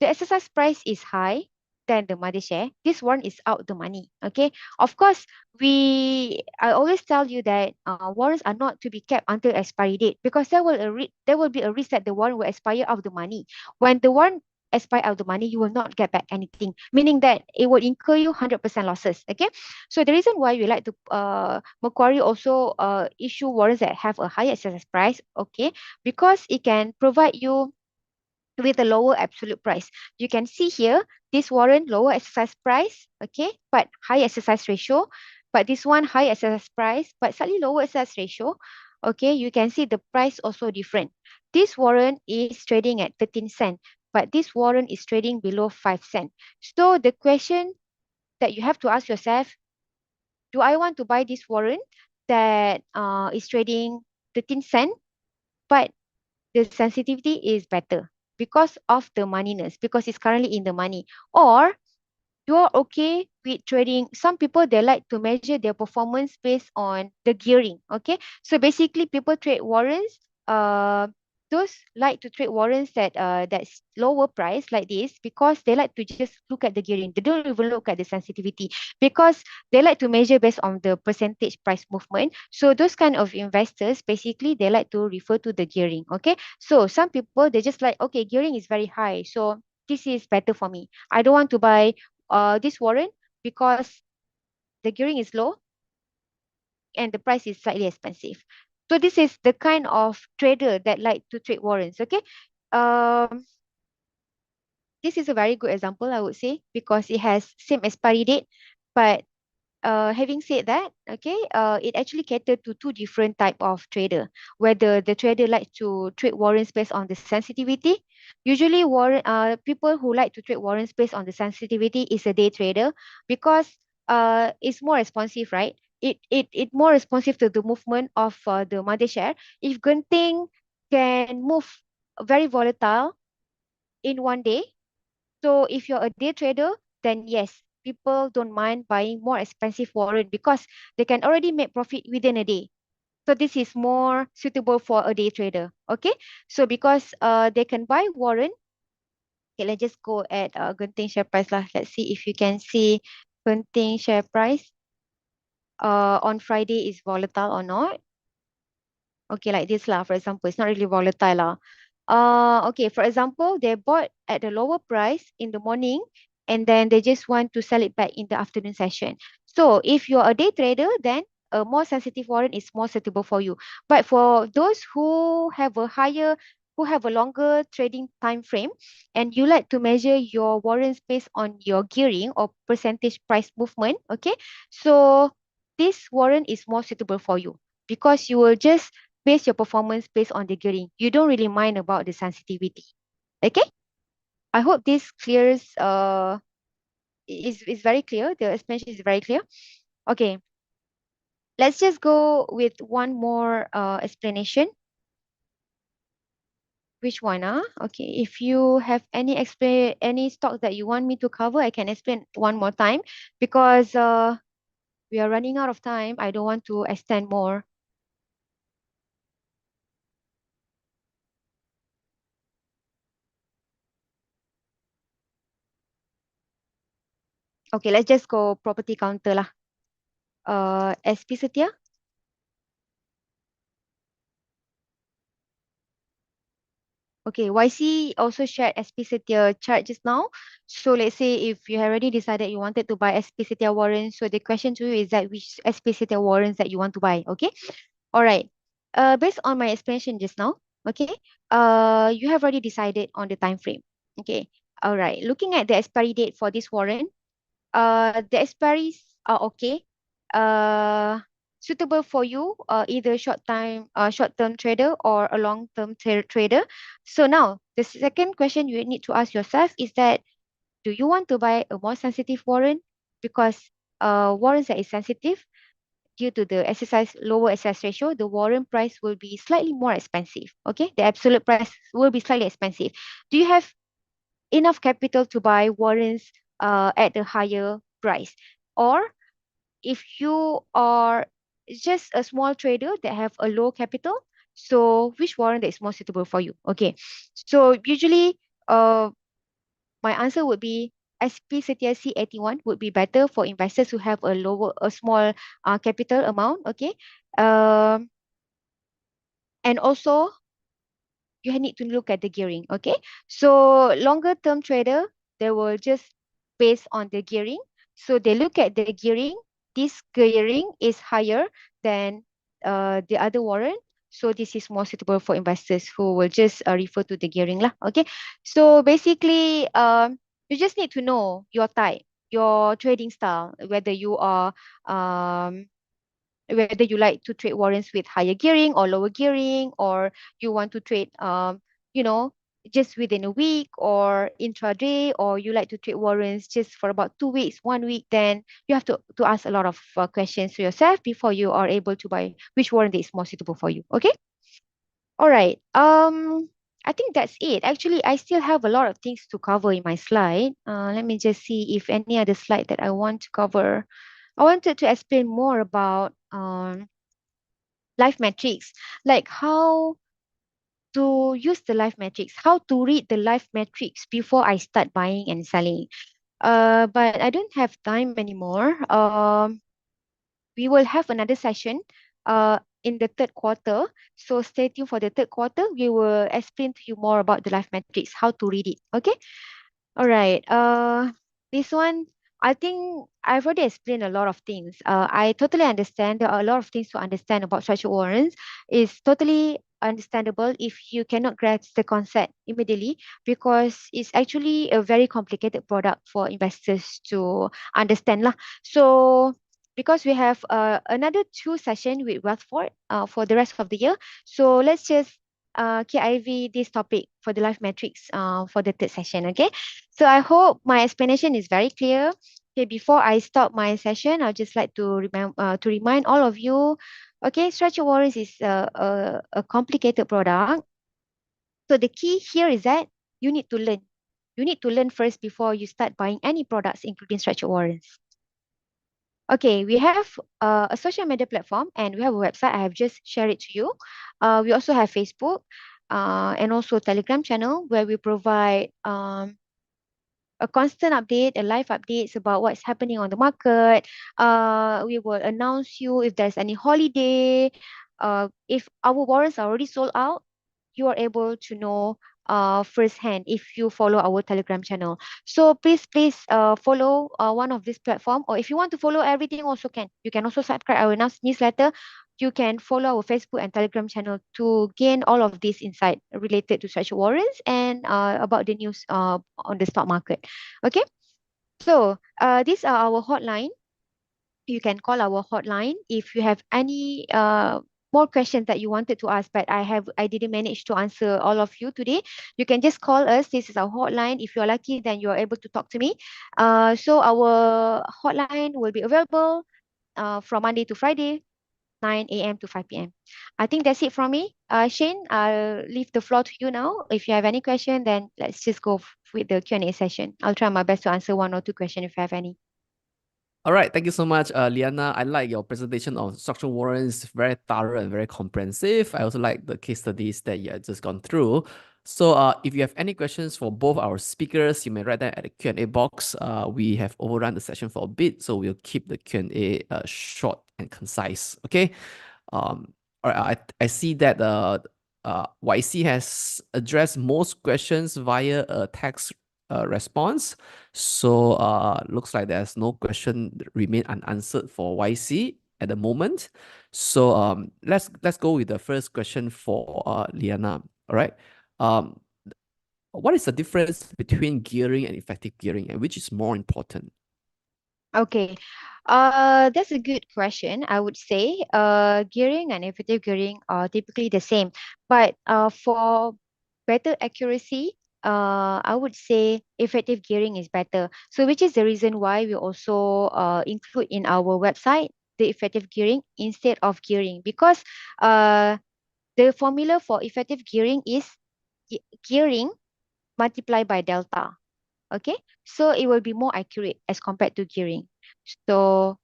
the exercise price is high than the mother share, this one is out the money. Okay. Of course, I always tell you that warrants are not to be kept until expiry date because there will be a risk that the warrant will expire out of the money. When the warrant expire out of the money, you will not get back anything, meaning that it will incur you 100% losses. Okay. So the reason why we like to Macquarie also issue warrants that have a higher exercise price, okay, because it can provide you with a lower absolute price. You can see here, this warrant lower exercise price, okay, but high exercise ratio. But this one high exercise price, but slightly lower exercise ratio. Okay, you can see the price also different. This warrant is trading at 13 cents, but this warrant is trading below 5 cents. So the question that you have to ask yourself, do I want to buy this warrant that is trading 13 cents, but the sensitivity is better because of the moneyness, because it's currently in the money. Or you're okay with trading. Some people, they like to measure their performance based on the gearing. Okay. So basically people trade warrants. Those like to trade warrants that's lower price like this because they like to just look at the gearing. They don't even look at the sensitivity because they like to measure based on the percentage price movement. So those kind of investors, basically they like to refer to the gearing. Okay. So some people, they just like, okay, gearing is very high, so this is better for me. I don't want to buy this warrant because the gearing is low and the price is slightly expensive. So this is the kind of trader that like to trade warrants. Okay. Um, this is a very good example, I would say, because it has same expiry date, but having said that, okay, it actually catered to two different type of trader. Whether the trader like to trade warrants based on the sensitivity, usually warrant people who like to trade warrants based on the sensitivity is a day trader because it's more responsive, right? It more responsive to the movement of the mother share. If Genting can move very volatile in one day, so if you're a day trader, then yes, people don't mind buying more expensive warrant because they can already make profit within a day. So this is more suitable for a day trader. Okay. So because they can buy warrant, okay, let's just go at Genting share price lah. Let's see if you can see Genting share price on Friday is volatile or not. Okay, like this lah, for example, it's not really volatile lah. Okay, for example, they bought at the lower price in the morning and then they just want to sell it back in the afternoon session. So if you're a day trader, then a more sensitive warrant is more suitable for you. But for those who have a longer trading time frame and you like to measure your warrants based on your gearing or percentage price movement, okay, so this warrant is more suitable for you because you will just base your performance based on the gearing. You don't really mind about the sensitivity. Okay? I hope this clears is very clear. The explanation is very clear. Okay. Let's just go with one more explanation. Which one? Okay. If you have any stock that you want me to cover, I can explain one more time because we are running out of time. I don't want to extend more. Okay, let's just go property counter lah. SP Setia. Okay, YC also shared SP Setia chart just now. So let's say if you have already decided you wanted to buy SP Setia warrants, so the question to you is that which SP Setia warrants that you want to buy, okay? All right. Based on my explanation just now, okay, you have already decided on the time frame. Okay. All right. Looking at the expiry date for this warrant, the expiries are okay. Suitable for you, either short-term trader or a long-term trader. So now the second question you need to ask yourself is that, do you want to buy a more sensitive warrant? Because warrants that is sensitive, due to the lower exercise ratio, the warrant price will be slightly more expensive. Okay, the absolute price will be slightly expensive. Do you have enough capital to buy warrants at a higher price? Or if you are just a small trader that have a low capital, so which warrant is more suitable for you? Okay, so usually my answer would be SPCTIC 81 would be better for investors who have a small capital amount. Okay, um, and also you need to look at the gearing. Okay, so longer term trader, they will just based on the gearing. So they look at the gearing. This gearing is higher than the other warrant. So this is more suitable for investors who will just refer to the gearing lah. Okay, so basically, you just need to know your type, your trading style, um whether you like to trade warrants with higher gearing or lower gearing, or you want to trade you know just within a week or intraday, or you like to trade warrants just for about 2 weeks, 1 week. Then you have to ask a lot of questions to yourself before you are able to buy which warrant is more suitable for you. Okay, all right. I think that's it. Actually, I still have a lot of things to cover in my slide. Let me just see if any other slide that I want to cover. I wanted to explain more about life metrics, like how to use the life metrics, how to read the life metrics before I start buying and selling. But I don't have time anymore. We will have another session in the third quarter. So stay tuned for the third quarter. We will explain to you more about the life metrics, how to read it. Okay. All right. This one, I think I've already explained a lot of things. I totally understand there are a lot of things to understand about structured warrants. It's totally understandable if you cannot grasp the concept immediately, because it's actually a very complicated product for investors to understand lah. So because we have another 2 sessions with Wealthford for the rest of the year, so let's just KIV this topic for the life metrics for the third session. Okay. So I hope my explanation is very clear. Okay, before I stop my session, I'd just like to remind all of you, okay, structured warrants is a complicated product. So the key here is that you need to learn. You need to learn first before you start buying any products, including structured warrants. Okay, we have a social media platform and we have a website. I have just shared it to you. We also have Facebook and also Telegram channel where we provide a constant update, a live updates about what's happening on the market. We will announce you if there's any holiday. If our warrants are already sold out, you are able to know firsthand if you follow our Telegram channel. So please follow one of this platform, or if you want to follow everything also can. You can also subscribe our newsletter. You can follow our Facebook and Telegram channel to gain all of this insight related to such warrants and about the news on the stock market. Okay, so these are our hotline. You can call our hotline if you have any more questions that you wanted to ask, but I didn't manage to answer all of you today. You can just call us. This is our hotline. If you're lucky, then you're able to talk to me. So our hotline will be available from Monday to Friday, 9 a.m. to 5 p.m. I think that's it from me. Shane, I'll leave the floor to you now. If you have any question, then let's just go with the Q&A session. I'll try my best to answer 1 or 2 questions if you have any. All right, thank you so much, Liyana. I like your presentation on structural warrants, very thorough and very comprehensive. I also like the case studies that you have just gone through. So if you have any questions for both our speakers, you may write them at the Q&A box. We have overrun the session for a bit, so we'll keep the Q&A short and concise, okay? All right, I see that YC has addressed most questions via a text response. So looks like there's no question remain unanswered for YC at the moment. So let's go with the first question for Liyana. All right. What is the difference between gearing and effective gearing, and which is more important? Okay. That's a good question. I would say gearing and effective gearing are typically the same, but for better accuracy, I would say effective gearing is better. So which is the reason why we also include in our website the effective gearing instead of gearing, because the formula for effective gearing is gearing multiplied by delta. Okay, so it will be more accurate as compared to gearing. So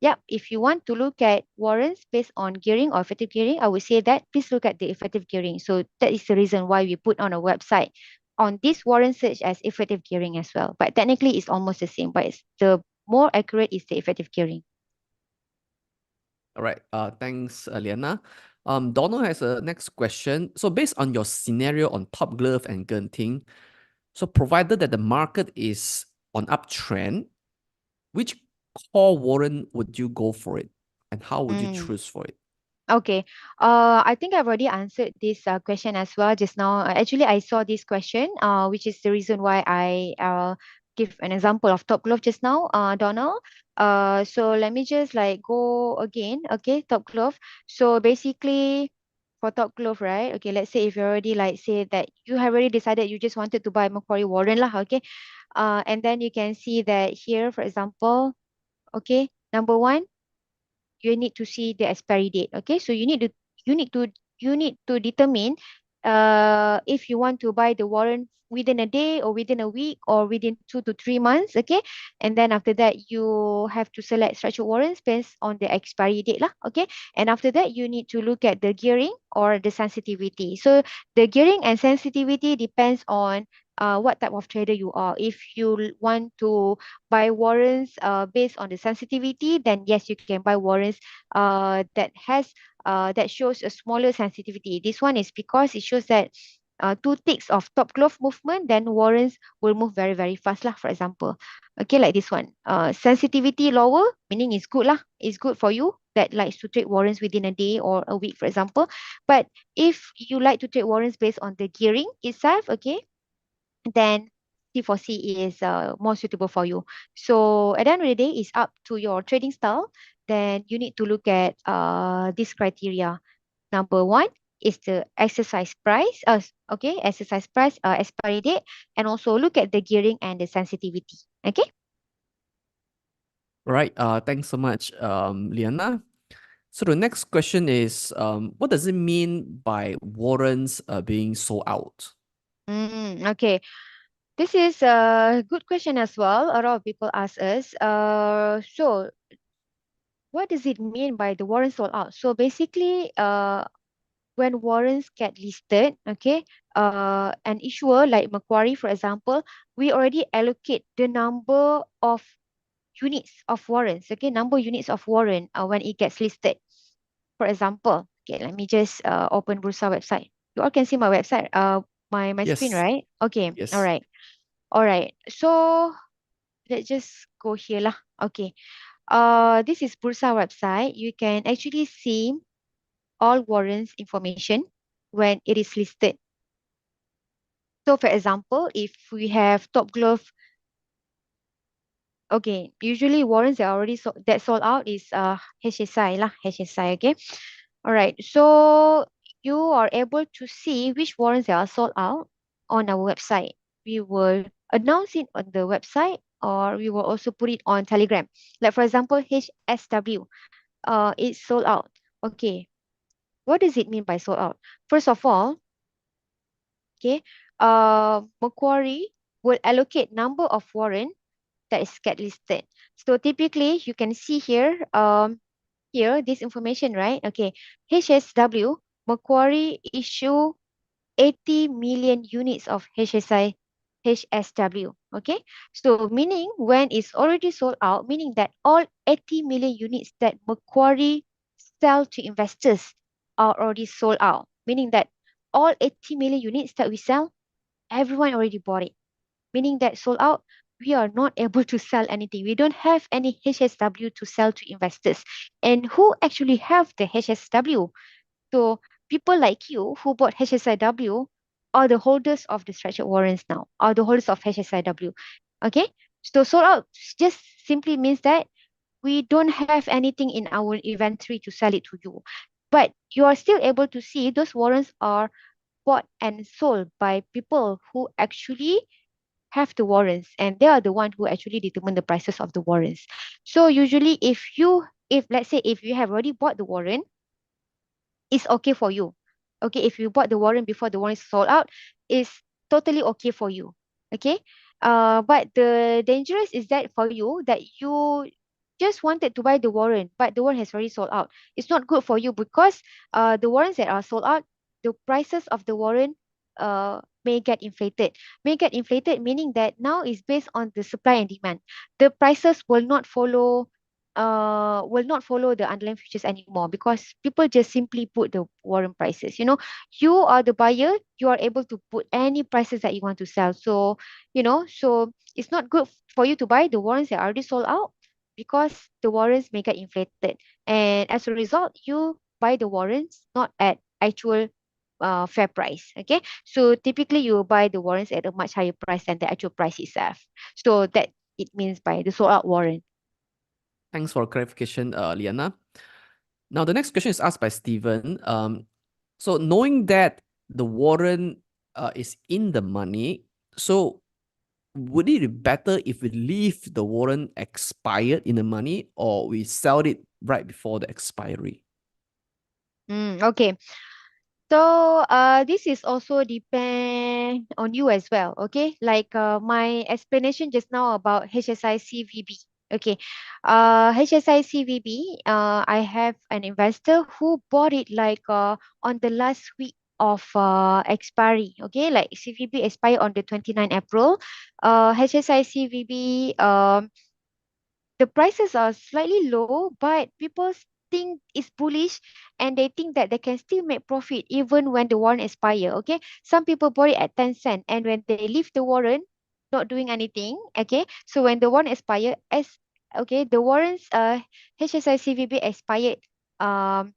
yeah, if you want to look at warrants based on gearing or effective gearing, I would say that please look at the effective gearing. So that is the reason why we put on a website on this warrant search as effective gearing as well. But technically it's almost the same, but the more accurate is the effective gearing. All right. Thanks, Liana. Donald has a next question. So based on your scenario on Top Glove and Genting, so provided that the market is on uptrend, which call warrant would you go for it, and how would you Mm. choose for it? Okay. I think I've already answered this question as well just now. Actually, I saw this question, which is the reason why I give an example of Top Glove just now, Donald. So let me just like go again. Okay, Top Glove. So basically, for Top Glove, right? Okay, let's say if you already like say that you have already decided you just wanted to buy Macquarie Warren lah. Okay. And then you can see that here, for example, okay, number one, you need to see the expiry date. Okay, so you need to you need to determine if you want to buy the warrant within a day or within a week or within 2 to 3 months. Okay, and then after that you have to select structured warrants based on the expiry date lah. Okay, and after that you need to look at the gearing or the sensitivity. So the gearing and sensitivity depends on what type of trader you are. If you want to buy warrants based on the sensitivity, then yes, you can buy warrants that shows a smaller sensitivity. This one is because it shows that two ticks of top glove movement, then warrants will move very, very fast lah, for example. Okay, like this one. Sensitivity lower, meaning it's good lah. It's good for you that likes to trade warrants within a day or a week, for example. But if you like to trade warrants based on the gearing itself, okay, then C4C is more suitable for you. So at the end of the day, it's up to your trading style. Then you need to look at this criteria. Number one is the exercise price. Okay, exercise price, expiry date, and also look at the gearing and the sensitivity. Okay. Right. Thanks so much, Liana. So the next question is, what does it mean by warrants being sold out? Okay. This is a good question as well. A lot of people ask us. So what does it mean by the warrant sold out? So basically, when warrants get listed, okay, an issuer like Macquarie, for example, we already allocate the number of units of warrants, okay, number units of warrant when it gets listed. For example, okay, let me just open Bursa website. You all can see my website, my screen, Yes. right? Okay, all Yes. right, all right. So let's just go here lah. Okay, this is Bursa website. You can actually see all warrants information when it is listed. So for example, if we have Top Glove, okay, usually warrants that are already that sold out is HSI lah, HSI, okay. All right, so you are able to see which warrants that are sold out on our website. We will announce it on the website, or we will also put it on Telegram. Like for example, HSW, it's sold out. Okay, what does it mean by sold out? First of all, okay, Macquarie will allocate number of warrant that is get listed. So typically you can see here, here this information, right? Okay, HSW, Macquarie issue 80 million units of HSW. Okay, so meaning when it's already sold out, meaning that all 80 million units that Macquarie sell to investors are already sold out, meaning that all 80 million units that we sell, everyone already bought it, meaning that sold out, we are not able to sell anything. We don't have any HSW to sell to investors. And who actually have the HSW? So people like you who bought HSIW are the holders of the structured warrants now, are the holders of HSIW. Okay? So sold out just simply means that we don't have anything in our inventory to sell it to you. But you are still able to see those warrants are bought and sold by people who actually have the warrants, and they are the one who actually determine the prices of the warrants. So usually if you if let's say if you have already bought the warrant, it's okay for you. Okay, if you bought the warrant before the warrant is sold out, it's totally okay for you. Okay. But the dangerous is that for you that you just wanted to buy the warrant, but the warrant has already sold out. It's not good for you because the warrants that are sold out, the prices of the warrant may get inflated. May get inflated meaning that now is based on the supply and demand. The prices will not follow the underlying futures anymore because people just simply put the warrant prices. You are the buyer, you are able to put any prices that you want to sell. So it's not good for you to buy the warrants that are already sold out because the warrants may get inflated. And as a result, you buy the warrants not at actual fair price. Okay. So typically you will buy the warrants at a much higher price than the actual price itself. So that it means by the sold out warrant. Thanks for clarification, Liana. Now, the next question is asked by Stephen. So knowing that the warrant is in the money, so would it be better if we leave the warrant expired in the money or we sell it right before the expiry? Okay. So this is also depend on you as well. Okay, like my explanation just now about HSI CVB. Okay, HSI CVB. I have an investor who bought it like on the last week of expiry. Okay, like CVB expired on the 29 April. HSI CVB. The prices are slightly low, but people think it's bullish and they think that they can still make profit even when the warrant expire. Okay. Some people bought it at 10 cents and when they leave the warrant, not doing anything. Okay. So when the warrant expire, the warrants HSI CVB expired um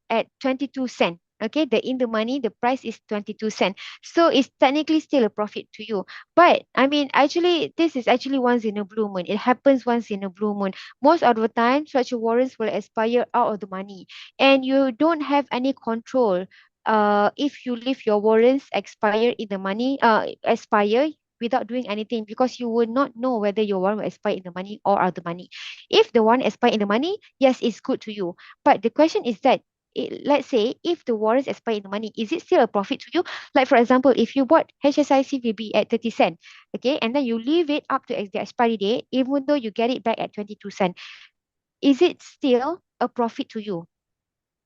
at 22 cent. Okay, the in the money, the price is 22 cent. So it's technically still a profit to you. But I mean, actually, this is actually once in a blue moon. It happens once in a blue moon. Most of the time, such warrants will expire out of the money, and you don't have any control. If you leave your warrants expire in the money, expire without doing anything because you will not know whether your warrant will expire in the money or out of the money. If the warrant expire in the money, yes, it's good to you. But the question is that let's say if the warrants expire in the money, is it still a profit to you? Like for example, if you bought HSI CVB at 30 cent, okay, and then you leave it up to the expiry date, even though you get it back at 22 cent, is it still a profit to you?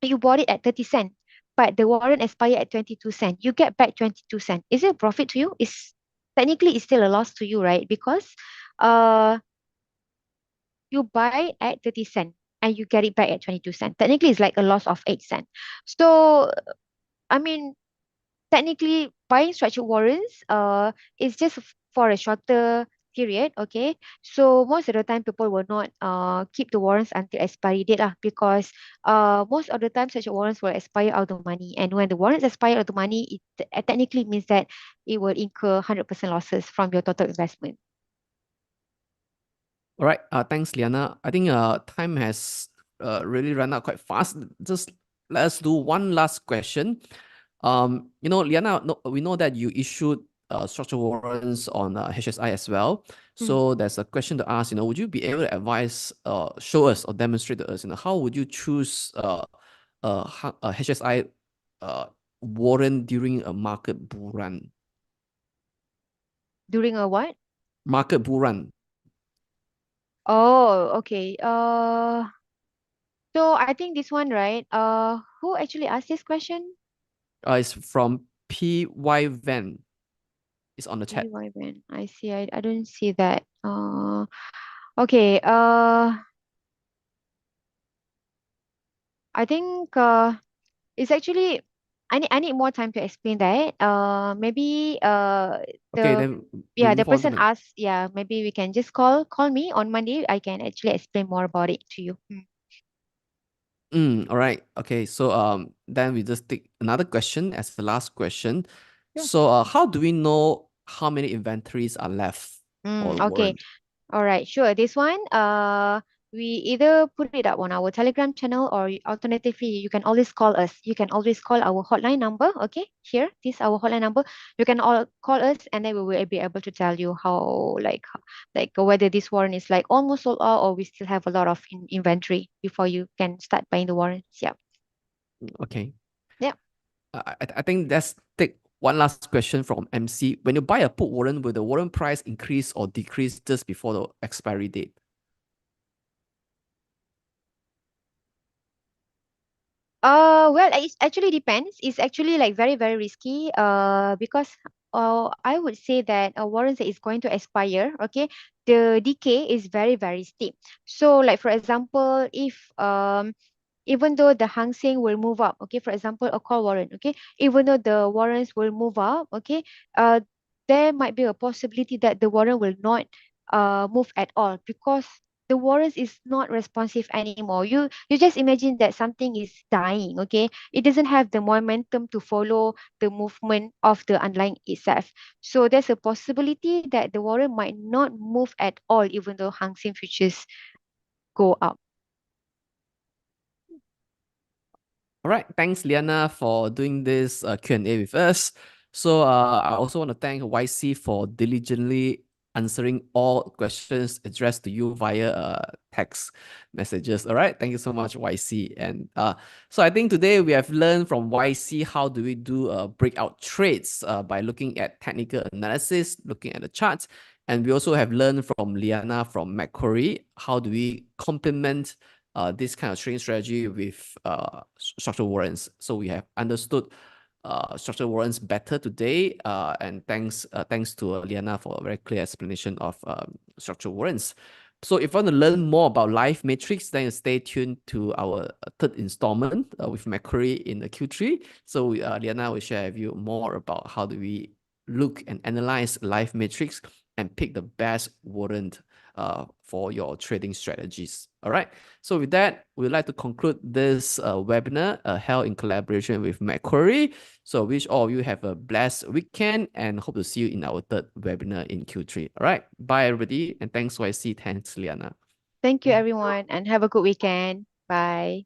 You bought it at 30 cent, but the warrant expired at 22 cent. You get back 22 cent. Is it a profit to you? It's technically it's still a loss to you, right? Because uh you buy at 30 cent and you get it back at 22 cent. Technically it's like a loss of 8 cent. So I mean, technically buying structured warrants is just for a shorter period. Okay, so most of the time people will not keep the warrants until expiry date lah, because most of the time such warrants will expire out of money, and when the warrants expire out of money, it technically means that it will incur 100% losses from your total investment. All right. Thanks, Liana. I think time has really run out quite fast. Just let us do one last question. Liana, we know that you issued structured warrants on HSI as well. So there's a question to ask. Would you be able to advise, show us or demonstrate to us, how would you choose a HSI warrant during a market bull run? During a what? Market bull run. Oh, okay. So I think this one, right? Who actually asked this question? It's from PY Van. It's on the chat. PY Van. I see. I don't see that. Okay. I think it's actually I need more time to explain that. Maybe Okay, the then we yeah the move on to person the asked, yeah, maybe we can just call me on Monday. I can actually explain more about it to you. all right. Okay, so then we just take another question as the last question. Sure. So how do we know how many inventories are left for the Okay. warrant? All right. Sure. This one we either put it up on our Telegram channel, or alternatively, you can always call us. You can always call our hotline number. Okay, here, this is our hotline number. You can all call us, and then we will be able to tell you how, like whether this warrant is like almost sold out, or we still have a lot of inventory before you can start buying the warrants. Yeah. Okay. Yeah. I think let's take one last question from MC. When you buy a put warrant, will the warrant price increase or decrease just before the expiry date? Well, it actually depends. It's actually like very, very risky. Because I would say that a warrant that is going to expire, okay, the decay is very, very steep. So, like for example, if even though the Hang Seng will move up, okay, for example, a call warrant, okay, even though the warrants will move up, okay, uh, there might be a possibility that the warrant will not move at all, because the warrants is not responsive anymore. You just imagine that something is dying, okay? It doesn't have the momentum to follow the movement of the underlying itself. So there's a possibility that the warrant might not move at all, even though Hang Seng futures go up. All right, thanks Liana for doing this Q&A with us. So I also want to thank YC for diligently answering all questions addressed to you via text messages. All right, thank you so much, YC. And so I think today we have learned from YC how do we do breakout trades by looking at technical analysis, looking at the charts. And we also have learned from Liana from Macquarie, how do we complement this kind of trading strategy with structural warrants. So we have understood structural warrants better today. And thanks to Liana for a very clear explanation of structural warrants. So if you want to learn more about live matrix, then stay tuned to our third installment with Macquarie in the Q3. So Liana will share with you more about how do we look and analyze live matrix and pick the best warrant for your trading strategies. All right. So with that, we'd like to conclude this webinar held in collaboration with Macquarie. So wish all of you have a blessed weekend and hope to see you in our third webinar in Q3. All right. Bye, everybody. And thanks, YC. Thanks, Liana. Thank you, everyone, and have a good weekend. Bye.